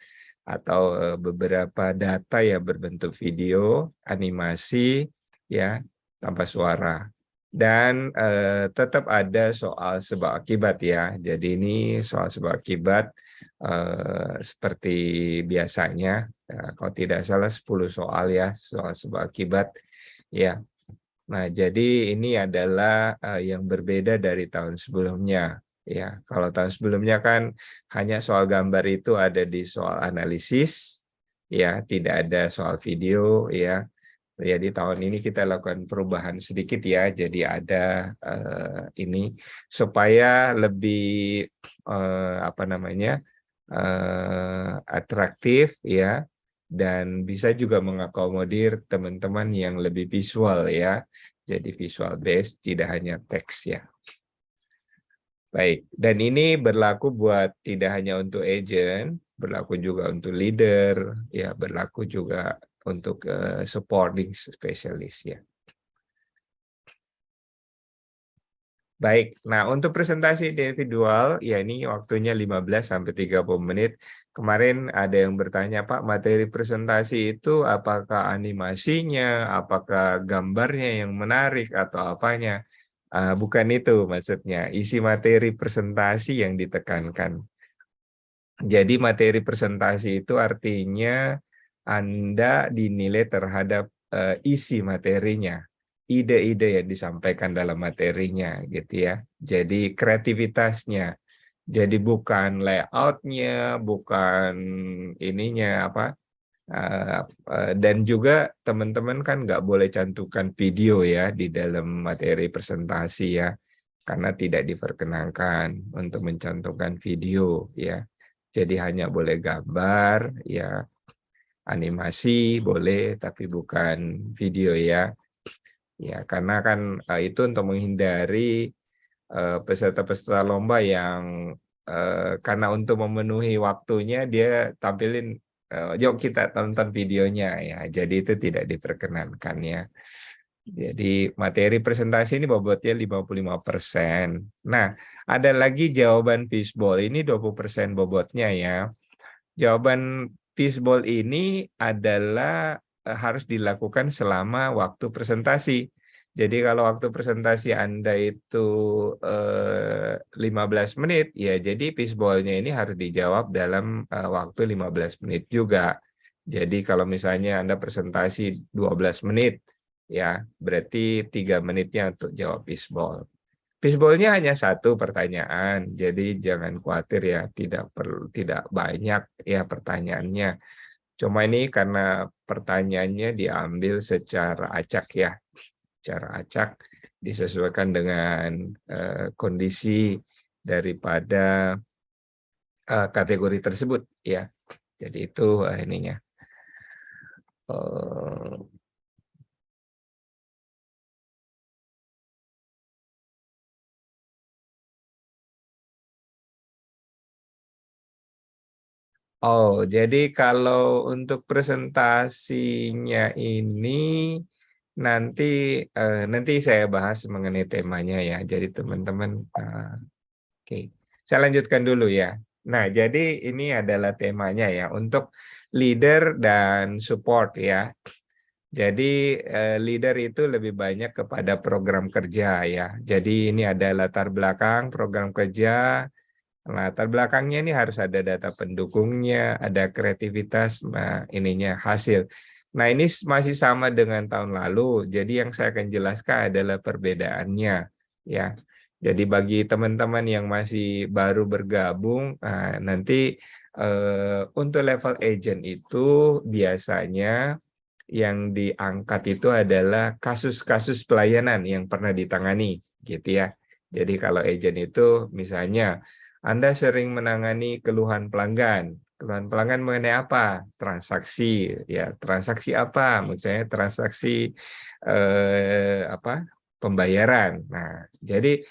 S2: atau beberapa data yang berbentuk video, animasi, ya, tanpa suara. Dan tetap ada soal sebab akibat ya. Jadi ini soal sebab akibat seperti biasanya, kalau tidak salah 10 soal ya, soal sebab akibat ya. Nah, jadi ini adalah yang berbeda dari tahun sebelumnya. Ya, kalau tahun sebelumnya kan hanya soal gambar itu ada di soal analisis, ya, tidak ada soal video, ya. Jadi tahun ini kita lakukan perubahan sedikit ya, jadi ada ini supaya lebih atraktif ya, dan bisa juga mengakomodir teman-teman yang lebih visual ya. Jadi visual based, tidak hanya teks ya. Baik, dan ini berlaku buat tidak hanya untuk agent, berlaku juga untuk leader, ya, berlaku juga untuk supporting specialist ya. Baik, nah untuk presentasi individual, ya ini waktunya 15-30 menit. Kemarin ada yang bertanya, Pak, materi presentasi itu apakah animasinya, apakah gambarnya yang menarik, atau apanya? Bukan itu maksudnya, isi materi presentasi yang ditekankan. Jadi materi presentasi itu artinya Anda dinilai terhadap isi materinya, ide-ide yang disampaikan dalam materinya gitu ya. Jadi kreativitasnya. Jadi bukan layoutnya, bukan ininya apa. Dan juga teman-teman kan nggak boleh cantumkan video ya di dalam materi presentasi ya, karena tidak diperkenankan untuk mencantumkan video ya. Jadi hanya boleh gambar ya, animasi boleh tapi bukan video ya. Ya, karena kan itu untuk menghindari peserta-peserta lomba yang karena untuk memenuhi waktunya dia tampilin yuk kita tonton videonya ya. Jadi itu tidak diperkenankan ya. Jadi materi presentasi ini bobotnya 55%. Nah, ada lagi jawaban fishbowl, ini 20% bobotnya ya. Jawaban fishbowl ini adalah harus dilakukan selama waktu presentasi. Jadi kalau waktu presentasi Anda itu 15 menit, ya jadi fishbowl-nya ini harus dijawab dalam waktu 15 menit juga. Jadi kalau misalnya Anda presentasi 12 menit, ya berarti 3 menitnya untuk jawab fishbowl. Fishbowl-nya hanya satu pertanyaan, jadi jangan khawatir ya, tidak banyak ya pertanyaannya. Cuma ini karena pertanyaannya diambil secara acak ya, secara acak disesuaikan dengan kondisi daripada kategori tersebut ya. Jadi itu ininya. Oh, jadi kalau untuk presentasinya ini nanti saya bahas mengenai temanya ya. Jadi teman-teman, oke. Saya lanjutkan dulu ya. Nah, jadi ini adalah temanya ya untuk leader dan support ya. Jadi leader itu lebih banyak kepada program kerja ya. Jadi ini ada latar belakang program kerja. Latar belakangnya ini harus ada data pendukungnya, ada kreativitas, ininya hasil. Nah, ini masih sama dengan tahun lalu. Jadi yang saya akan jelaskan adalah perbedaannya, ya. Jadi bagi teman-teman yang masih baru bergabung, nanti untuk level agent itu biasanya yang diangkat itu adalah kasus-kasus pelayanan yang pernah ditangani, gitu ya. Jadi kalau agent itu misalnya Anda sering menangani keluhan pelanggan. Keluhan pelanggan mengenai apa? Transaksi, ya. Transaksi apa? Misalnya transaksi pembayaran. Nah, jadi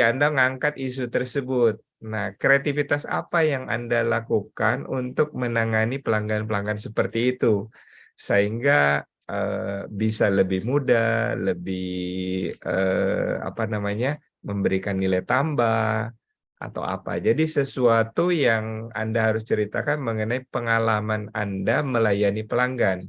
S2: Anda ngangkat isu tersebut. Nah, kreativitas apa yang Anda lakukan untuk menangani pelanggan-pelanggan seperti itu? Sehingga bisa lebih mudah, lebih memberikan nilai tambah, atau apa. Jadi sesuatu yang Anda harus ceritakan mengenai pengalaman Anda melayani pelanggan.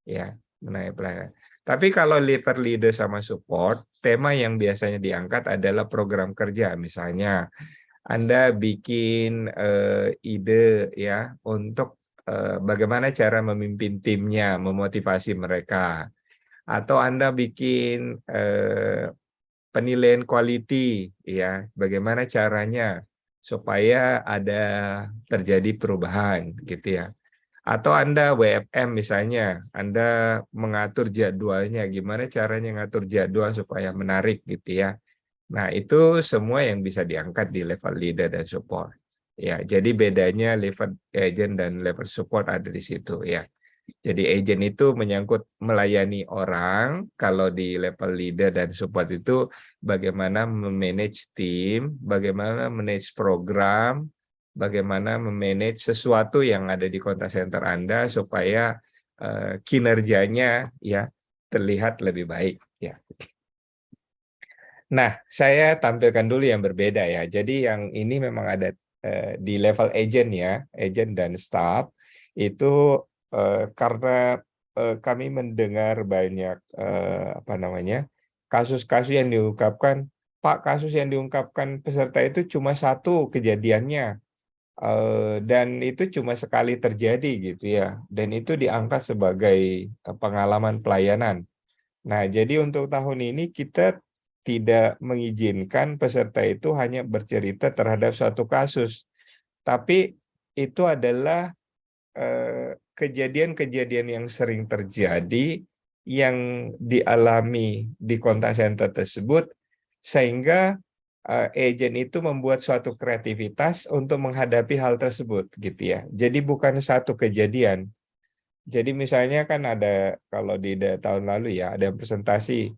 S2: Ya, melayani pelanggan. Tapi kalau leader sama support, tema yang biasanya diangkat adalah program kerja. Misalnya, Anda bikin ide ya untuk bagaimana cara memimpin timnya, memotivasi mereka. Atau Anda bikin penilaian quality, ya, bagaimana caranya supaya ada terjadi perubahan, gitu ya. Atau Anda WFM misalnya, Anda mengatur jadwalnya, gimana caranya ngatur jadwal supaya menarik, gitu ya. Nah, itu semua yang bisa diangkat di level leader dan support. Ya, jadi bedanya level agent dan level support ada di situ, ya. Jadi agent itu menyangkut melayani orang, kalau di level leader dan support itu bagaimana memanage tim, bagaimana manage program, bagaimana memanage sesuatu yang ada di contact center Anda supaya kinerjanya ya terlihat lebih baik, ya. Nah, saya tampilkan dulu yang berbeda ya. Jadi yang ini memang ada di level agent ya, agent dan staff itu karena kami mendengar banyak kasus-kasus yang diungkapkan, Pak, kasus yang diungkapkan peserta itu cuma satu kejadiannya dan itu cuma sekali terjadi gitu ya, dan itu diangkat sebagai pengalaman pelayanan. Nah, jadi untuk tahun ini kita tidak mengizinkan peserta itu hanya bercerita terhadap suatu kasus, tapi itu adalah kejadian-kejadian yang sering terjadi yang dialami di contact center tersebut, sehingga agent itu membuat suatu kreativitas untuk menghadapi hal tersebut, gitu ya. Jadi bukan satu kejadian. Jadi misalnya kan ada, kalau di tahun lalu ya, ada presentasi,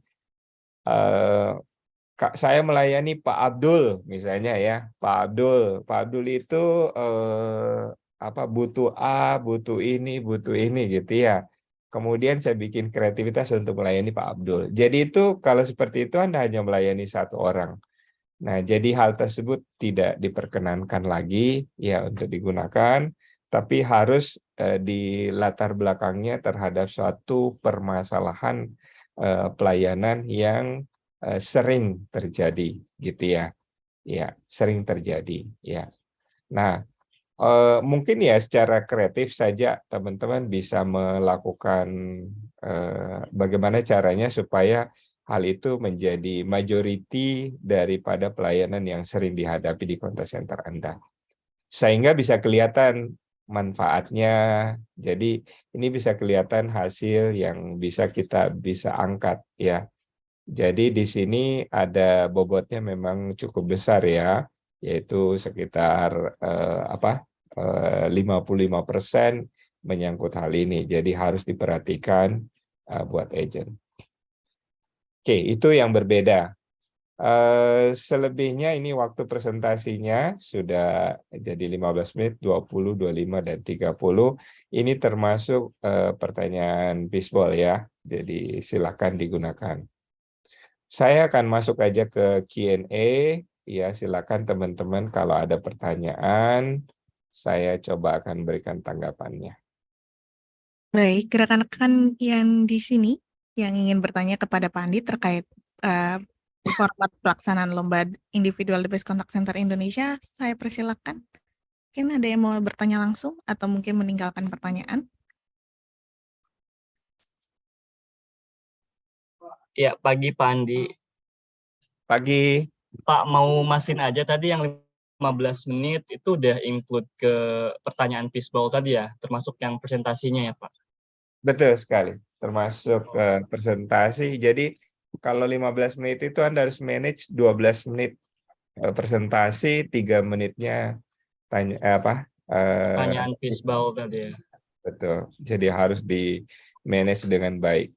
S2: saya melayani Pak Abdul misalnya ya, Pak Abdul itu butuh A, butuh ini gitu ya. Kemudian saya bikin kreativitas untuk melayani Pak Abdul. Jadi itu kalau seperti itu Anda hanya melayani satu orang. Nah, jadi hal tersebut tidak diperkenankan lagi ya untuk digunakan, tapi harus di latar belakangnya terhadap suatu permasalahan pelayanan yang sering terjadi, gitu ya. Ya, sering terjadi, ya. Nah, mungkin ya secara kreatif saja teman-teman bisa melakukan bagaimana caranya supaya hal itu menjadi majority daripada pelayanan yang sering dihadapi di contact center Anda. Sehingga bisa kelihatan manfaatnya, jadi ini bisa kelihatan hasil yang kita bisa angkat ya. Jadi di sini ada bobotnya memang cukup besar ya, yaitu sekitar 55% menyangkut hal ini. Jadi harus diperhatikan buat agent. Oke, itu yang berbeda. Selebihnya ini waktu presentasinya sudah jadi 15 menit, 20, 25, dan 30. Ini termasuk pertanyaan bisbol ya, jadi silakan digunakan. Saya akan masuk aja ke Q&A, ya silakan teman-teman kalau ada pertanyaan, saya coba akan berikan tanggapannya.
S1: Baik, rekan-rekan yang di sini yang ingin bertanya kepada Pak Andi terkait format pelaksanaan lomba individual device contact center Indonesia. Saya persilakan. Mungkin ada yang mau bertanya langsung atau mungkin meninggalkan pertanyaan.
S13: Ya, pagi Pak Andi.
S2: Pagi.
S13: Pak, mau masin aja tadi yang 15 menit itu udah include ke pertanyaan fishbowl tadi ya, termasuk yang presentasinya ya Pak?
S2: Betul sekali, termasuk presentasi. Jadi kalau 15 menit itu Anda harus manage 12 menit presentasi, 3 menitnya
S13: Pertanyaan fishbowl tadi ya.
S2: Betul, jadi harus di manage dengan baik.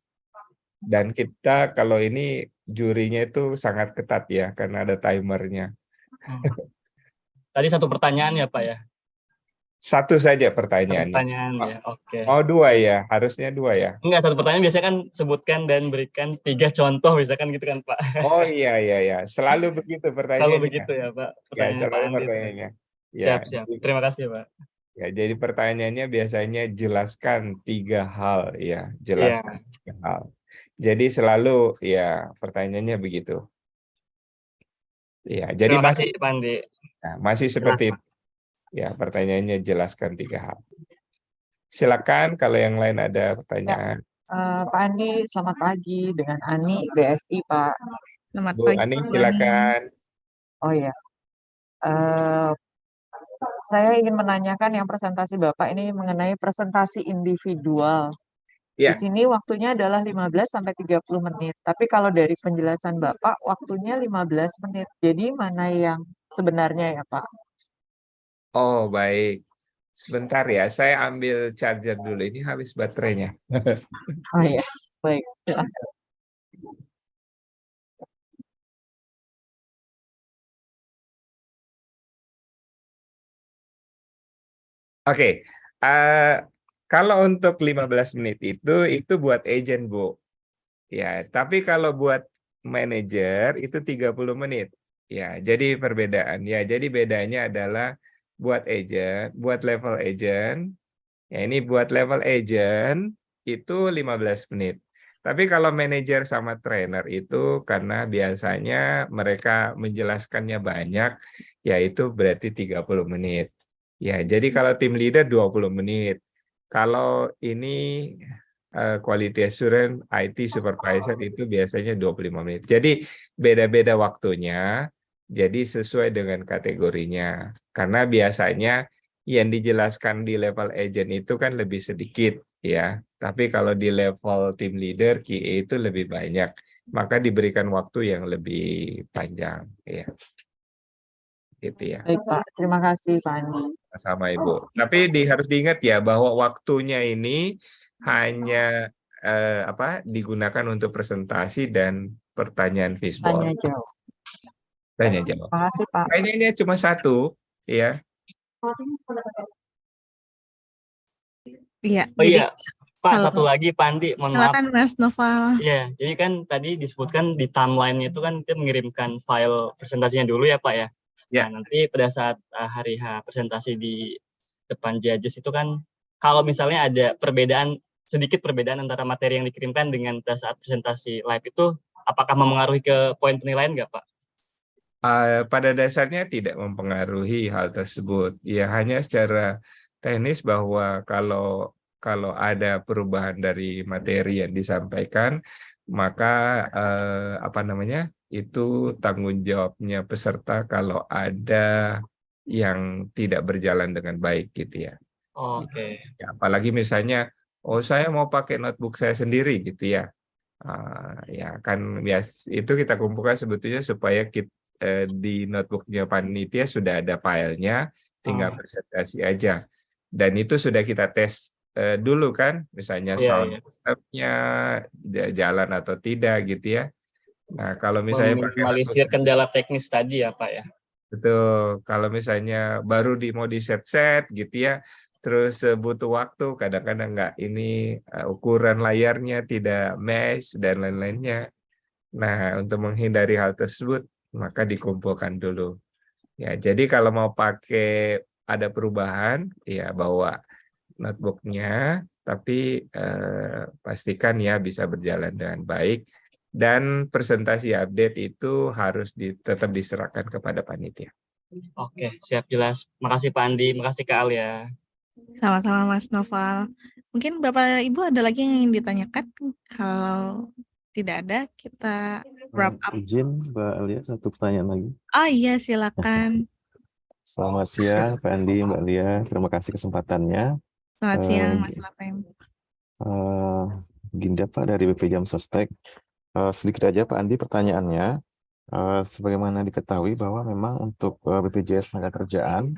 S2: Dan kita kalau ini jurinya itu sangat ketat ya, karena ada timernya.
S13: Tadi satu pertanyaan ya Pak ya?
S2: Satu saja
S13: Satu
S2: pertanyaannya.
S13: pertanyaan ya, oke.
S2: Oh, 2 ya, harusnya 2 ya.
S13: Enggak, satu pertanyaan biasanya kan sebutkan dan berikan 3 contoh, misalkan gitu kan Pak?
S2: Oh iya, selalu begitu pertanyaannya.
S13: Selalu begitu ya Pak,
S2: Ya,
S13: pertanyaannya Pak
S2: selalu
S13: Andi.
S2: pertanyaannya.
S13: Siap, siap. Terima kasih Pak.
S2: Ya, jadi pertanyaannya biasanya jelaskan 3 hal ya, jelaskan 3 hal. Jadi selalu ya pertanyaannya begitu. Ya, jadi
S13: Terima kasih Pak Andi.
S2: masih seperti itu. Ya, pertanyaannya jelaskan 3 hal. Silakan kalau yang lain ada pertanyaan.
S14: Pak Andi, selamat pagi dengan Ani BSI Pak.
S1: Selamat
S2: Bu
S1: pagi.
S2: Ani, silakan.
S14: Oh ya, saya ingin menanyakan yang presentasi Bapak ini mengenai presentasi individual. Di sini waktunya adalah 15 sampai 30 menit. Tapi kalau dari penjelasan Bapak waktunya 15 menit. Jadi mana yang sebenarnya ya Pak?
S2: Oh, baik. Sebentar ya, saya ambil charger dulu. Ini habis baterainya.
S14: Oh ya, baik. Silahkan.
S2: Oke, kalau untuk 15 menit itu buat agent, Bu. Ya, tapi kalau buat manajer itu 30 menit. Ya, jadi perbedaan. Ya, jadi bedanya adalah buat agent, buat level agent. Ya, ini buat level agent itu 15 menit. Tapi kalau manajer sama trainer itu karena biasanya mereka menjelaskannya banyak, yaitu berarti 30 menit. Ya, jadi kalau tim leader 20 menit. Kalau ini quality assurance IT supervisor itu biasanya 25 menit. Jadi beda-beda waktunya, jadi sesuai dengan kategorinya. Karena biasanya yang dijelaskan di level agent itu kan lebih sedikit ya. Tapi kalau di level team leader QA itu lebih banyak. Maka diberikan waktu yang lebih panjang ya. Gitu ya.
S14: Baik Pak, terima kasih Pak Andi.
S2: Sama Ibu. Tapi harus diingat ya bahwa waktunya ini hanya digunakan untuk presentasi dan pertanyaan fishbowl.
S14: Tanya jawab.
S2: Tanya jawab.
S14: Terima kasih Pak.
S2: Pertanyaannya cuma 1 ya.
S1: Iya.
S13: Oh iya, Pak,
S1: halo.
S13: satu lagi Pak Andi, mohon maaf.
S1: Silakan Mas Noval.
S13: Iya, jadi kan tadi disebutkan di timeline-nya itu kan dia mengirimkan file presentasinya dulu ya Pak ya.
S2: Ya.
S13: Nah, nanti pada saat hari H presentasi di depan judges itu kan kalau misalnya ada sedikit perbedaan antara materi yang dikirimkan dengan pada saat presentasi live itu, apakah memengaruhi ke poin penilaian nggak Pak?
S2: Pada dasarnya tidak mempengaruhi hal tersebut. Ya hanya secara teknis bahwa kalau ada perubahan dari materi yang disampaikan, maka itu tanggung jawabnya peserta kalau ada yang tidak berjalan dengan baik gitu ya.
S13: Oke.
S2: Ya, apalagi misalnya, saya mau pakai notebook saya sendiri gitu ya. Ya kan itu kita kumpulkan sebetulnya supaya di notebooknya panitia sudah ada filenya, tinggal presentasi aja. Dan itu sudah kita tes dulu kan, misalnya sound system-nya jalan atau tidak gitu ya. Nah, kalau misalnya
S13: meminimalisir kendala teknis tadi ya Pak ya.
S2: Betul, kalau misalnya baru mau di-set gitu ya, terus butuh waktu, kadang-kadang ini ukuran layarnya tidak match dan lain-lainnya. Nah, untuk menghindari hal tersebut, maka dikumpulkan dulu. Ya, jadi kalau mau pakai ada perubahan, ya bawa notebooknya, tapi pastikan ya bisa berjalan dengan baik. Dan presentasi update itu harus tetap diserahkan kepada panitia.
S13: Oke, siap, jelas. Makasih Pak Andi, makasih Kak Alia.
S1: Sama-sama Mas Noval. Mungkin Bapak Ibu ada lagi yang ingin ditanyakan? Kalau tidak ada, kita wrap up.
S15: Izin Mbak Alia, satu pertanyaan lagi.
S1: Oh iya, silakan.
S15: Selamat siang Pak Andi, Mbak Alia. Terima kasih kesempatannya.
S1: Selamat siang Mas Lapem.
S15: Ginda Pak dari BP Jam Sostek. Sedikit aja Pak Andi pertanyaannya. Sebagaimana diketahui bahwa memang untuk BPJS Tenagakerjaan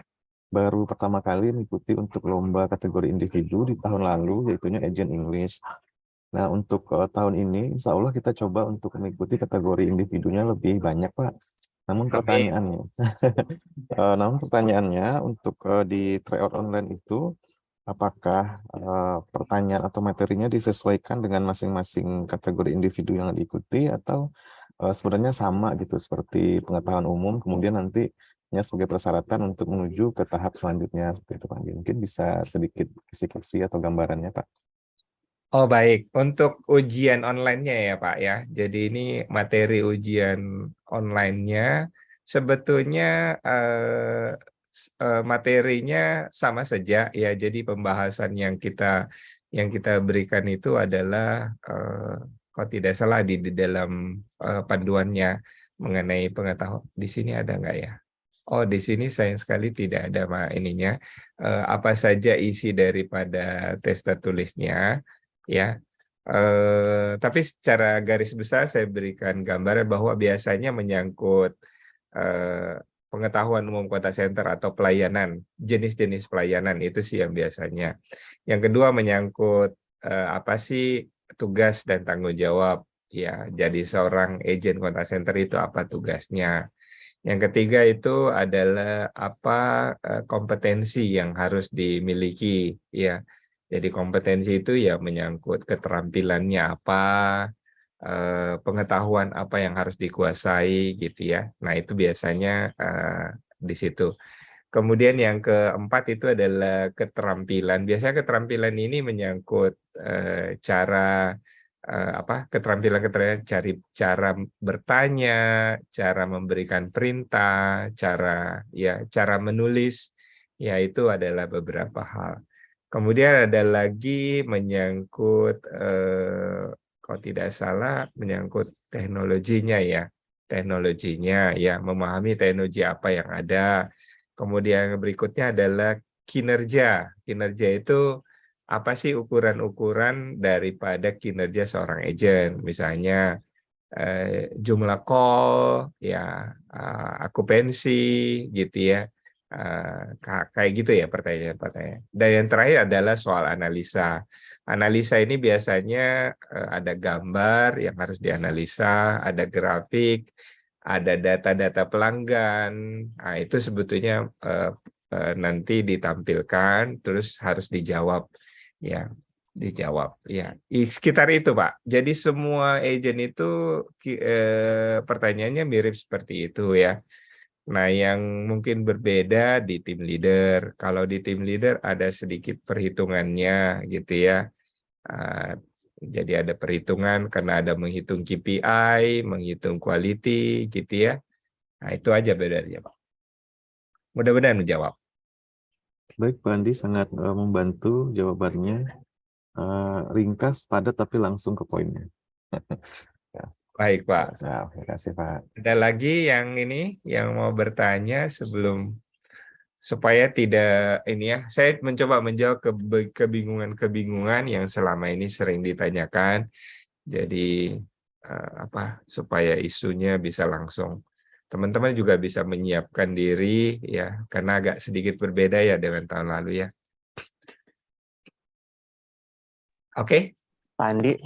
S15: baru pertama kali mengikuti untuk lomba kategori individu di tahun lalu, yaitunya Agent English. Nah, untuk tahun ini, insya Allah kita coba untuk mengikuti kategori individunya lebih banyak, Pak. Namun pertanyaannya, untuk di tryout online itu, apakah pertanyaan atau materinya disesuaikan dengan masing-masing kategori individu yang diikuti, atau sebenarnya sama gitu, seperti pengetahuan umum, kemudian nantinya sebagai persyaratan untuk menuju ke tahap selanjutnya, seperti itu, Pak. Mungkin bisa sedikit kisi-kisi atau gambarannya, Pak.
S2: Oh baik, untuk ujian online-nya ya Pak ya. Jadi ini materi ujian online-nya sebetulnya materinya sama saja ya. Jadi pembahasan yang kita berikan itu adalah kalau tidak salah di dalam panduannya mengenai pengetahuan. Di sini ada nggak ya? Oh, di sini sayang sekali tidak ada ininya. Apa saja isi daripada tes tertulisnya. Ya, tapi secara garis besar saya berikan gambaran bahwa biasanya menyangkut pengetahuan umum kontak center atau pelayanan, jenis-jenis pelayanan itu sih yang biasanya. Yang kedua menyangkut apa sih tugas dan tanggung jawab, ya. Jadi seorang agent kontak center itu apa tugasnya. Yang ketiga itu adalah apa kompetensi yang harus dimiliki, ya. Jadi kompetensi itu ya menyangkut keterampilannya apa, pengetahuan apa yang harus dikuasai gitu ya. Nah itu biasanya di situ. Kemudian yang keempat itu adalah keterampilan. Biasanya keterampilan ini menyangkut keterampilan cara bertanya, cara memberikan perintah, cara menulis, ya itu adalah beberapa hal. Kemudian ada lagi menyangkut, kalau tidak salah, menyangkut teknologinya ya. Teknologinya ya, memahami teknologi apa yang ada. Kemudian berikutnya adalah kinerja. Kinerja itu apa sih ukuran-ukuran daripada kinerja seorang agent. Misalnya jumlah call, ya akupensi gitu ya. Kayak gitu ya pertanyaan. Dan yang terakhir adalah soal analisa. Analisa ini biasanya ada gambar yang harus dianalisa, ada grafik, ada data-data pelanggan. Nah, itu sebetulnya nanti ditampilkan, terus harus dijawab, ya. Dijawab, ya. Sekitar itu, Pak. Jadi semua agent itu pertanyaannya mirip seperti itu, ya. Nah, yang mungkin berbeda di tim leader. Kalau di tim leader ada sedikit perhitungannya gitu ya. Jadi ada perhitungan karena ada menghitung KPI, menghitung quality gitu ya. Nah, itu aja bedanya, Pak. Mudah-mudahan menjawab.
S15: Baik, Pak Andi sangat membantu jawabannya. Ringkas, padat, tapi langsung ke poinnya.
S2: Baik, Pak.
S15: Terima kasih, Pak.
S2: Ada lagi yang mau bertanya supaya tidak saya mencoba menjawab kebingungan-kebingungan yang selama ini sering ditanyakan. Jadi supaya isunya bisa langsung. Teman-teman juga bisa menyiapkan diri ya, karena agak sedikit berbeda ya dengan tahun lalu ya. Oke.
S16: Pak Andi,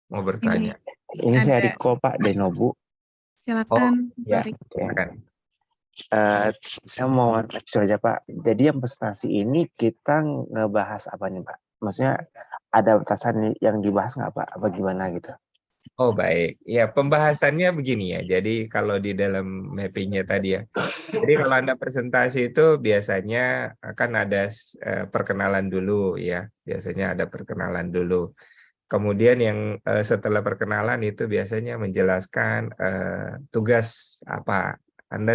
S2: mau bertanya.
S16: Ini saya Riko, Pak Denobu.
S1: Silakan.
S16: Ya, saya mau aja Pak. Jadi yang presentasi ini kita ngebahas apa nih Pak? Maksudnya ada batasan yang dibahas nggak Pak? Apa gimana gitu?
S2: Oh baik, ya pembahasannya begini ya. Jadi kalau di dalam mappingnya tadi ya. Jadi kalau Anda presentasi itu biasanya akan ada perkenalan dulu ya. Biasanya ada perkenalan dulu. Kemudian yang setelah perkenalan itu biasanya menjelaskan tugas apa. Anda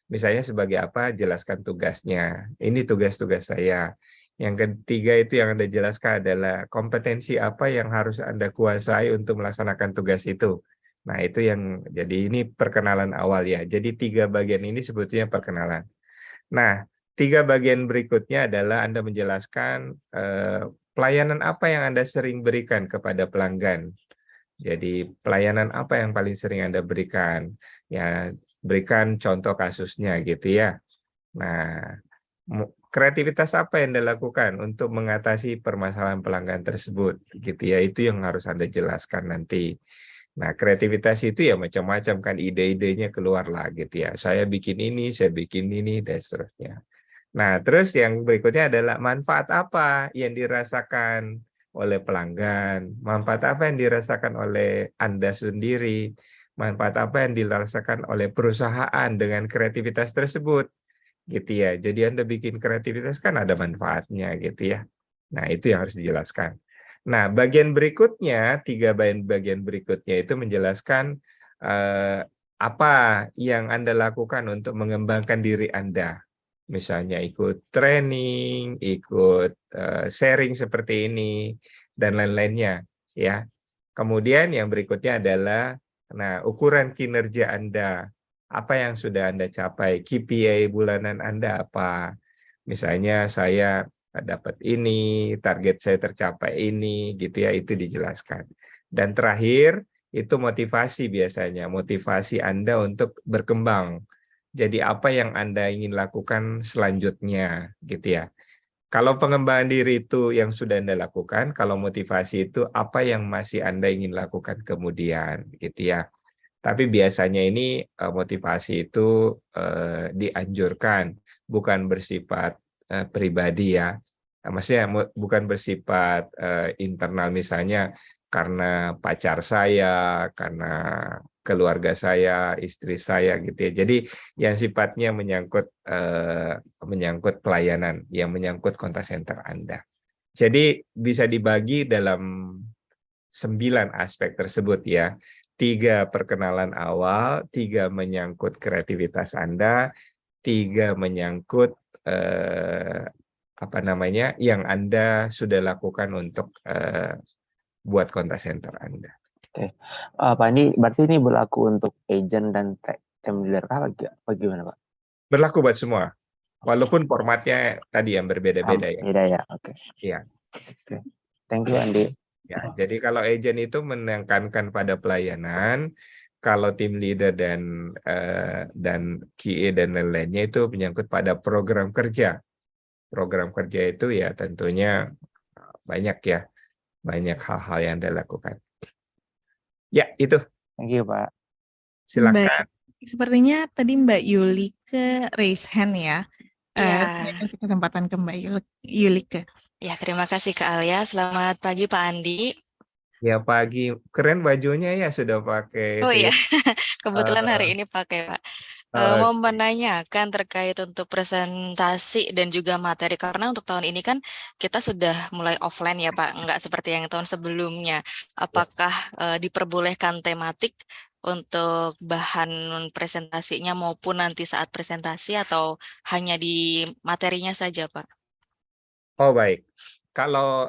S2: misalnya sebagai apa, jelaskan tugasnya. Ini tugas-tugas saya. Yang ketiga itu yang Anda jelaskan adalah kompetensi apa yang harus Anda kuasai untuk melaksanakan tugas itu. Nah, itu jadi ini perkenalan awal ya. Jadi 3 bagian ini sebetulnya perkenalan. Nah, 3 bagian berikutnya adalah Anda menjelaskan pelayanan apa yang Anda sering berikan kepada pelanggan. Jadi pelayanan apa yang paling sering Anda berikan? Ya, berikan contoh kasusnya gitu ya. Nah, kreativitas apa yang Anda lakukan untuk mengatasi permasalahan pelanggan tersebut gitu ya. Itu yang harus Anda jelaskan nanti. Nah, kreativitas itu ya macam-macam kan, ide-idenya keluar lah gitu ya. Saya bikin ini, dan seterusnya. Nah, terus yang berikutnya adalah manfaat apa yang dirasakan oleh pelanggan, manfaat apa yang dirasakan oleh Anda sendiri, manfaat apa yang dirasakan oleh perusahaan dengan kreativitas tersebut, gitu ya. Jadi Anda bikin kreativitas kan ada manfaatnya, gitu ya. Nah, itu yang harus dijelaskan. Nah, bagian berikutnya, 3 bagian berikutnya itu menjelaskan apa yang Anda lakukan untuk mengembangkan diri Anda. Misalnya ikut training, ikut sharing seperti ini, dan lain-lainnya. Ya. Kemudian yang berikutnya adalah ukuran kinerja Anda. Apa yang sudah Anda capai, KPI bulanan Anda apa. Misalnya saya dapat ini, target saya tercapai ini, gitu ya, itu dijelaskan. Dan terakhir, itu motivasi biasanya, motivasi Anda untuk berkembang. Jadi apa yang Anda ingin lakukan selanjutnya, gitu ya. Kalau pengembangan diri itu yang sudah Anda lakukan, kalau motivasi itu apa yang masih Anda ingin lakukan kemudian, gitu ya. Tapi biasanya ini motivasi itu dianjurkan, bukan bersifat pribadi ya. Maksudnya bukan bersifat internal, misalnya karena pacar saya, karena keluarga saya, istri saya gitu ya. Jadi yang sifatnya menyangkut pelayanan, yang menyangkut kontak center Anda. Jadi bisa dibagi dalam 9 aspek tersebut ya. 3 perkenalan awal, 3 menyangkut kreativitas Anda, 3 menyangkut yang Anda sudah lakukan untuk buat kontak center Anda.
S16: Oke, Pak Andi, berarti ini berlaku untuk agent dan team leader apa gimana Pak?
S2: Berlaku buat semua, walaupun formatnya tadi yang berbeda-beda ya.
S16: Beda ya, oke.
S2: Iya.
S16: Oke, thank you Andi.
S2: Ya, jadi kalau agent itu menekankan pada pelayanan, kalau tim leader dan QA dan lain-lainnya itu menyangkut pada program kerja. Program kerja itu ya tentunya banyak ya, banyak hal-hal yang Anda lakukan. Ya, itu.
S16: Thank you, Pak.
S2: Silakan.
S1: Baik. Sepertinya tadi Mbak Yulike raise hand ya. Saya kasih kesempatan ke Mbak Yulike.
S17: Ya, terima kasih Kak Alia. Selamat pagi Pak Andi.
S2: Ya, pagi. Keren bajunya ya, sudah pakai.
S17: Oh iya, kebetulan hari ini pakai Pak. Mau menanyakan terkait untuk presentasi dan juga materi, karena untuk tahun ini kan kita sudah mulai offline ya Pak, nggak seperti yang tahun sebelumnya. Apakah diperbolehkan tematik untuk bahan presentasinya maupun nanti saat presentasi, atau hanya di materinya saja Pak?
S2: Oh baik, kalau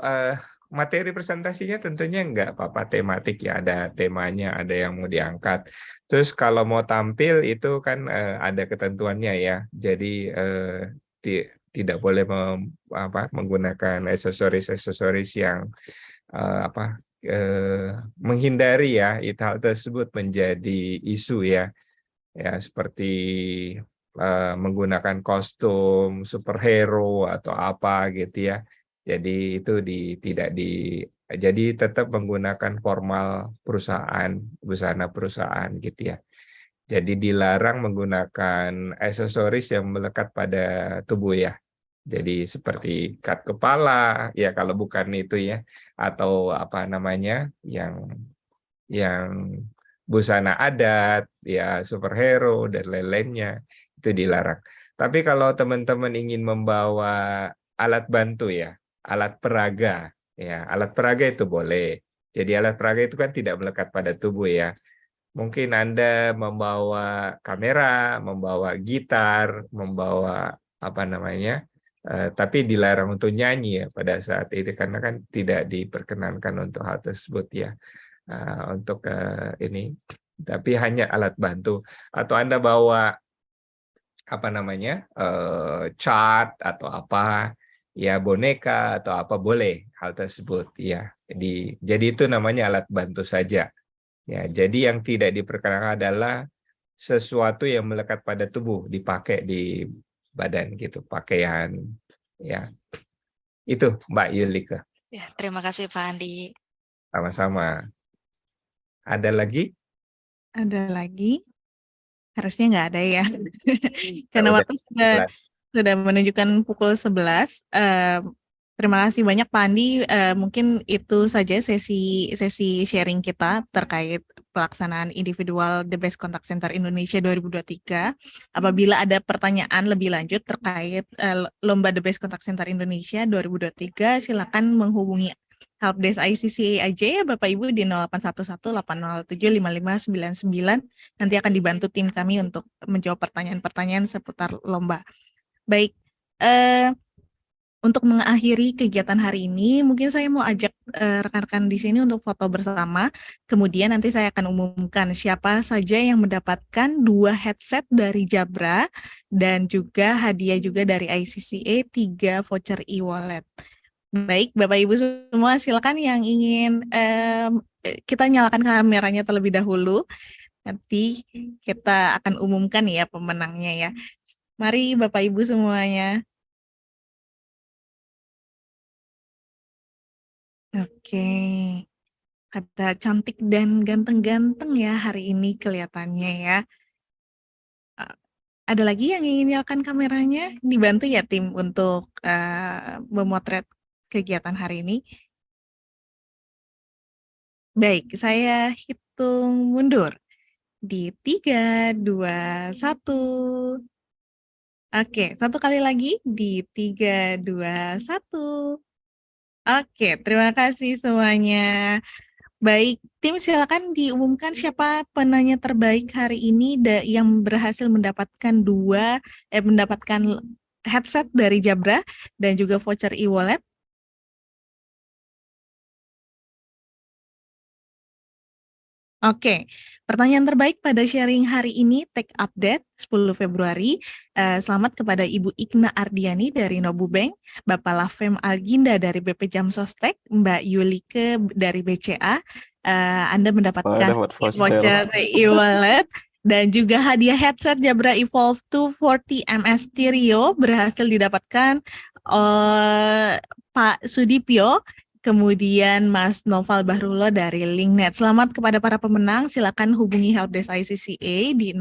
S2: materi presentasinya tentunya nggak apa-apa tematik ya, ada temanya, ada yang mau diangkat. Terus kalau mau tampil itu kan ada ketentuannya ya, jadi tidak boleh menggunakan aksesoris yang menghindari ya hal tersebut menjadi isu ya, seperti menggunakan kostum superhero atau apa gitu ya. Jadi itu jadi tetap menggunakan formal perusahaan, busana perusahaan gitu ya. Jadi dilarang menggunakan aksesoris yang melekat pada tubuh ya. Jadi seperti ikat kepala ya kalau bukan itu ya, atau yang busana adat ya, superhero dan lain-lainnya itu dilarang. Tapi kalau teman-teman ingin membawa alat bantu ya, alat peraga Ya, alat peraga itu boleh. Jadi alat peraga itu kan tidak melekat pada tubuh ya. Mungkin Anda membawa kamera, membawa gitar, membawa apa namanya, tapi dilarang untuk nyanyi ya pada saat itu karena kan tidak diperkenankan untuk hal tersebut ya. Untuk ini, tapi hanya alat bantu. Atau Anda bawa apa namanya, chart atau apa, ya boneka atau apa boleh hal tersebut ya. Jadi itu namanya alat bantu saja. Ya, jadi yang tidak diperkenankan adalah sesuatu yang melekat pada tubuh, dipakai di badan gitu, pakaian ya. Itu Mbak Yulika.
S17: Ya, terima kasih Pak Andi.
S2: Sama-sama. Ada lagi?
S1: Ada lagi? Harusnya nggak ada ya. Karena
S2: Udah
S1: waktu sudah menunjukkan pukul 11. Terima kasih banyak Pak Andi. Mungkin itu saja sesi sharing kita terkait pelaksanaan individual The Best Contact Center Indonesia 2023. Apabila ada pertanyaan lebih lanjut terkait Lomba The Best Contact Center Indonesia 2023, silakan menghubungi Helpdesk ICCA aja ya Bapak Ibu di 0811-807-5599. Nanti akan dibantu tim kami untuk menjawab pertanyaan-pertanyaan seputar lomba. Baik, untuk mengakhiri kegiatan hari ini, mungkin saya mau ajak rekan-rekan di sini untuk foto bersama. Kemudian nanti saya akan umumkan siapa saja yang mendapatkan 2 headset dari Jabra dan juga hadiah juga dari ICCA 3 voucher e-wallet. Baik, Bapak Ibu semua, silakan yang ingin kita nyalakan kameranya terlebih dahulu. Nanti kita akan umumkan ya pemenangnya ya. Mari Bapak Ibu semuanya. Oke, ada cantik dan ganteng-ganteng ya hari ini kelihatannya ya. Ada lagi yang ingin nyalakan kameranya? Dibantu ya tim untuk memotret kegiatan hari ini. Baik, saya hitung mundur. Di 3, 2, 1. Oke, satu kali lagi di 3, 2, 1. Oke, terima kasih semuanya. Baik, tim silakan diumumkan siapa penanya terbaik hari ini yang berhasil mendapatkan mendapatkan headset dari Jabra dan juga voucher e-wallet. Oke, pertanyaan terbaik pada sharing hari ini, Tech Update 10 Februari. Selamat kepada Ibu Igna Ardiani dari Nobu Bank, Bapak Lafem Alginda dari BP Jam Sostek, Mbak Yulike dari BCA. Anda mendapatkan voucher e-wallet dan juga hadiah headset Jabra Evolve 240 MS Stereo berhasil didapatkan Pak Sudipyo. Kemudian Mas Noval Bahrulo dari Linknet. Selamat kepada para pemenang. Silakan hubungi Helpdesk ICCA di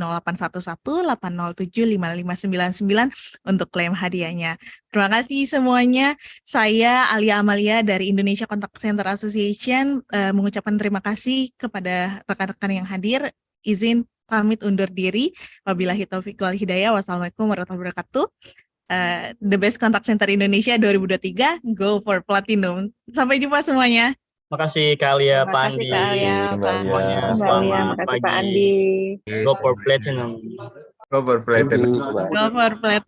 S1: 0811-807-5599 untuk klaim hadiahnya. Terima kasih semuanya. Saya Alia Amalia dari Indonesia Contact Center Association mengucapkan terima kasih kepada rekan-rekan yang hadir. Izin pamit undur diri. Wabillahi taufiq wal hidayah. Wassalamualaikum warahmatullahi wabarakatuh. The Best Contact Center Indonesia 2023, go for Platinum. Sampai jumpa semuanya.
S13: Makasih Kak Alia, Pak Andi. Semuanya selamat pagi. Go for Platinum.
S2: Go for Platinum.
S1: Go for Platinum.